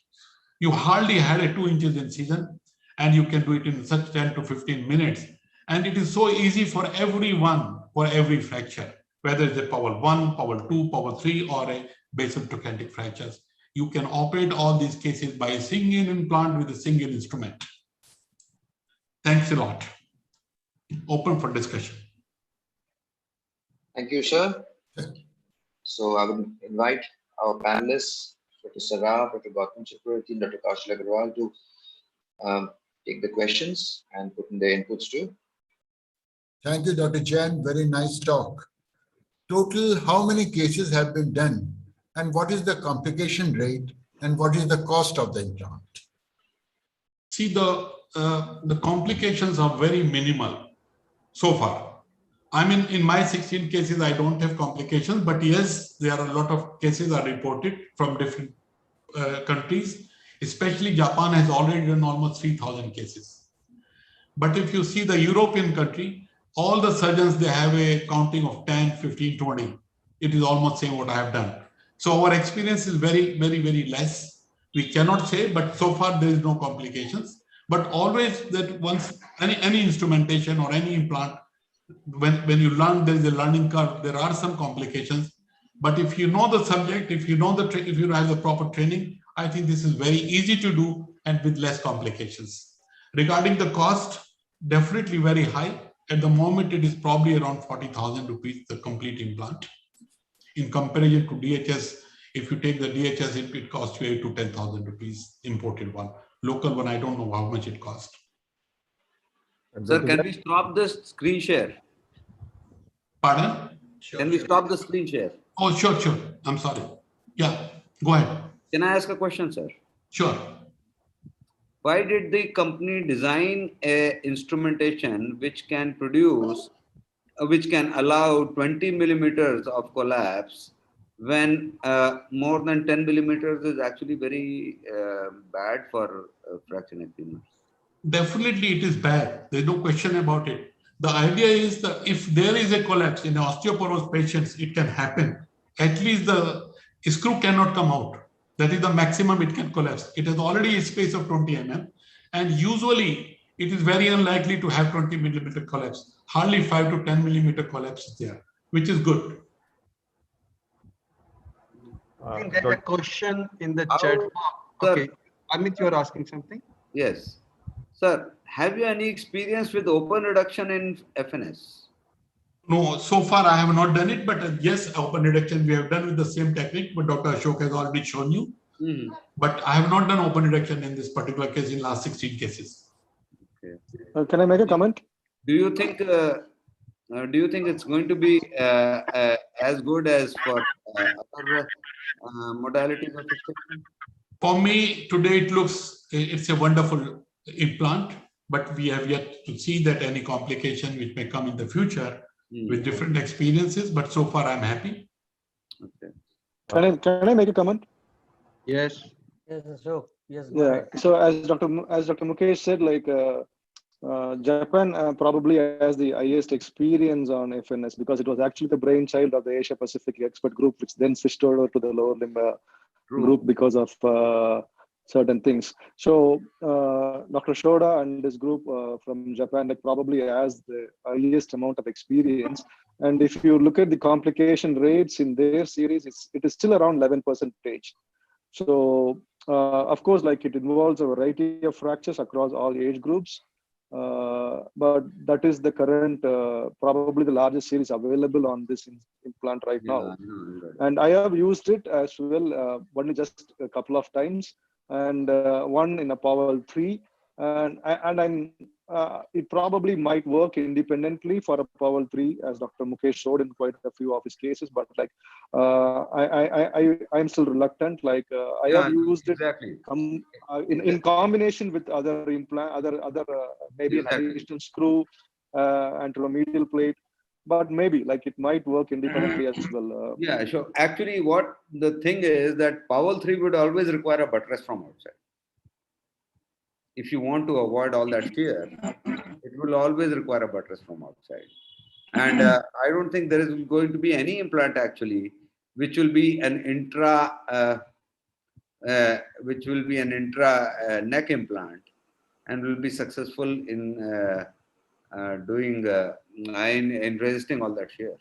You hardly had a 2 inches incision, and you can do it in such 10 to 15 minutes. And it is so easy for everyone, for every fracture, whether it's a Powell 1, Powell 2, Powell 3, or a basal trochanteric fractures. You can operate all these cases by a single implant with a single instrument. Thanks a lot. Open for discussion. Thank you, sir. So I would invite our panelists, Dr. Saraf, Dr. Gautam Chakravarti, and Dr. Kaushal Agarwal to take the questions and put in their inputs too. Thank you, Dr. Chen. Very nice talk. Total, how many cases have been done? And what is the complication rate? And what is the cost of the implant? See, the complications are very minimal so far. I mean, in my 16 cases, I don't have complications, but yes, there are a lot of cases are reported from different countries, especially Japan has already done almost 3,000 cases. But if you see the European country, all the surgeons, they have a counting of 10, 15, 20. It is almost same what I have done. So our experience is very, very, very less. We cannot say, but so far there is no complications. But always that once any instrumentation or any implant, when you learn, there is a learning curve, there are some complications. But if you know the subject, if you know if you have the proper training, I think this is very easy to do and with less complications. Regarding the cost, definitely very high. At the moment, it is probably around 40,000 rupees, the complete implant. In comparison to DHS, if you take the DHS, it costs you 8 to 10,000 rupees, imported one. Local one, I don't know how much it costs. Sir, can we stop this screen share? Pardon? Can we stop the screen share? Oh, sure. I'm sorry. Yeah, go ahead. Can I ask a question, sir? Sure. Why did the company design a instrumentation which can produce, which can allow 20 millimeters of collapse when more than 10 millimeters is actually very bad for fracture neck femurs? Definitely it is bad. There's no question about it. The idea is that if there is a collapse in osteoporosis patients, it can happen. At least the screw cannot come out. That is the maximum it can collapse. It has already a space of 20 mm. And usually it is very unlikely to have 20 millimeter collapse. Hardly 5 to 10 millimeter collapse is there, which is good. I think there's a question in the chat. Okay, Amit, you are asking something? Yes. Sir, have you any experience with open reduction in FNS? No, so far I have not done it, but yes, open reduction we have done with the same technique, but Dr. Ashok has already shown you. But I have not done open reduction in this particular case in last 16 cases. Okay. Can I make a comment? Do you think it's going to be as good as for other modalities of fixation? For me, today it looks, it's a wonderful implant, but we have yet to see that any complication which may come in the future with different experiences, but so far I'm happy. Okay. Can I make a comment? Yes. Yes, sure. Yes, go Yeah. ahead. So as Dr. Mukesh said, like Japan probably has the highest experience on FNS because it was actually the brainchild of the Asia Pacific expert group, which then switched over to the lower limb group because of certain things. So Dr. Shoda and this group from Japan like probably has the highest amount of experience. And if you look at the complication rates in their series, it is still around 11%. So of course, like it involves a variety of fractures across all age groups. But that is the current, probably the largest series available on this implant right now. And I have used it as well, only just a couple of times, and one in a Powell 3. And it probably might work independently for a Powell 3, as Dr. Mukesh showed in quite a few of his cases. But like, I'm still reluctant. Like, I have used it in combination with other maybe an additional screw and to a medial plate. But maybe like it might work independently as well. Yeah, so actually what the thing is that Powell 3 would always require a buttress from outside. If you want to avoid all that shear, it will always require a buttress from outside. And I don't think there is going to be any implant actually, which will be an intra neck implant and will be successful in in resisting all that shear.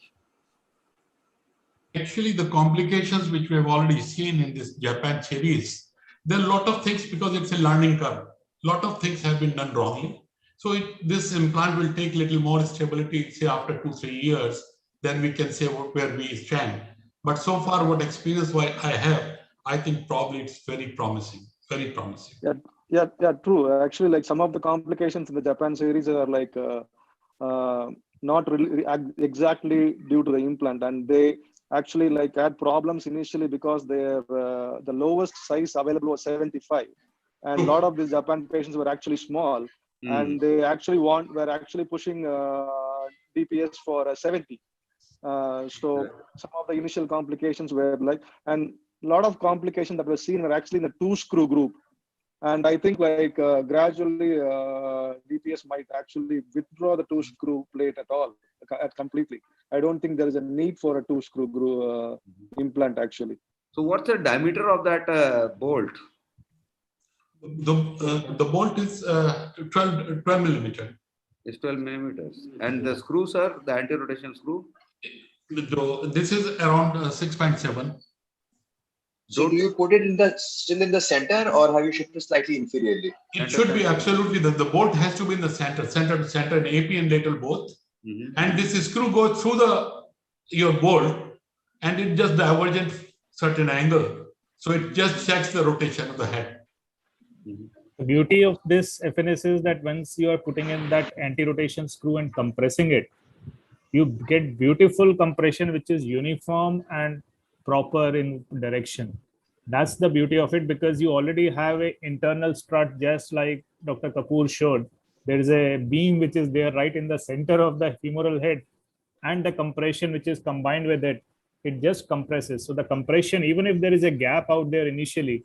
Actually, the complications which we have already seen in this Japan series, there are a lot of things because it's a learning curve. A lot of things have been done wrongly. So this implant will take a little more stability, say after 2-3 years, then we can say where we stand. But so far, what experience I have, I think probably it's very promising, very promising. Yeah, true. Actually, like some of the complications in the Japan series are like not really exactly due to the implant, and they actually like had problems initially because their the lowest size available was 75, and a lot of these Japan patients were actually small, and they actually were actually pushing DPS for 70. So some of the initial complications were like, and a lot of complications that were seen were actually in the 2-screw group. And I think like gradually DPS might actually withdraw the 2-screw plate completely. I don't think there is a need for a 2-screw implant actually. So what's the diameter of that bolt? The bolt is 12 millimeter. It's 12 millimeters. And the screws are the anti-rotation screw? This is around 6.7. So do you put it still in the center, or have you shifted slightly inferiorly? It should be absolutely the bolt has to be in the center to center, and AP and lateral both. And this screw goes through your bolt, and it just divergent certain angle. So it just checks the rotation of the head. The beauty of this FNS is that once you are putting in that anti-rotation screw and compressing it, you get beautiful compression, which is uniform and proper in direction. That's the beauty of it, because you already have an internal strut, just like Dr. Kapoor showed. There is a beam which is there right in the center of the femoral head, and the compression which is combined with it, it just compresses. So the compression, even if there is a gap out there initially,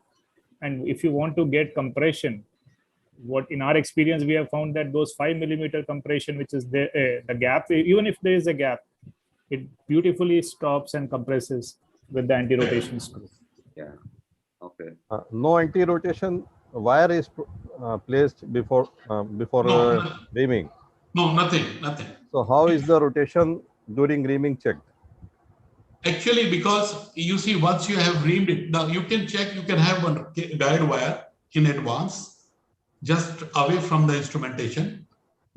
and if you want to get compression, what in our experience we have found that those 5 millimeter compression which is there, the gap, even if there is a gap, it beautifully stops and compresses with the anti-rotation screw. Yeah. Okay. No anti-rotation wire is placed before reaming. No, nothing. So how is the rotation during reaming checked? Actually, because you see, once you have reamed it, now you can check. You can have one guide wire in advance, just away from the instrumentation,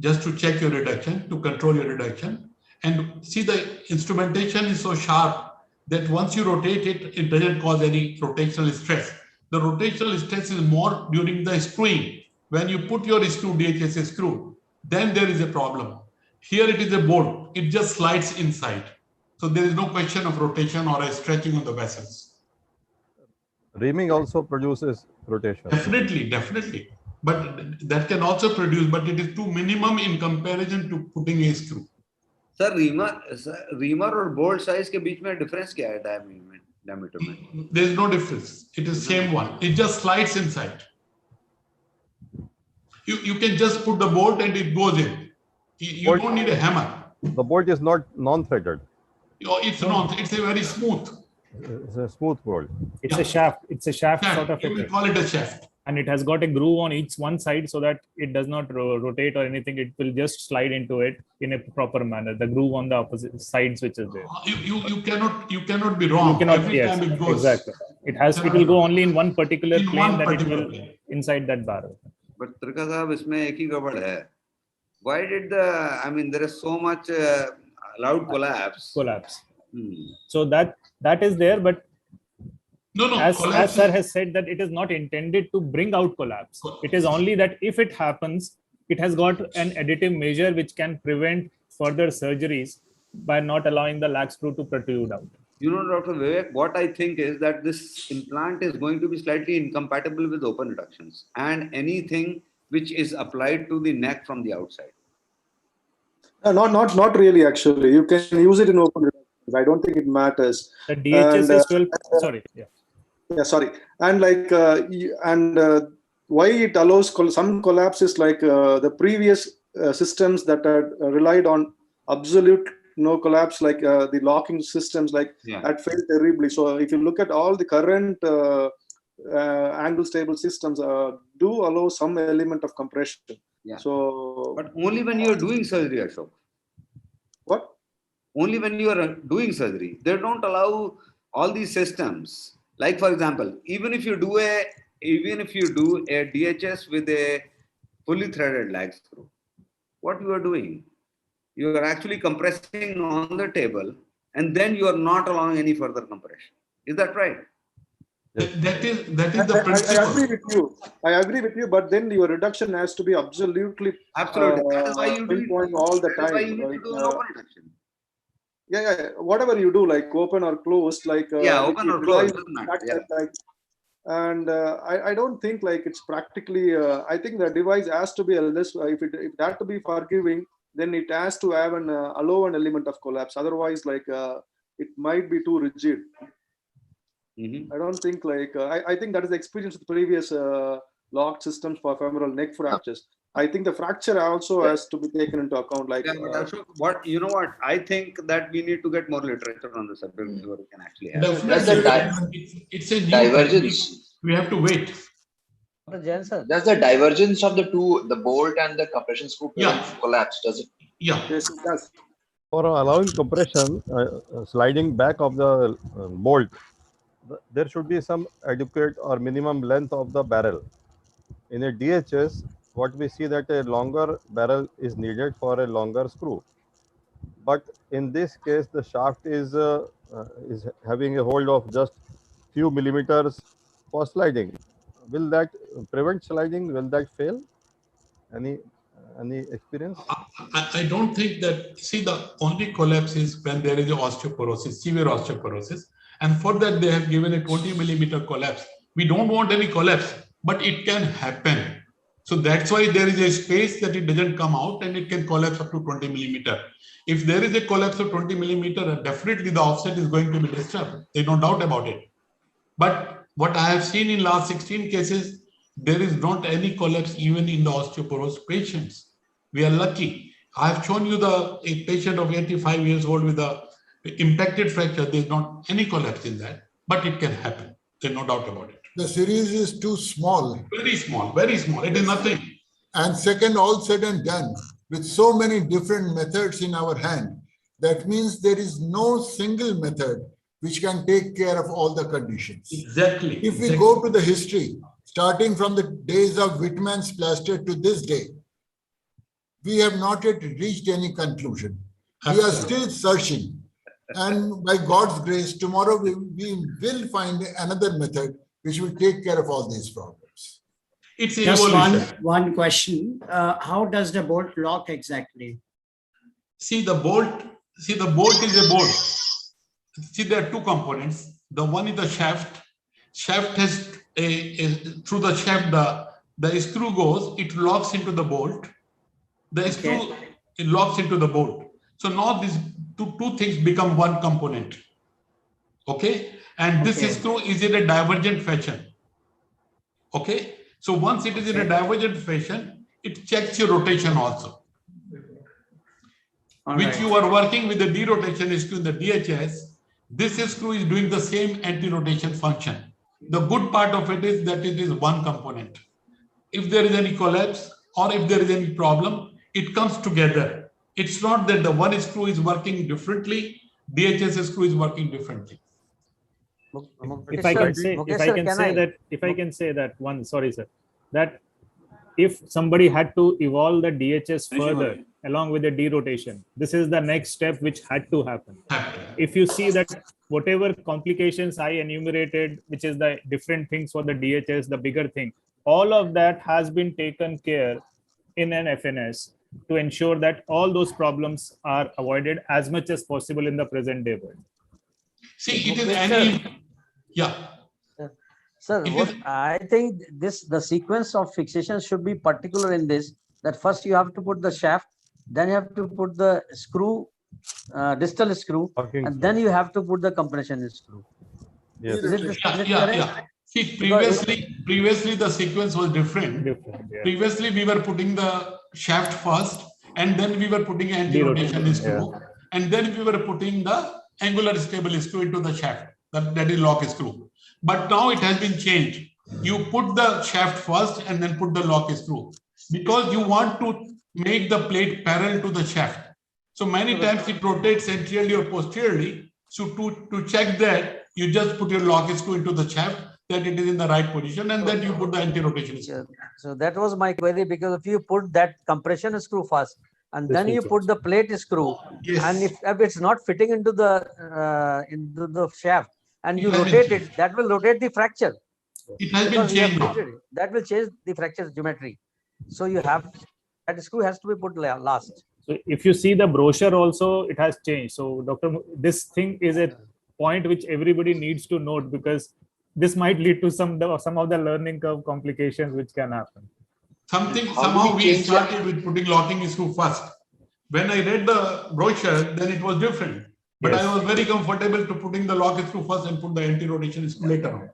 just to check your reduction, to control your reduction. And see, the instrumentation is so sharp that once you rotate it, it doesn't cause any rotational stress. The rotational stress is more during the screwing. When you put your screw, DHSA screw, then there is a problem. Here it is a bolt. It just slides inside. So there is no question of rotation or a stretching of the vessels. Reaming also produces rotation. Definitely. But that can also produce, but it is too minimum in comparison to putting a screw. Sir, reamer और bolt size के बीच में difference क्या है diameter में? There is no difference. It is same one. It just slides inside. You can just put the bolt and it goes in. You don't need a hammer. The bolt is not non-threaded. It's not. It's a very smooth. It's a smooth bolt. It's a shaft. It's a shaft sort of You will call it a shaft. And it has got a groove on each one side so that it does not rotate or anything. It will just slide into it in a proper manner. The groove on the opposite sides, which is there. You cannot be wrong. You cannot. Every Yes, time it goes. exactly. It will go only in one particular In plane one that it particular will plane. inside that barrel. But Trika Sahab, इसमें एक ही गड़बड़ है. Why did there is so much loud collapse. So that is there, but no, as sir has said that it is not intended to bring out collapse. It is only that if it happens, it has got an additive measure which can prevent further surgeries by not allowing the lag screw to protrude out. You know, Dr. Vivek, what I think is that this implant is going to be slightly incompatible with open reductions and anything which is applied to the neck from the outside. Not really, actually. You can use it in open reductions. I don't think it matters. The DHS is 12. Sorry. Yeah. Yeah, sorry. And why it allows some collapses, like the previous systems that are relied on absolute no collapse, like the locking systems, had failed terribly. So if you look at all the current angle stable systems, do allow some element of compression. Yeah. So, but only when you are doing surgery, Ashok. What? Only when you are doing surgery. They don't allow all these systems. Like, for example, even if you do a DHS with a fully threaded lag screw, what you are doing? You are actually compressing on the table, and then you are not allowing any further compression. Is that right? That is the principle. I agree with you. I agree with you, but then your reduction has to be absolutely. That is why you do pinpoint all the time. That is why you need to do an open reduction. Yeah. Whatever you do, like open or closed, open or closed. And I don't think it's practically. I think the device has to be a less. If it had to be forgiving, then it has to have allow an element of collapse. Otherwise, it might be too rigid. I don't think I think that is the experience with previous locked systems for femoral neck fractures. I think the fracture also has to be taken into account. What I think that we need to get more literature on the subject before we can actually have it's a divergence. We have to wait. Does the divergence of the two, the bolt and the compression screw, collapse? Does it? Yeah. Yes, it does. For allowing compression, sliding back of the bolt, there should be some adequate or minimum length of the barrel. In a DHS, what we see that a longer barrel is needed for a longer screw. But in this case, the shaft is having a hold of just few millimeters for sliding. Will that prevent sliding? Will that fail? Any experience? I don't think that. See, the only collapse is when there is osteoporosis, severe osteoporosis. And for that, they have given a 20 millimeter collapse. We don't want any collapse, but it can happen. So that's why there is a space that it doesn't come out and it can collapse up to 20 millimeter. If there is a collapse of 20 millimeter, definitely the offset is going to be disturbed. There's no doubt about it. But what I have seen in last 16 cases, there is not any collapse even in the osteoporosis patients. We are lucky. I have shown you a patient of 85 years old with a impacted fracture. There's not any collapse in that, but it can happen. There's no doubt about it. The series is too small. Very small, very small. It is nothing. And second, all said and done, with so many different methods in our hand, that means there is no single method which can take care of all the conditions. Exactly. If we go to the history, starting from the days of Whitman's plaster to this day, we have not yet reached any conclusion. We are still searching. And by God's grace, tomorrow we will find another method which will take care of all these problems. It's just one question. How does the bolt lock exactly? See, the bolt is a bolt. See, there are two components. The one is the shaft. Shaft has through the shaft, the screw goes, it locks into the bolt. The screw, it locks into the bolt. So now these two things become one component. Okay? And this screw is in a divergent fashion. Okay? So once it is in a divergent fashion, it checks your rotation also. All Which right. you are working with the derotation screw in the DHS. This screw is doing the same anti-rotation function. The good part of it is that it is one component. If there is any collapse or if there is any problem, it comes together. It's not that the one screw is working differently, DHS screw is working differently. If I can say that one, sorry, sir, that if somebody had to evolve the DHS further along with the derotation, this is the next step which had to happen. If you see that whatever complications I enumerated, which is the different things for the DHS, the bigger thing, all of that has been taken care in an FNS to ensure that all those problems are avoided as much as possible in the present day world. See, it is any, yeah. Sir, what I think the sequence of fixation should be particular in this, that first you have to put the shaft, then you have to put the screw, distal screw, and then you have to put the compression screw. Yes. Is it correct? Yeah. See, previously the sequence was different. Previously we were putting the shaft first, and then we were putting anti-rotation screw, and then we were putting the angular stable screw into the shaft. That is lock screw. But now it has been changed. You put the shaft first and then put the lock screw, because you want to make the plate parallel to the shaft. So many times it rotates anteriorly or posteriorly. So to check that, you just put your lock screw into the shaft, that it is in the right position, and then you put the anti-rotation screw. So that was my query, because if you put that compression screw first and then you put the plate screw, and if it's not fitting into the shaft and you rotate it, that will rotate the fracture. It has been changed. That will change the fracture geometry. So you have, that screw has to be put last. So if you see the brochure also, it has changed. So Dr. This thing is a point which everybody needs to note, because this might lead to some of the learning curve complications which can happen. Somehow we started with putting locking screw first. When I read the brochure, then it was different. But I was very comfortable to putting the lock screw first and put the anti-rotation screw later on.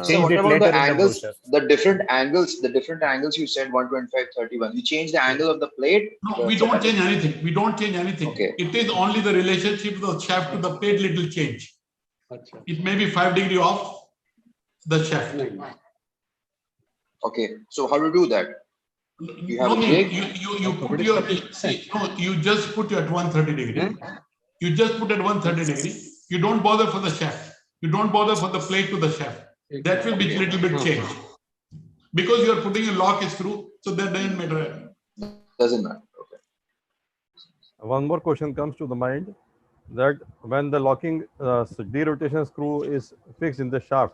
So what about the angles, the different angles you said 125, 31. You change the angle of the plate? No, we don't change anything. We don't change anything. Okay. It is only the relationship of the shaft to the plate little change. It may be 5 degrees off the shaft. Okay. So how to do that? You have you put your, you just put it at 130 degree. You just put it at 130 degree. You don't bother for the shaft. You don't bother for the plate to the shaft. That will be a little bit changed. Because you are putting a lock screw, so that doesn't matter. Doesn't matter. Okay. One more question comes to the mind, that when the locking derotation screw is fixed in the shaft,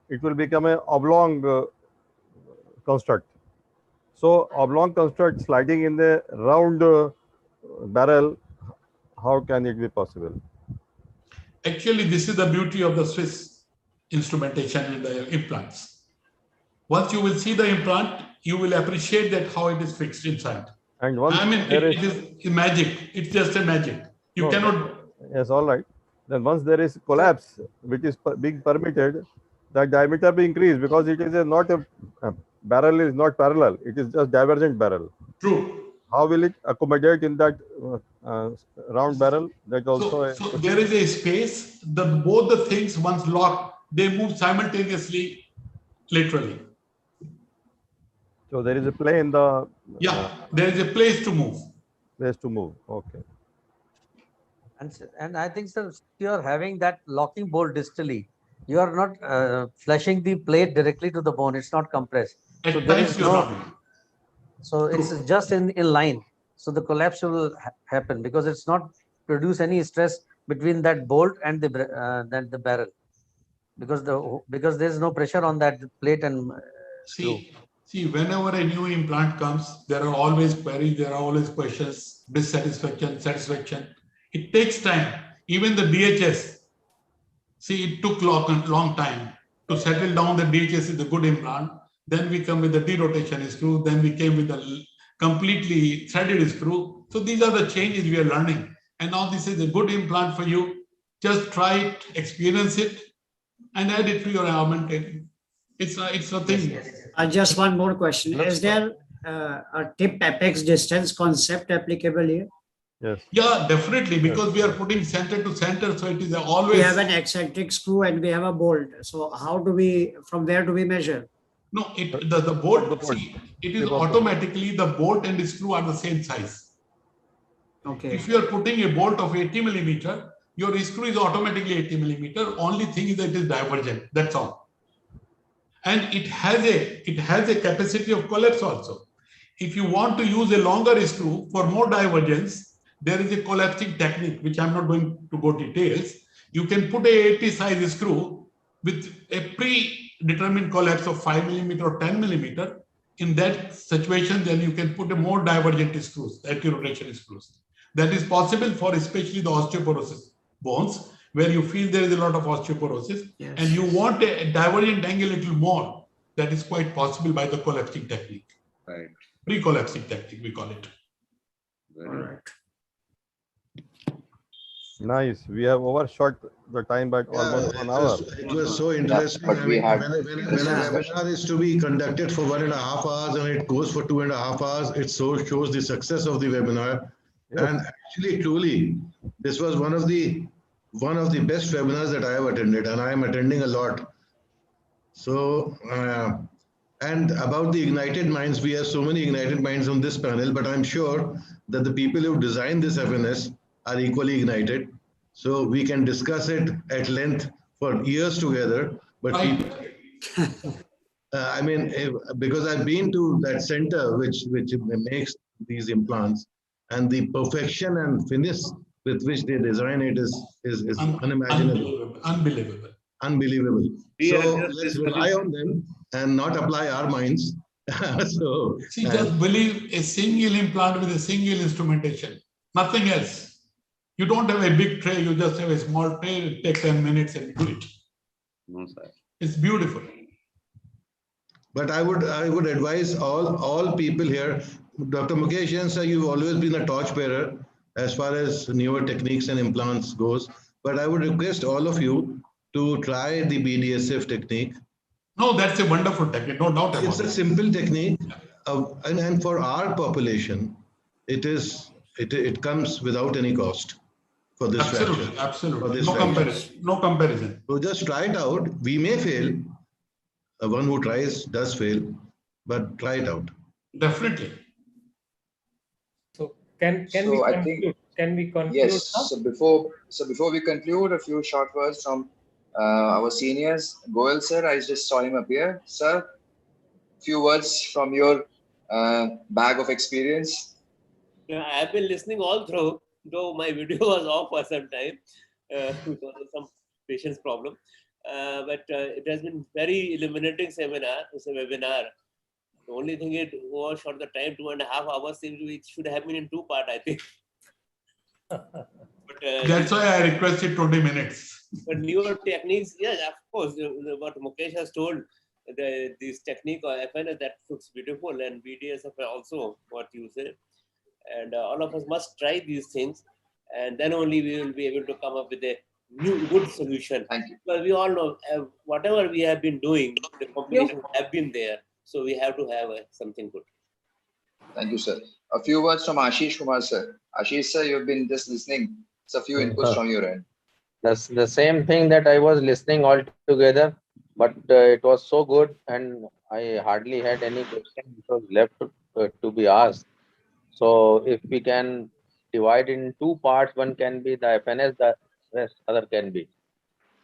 it will become an oblong construct. So oblong construct sliding in the round barrel, how can it be possible? Actually, this is the beauty of the Swiss instrumentation and the implants. Once you will see the implant, you will appreciate that how it is fixed inside. And once it is magic. It's just a magic. You cannot. Yes, all right. Then once there is collapse, which is being permitted, the diameter be increased, because it is not a barrel is not parallel. It is just divergent barrel. True. How will it accommodate in that round barrel? That also. So there is a space. Both the things once locked, they move simultaneously, laterally. So there is a play in the. There is a place to move. Place to move. Okay. And I think, sir, you are having that locking bolt distally. You are not flashing the plate directly to the bone. It's not compressed. So there is so it's just in line. So the collapse will happen, because it's not produce any stress between that bolt and the barrel, because there is no pressure on that plate and screw. See, whenever a new implant comes, there are always queries, there are always questions, dissatisfaction, satisfaction. It takes time. Even the DHS, see, it took long time to settle down the DHS is a good implant. Then we come with the derotation screw. Then we came with the completely threaded screw. So these are the changes we are learning. And now this is a good implant for you. Just try it, experience it, and add it to your armamentarium. It's a thing. Just one more question. Is there a tip apex distance concept applicable here? Yes. Yeah, definitely, because we are putting center to center, so it is always. We have an eccentric screw and we have a bolt. So how do we, from where do we measure? No, the bolt, see, it is automatically the bolt and the screw are the same size. Okay. If you are putting a bolt of 80 millimeter, your screw is automatically 80 millimeter. Only thing is that it is divergent. That's all. And it has a capacity of collapse also. If you want to use a longer screw for more divergence, there is a collapsing technique, which I'm not going to go details. You can put a 80 size screw with a predetermined collapse of 5 millimeter or 10 millimeter. In that situation, then you can put a more divergent screws, anti-rotation screws. That is possible for especially the osteoporosis bones, where you feel there is a lot of osteoporosis, yes, and you want a divergent angle a little more. That is quite possible by the collapsing technique. Right. Pre-collapsing technique, we call it. all right. Nice. We have overshot the time by almost 1 hour. It was so interesting. but we had when a webinar is to be conducted for 1.5 hours and it goes for 2.5 hours, it shows the success of the webinar. Yes. And actually, truly, this was one of the best webinars that I have attended, and I am attending a lot. So, and about the ignited minds, we have so many ignited minds on this panel, but I'm sure that the people who designed this FNS are equally ignited. So we can discuss it at length for years together. But people, because I've been to that center which makes these implants, and the perfection and finish with which they design it is unimaginable. Unbelievable. So let's rely on them and not apply our minds. See, just believe a single implant with a single instrumentation, nothing else. You don't have a big tray, you just have a small tray, take 10 minutes and do it. No, sir. It's beautiful. But I would advise all people here, Dr. Mukesh Jain sir, you've always been a torchbearer as far as newer techniques and implants goes. But I would request all of you to try the BDSF technique. No, that's a wonderful technique, no doubt about it. It's a simple technique, and for our population, it comes without any cost for this Absolutely, fracture. absolutely. No comparison. No comparison. So just try it out. We may fail. One who tries does fail, but try it out. Definitely. So can So we I conclude? think- Can we conclude? Yes. now? So before we conclude, a few short words from our seniors. Goel sir, I just saw him appear. Sir, few words from your bag of experience. Yeah, I have been listening all through, though my video was off for some time because of some patient's problem. But it has been very illuminating seminar. It's a webinar. The only thing it was short the time, 2.5 hours. It should have been in 2 parts, I think. But, That's why I requested 20 minutes. But newer techniques, yes, of course. What Mukesh has told, this technique or FNS, that looks beautiful, and BDSF also, what you said. And all of us must try these things, and then only we will be able to come up with a new good solution. Thank you. Because we all know whatever we have been doing, the complications have been there, so we have to have something good. Thank you, sir. A few words from Ashish Kumar sir. Ashish sir, you've been just listening. So a few inputs from your end. That's the same thing that I was listening all together, but it was so good, and I hardly had any question which was left to be asked. So if we can divide in 2 parts, one can be the FNS, the rest other can be.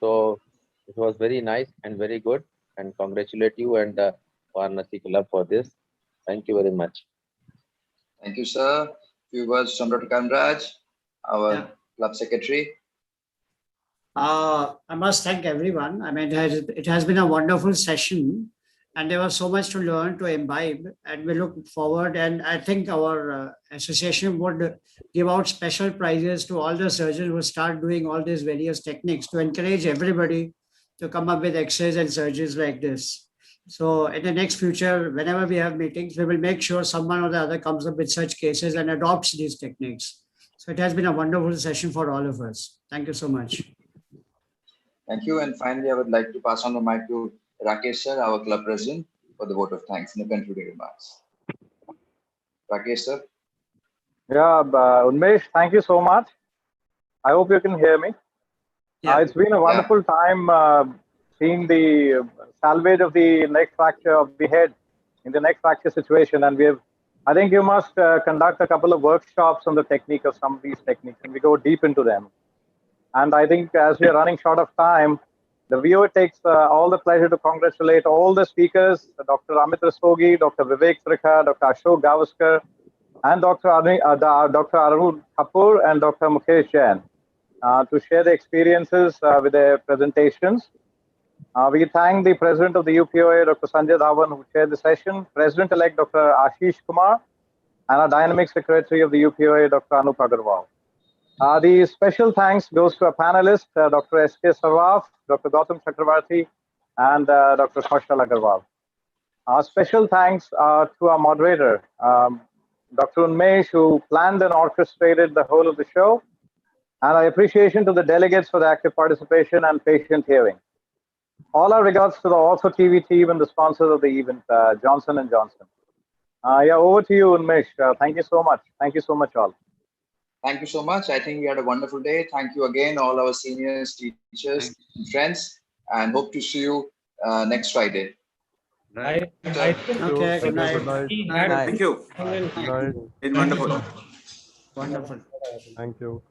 So it was very nice and very good, and congratulate you and the Varanasi Club for this. Thank you very much. Thank you, sir. Few words from Dr. Kanraj, our club secretary. I must thank everyone. I mean, it has been a wonderful session, and there was so much to learn, to imbibe, and we look forward. And I think our association would give out special prizes to all the surgeons who start doing all these various techniques to encourage everybody to come up with exercises and surgeries like this. So in the next future, whenever we have meetings, we will make sure someone or the other comes up with such cases and adopts these techniques. So it has been a wonderful session for all of us. Thank you so much. Thank you. And finally, I would like to pass on the mic to Rakesh sir, our club president, for the vote of thanks and the concluding remarks. Rakesh sir. Yeah, Unmesh, thank you so much. I hope you can hear me. It's been a wonderful time seeing the salvage of the neck fracture of the head in the neck fracture situation. And I think you must conduct a couple of workshops on the technique of some of these techniques, and we go deep into them. And I think as we are running short of time, the viewer takes all the pleasure to congratulate all the speakers, Dr. Amit Rastogi, Dr. Vivek Trikha, Dr. Ashok Gavaskar, and Dr. Arun Kapoor and Dr. Mukesh Jain to share their experiences with their presentations. We thank the President of the UPOA, Dr. Sanjay Dhawan, who chaired the session, President-elect Dr. Ashish Kumar, and our Dynamic Secretary of the UPOA, Dr. Anup Agarwal. The special thanks goes to our panelists, Dr. S.K. Sarwaf, Dr. Gautam Chakravarti, and Dr. Kaushal Agarwal. Special thanks to our moderator, Dr. Unmesh, who planned and orchestrated the whole of the show, and our appreciation to the delegates for the active participation and patient hearing. All our regards to the Author TV team and the sponsors of the event, Johnson & Johnson. Over to you, Unmesh. Thank you so much. Thank you so much, all. Thank you so much. I think we had a wonderful day. Thank you again, all our seniors, teachers, and friends, and hope to see you next Friday. I think Okay, good night. he had Thank you. Good night. It's wonderful. Wonderful. Thank you.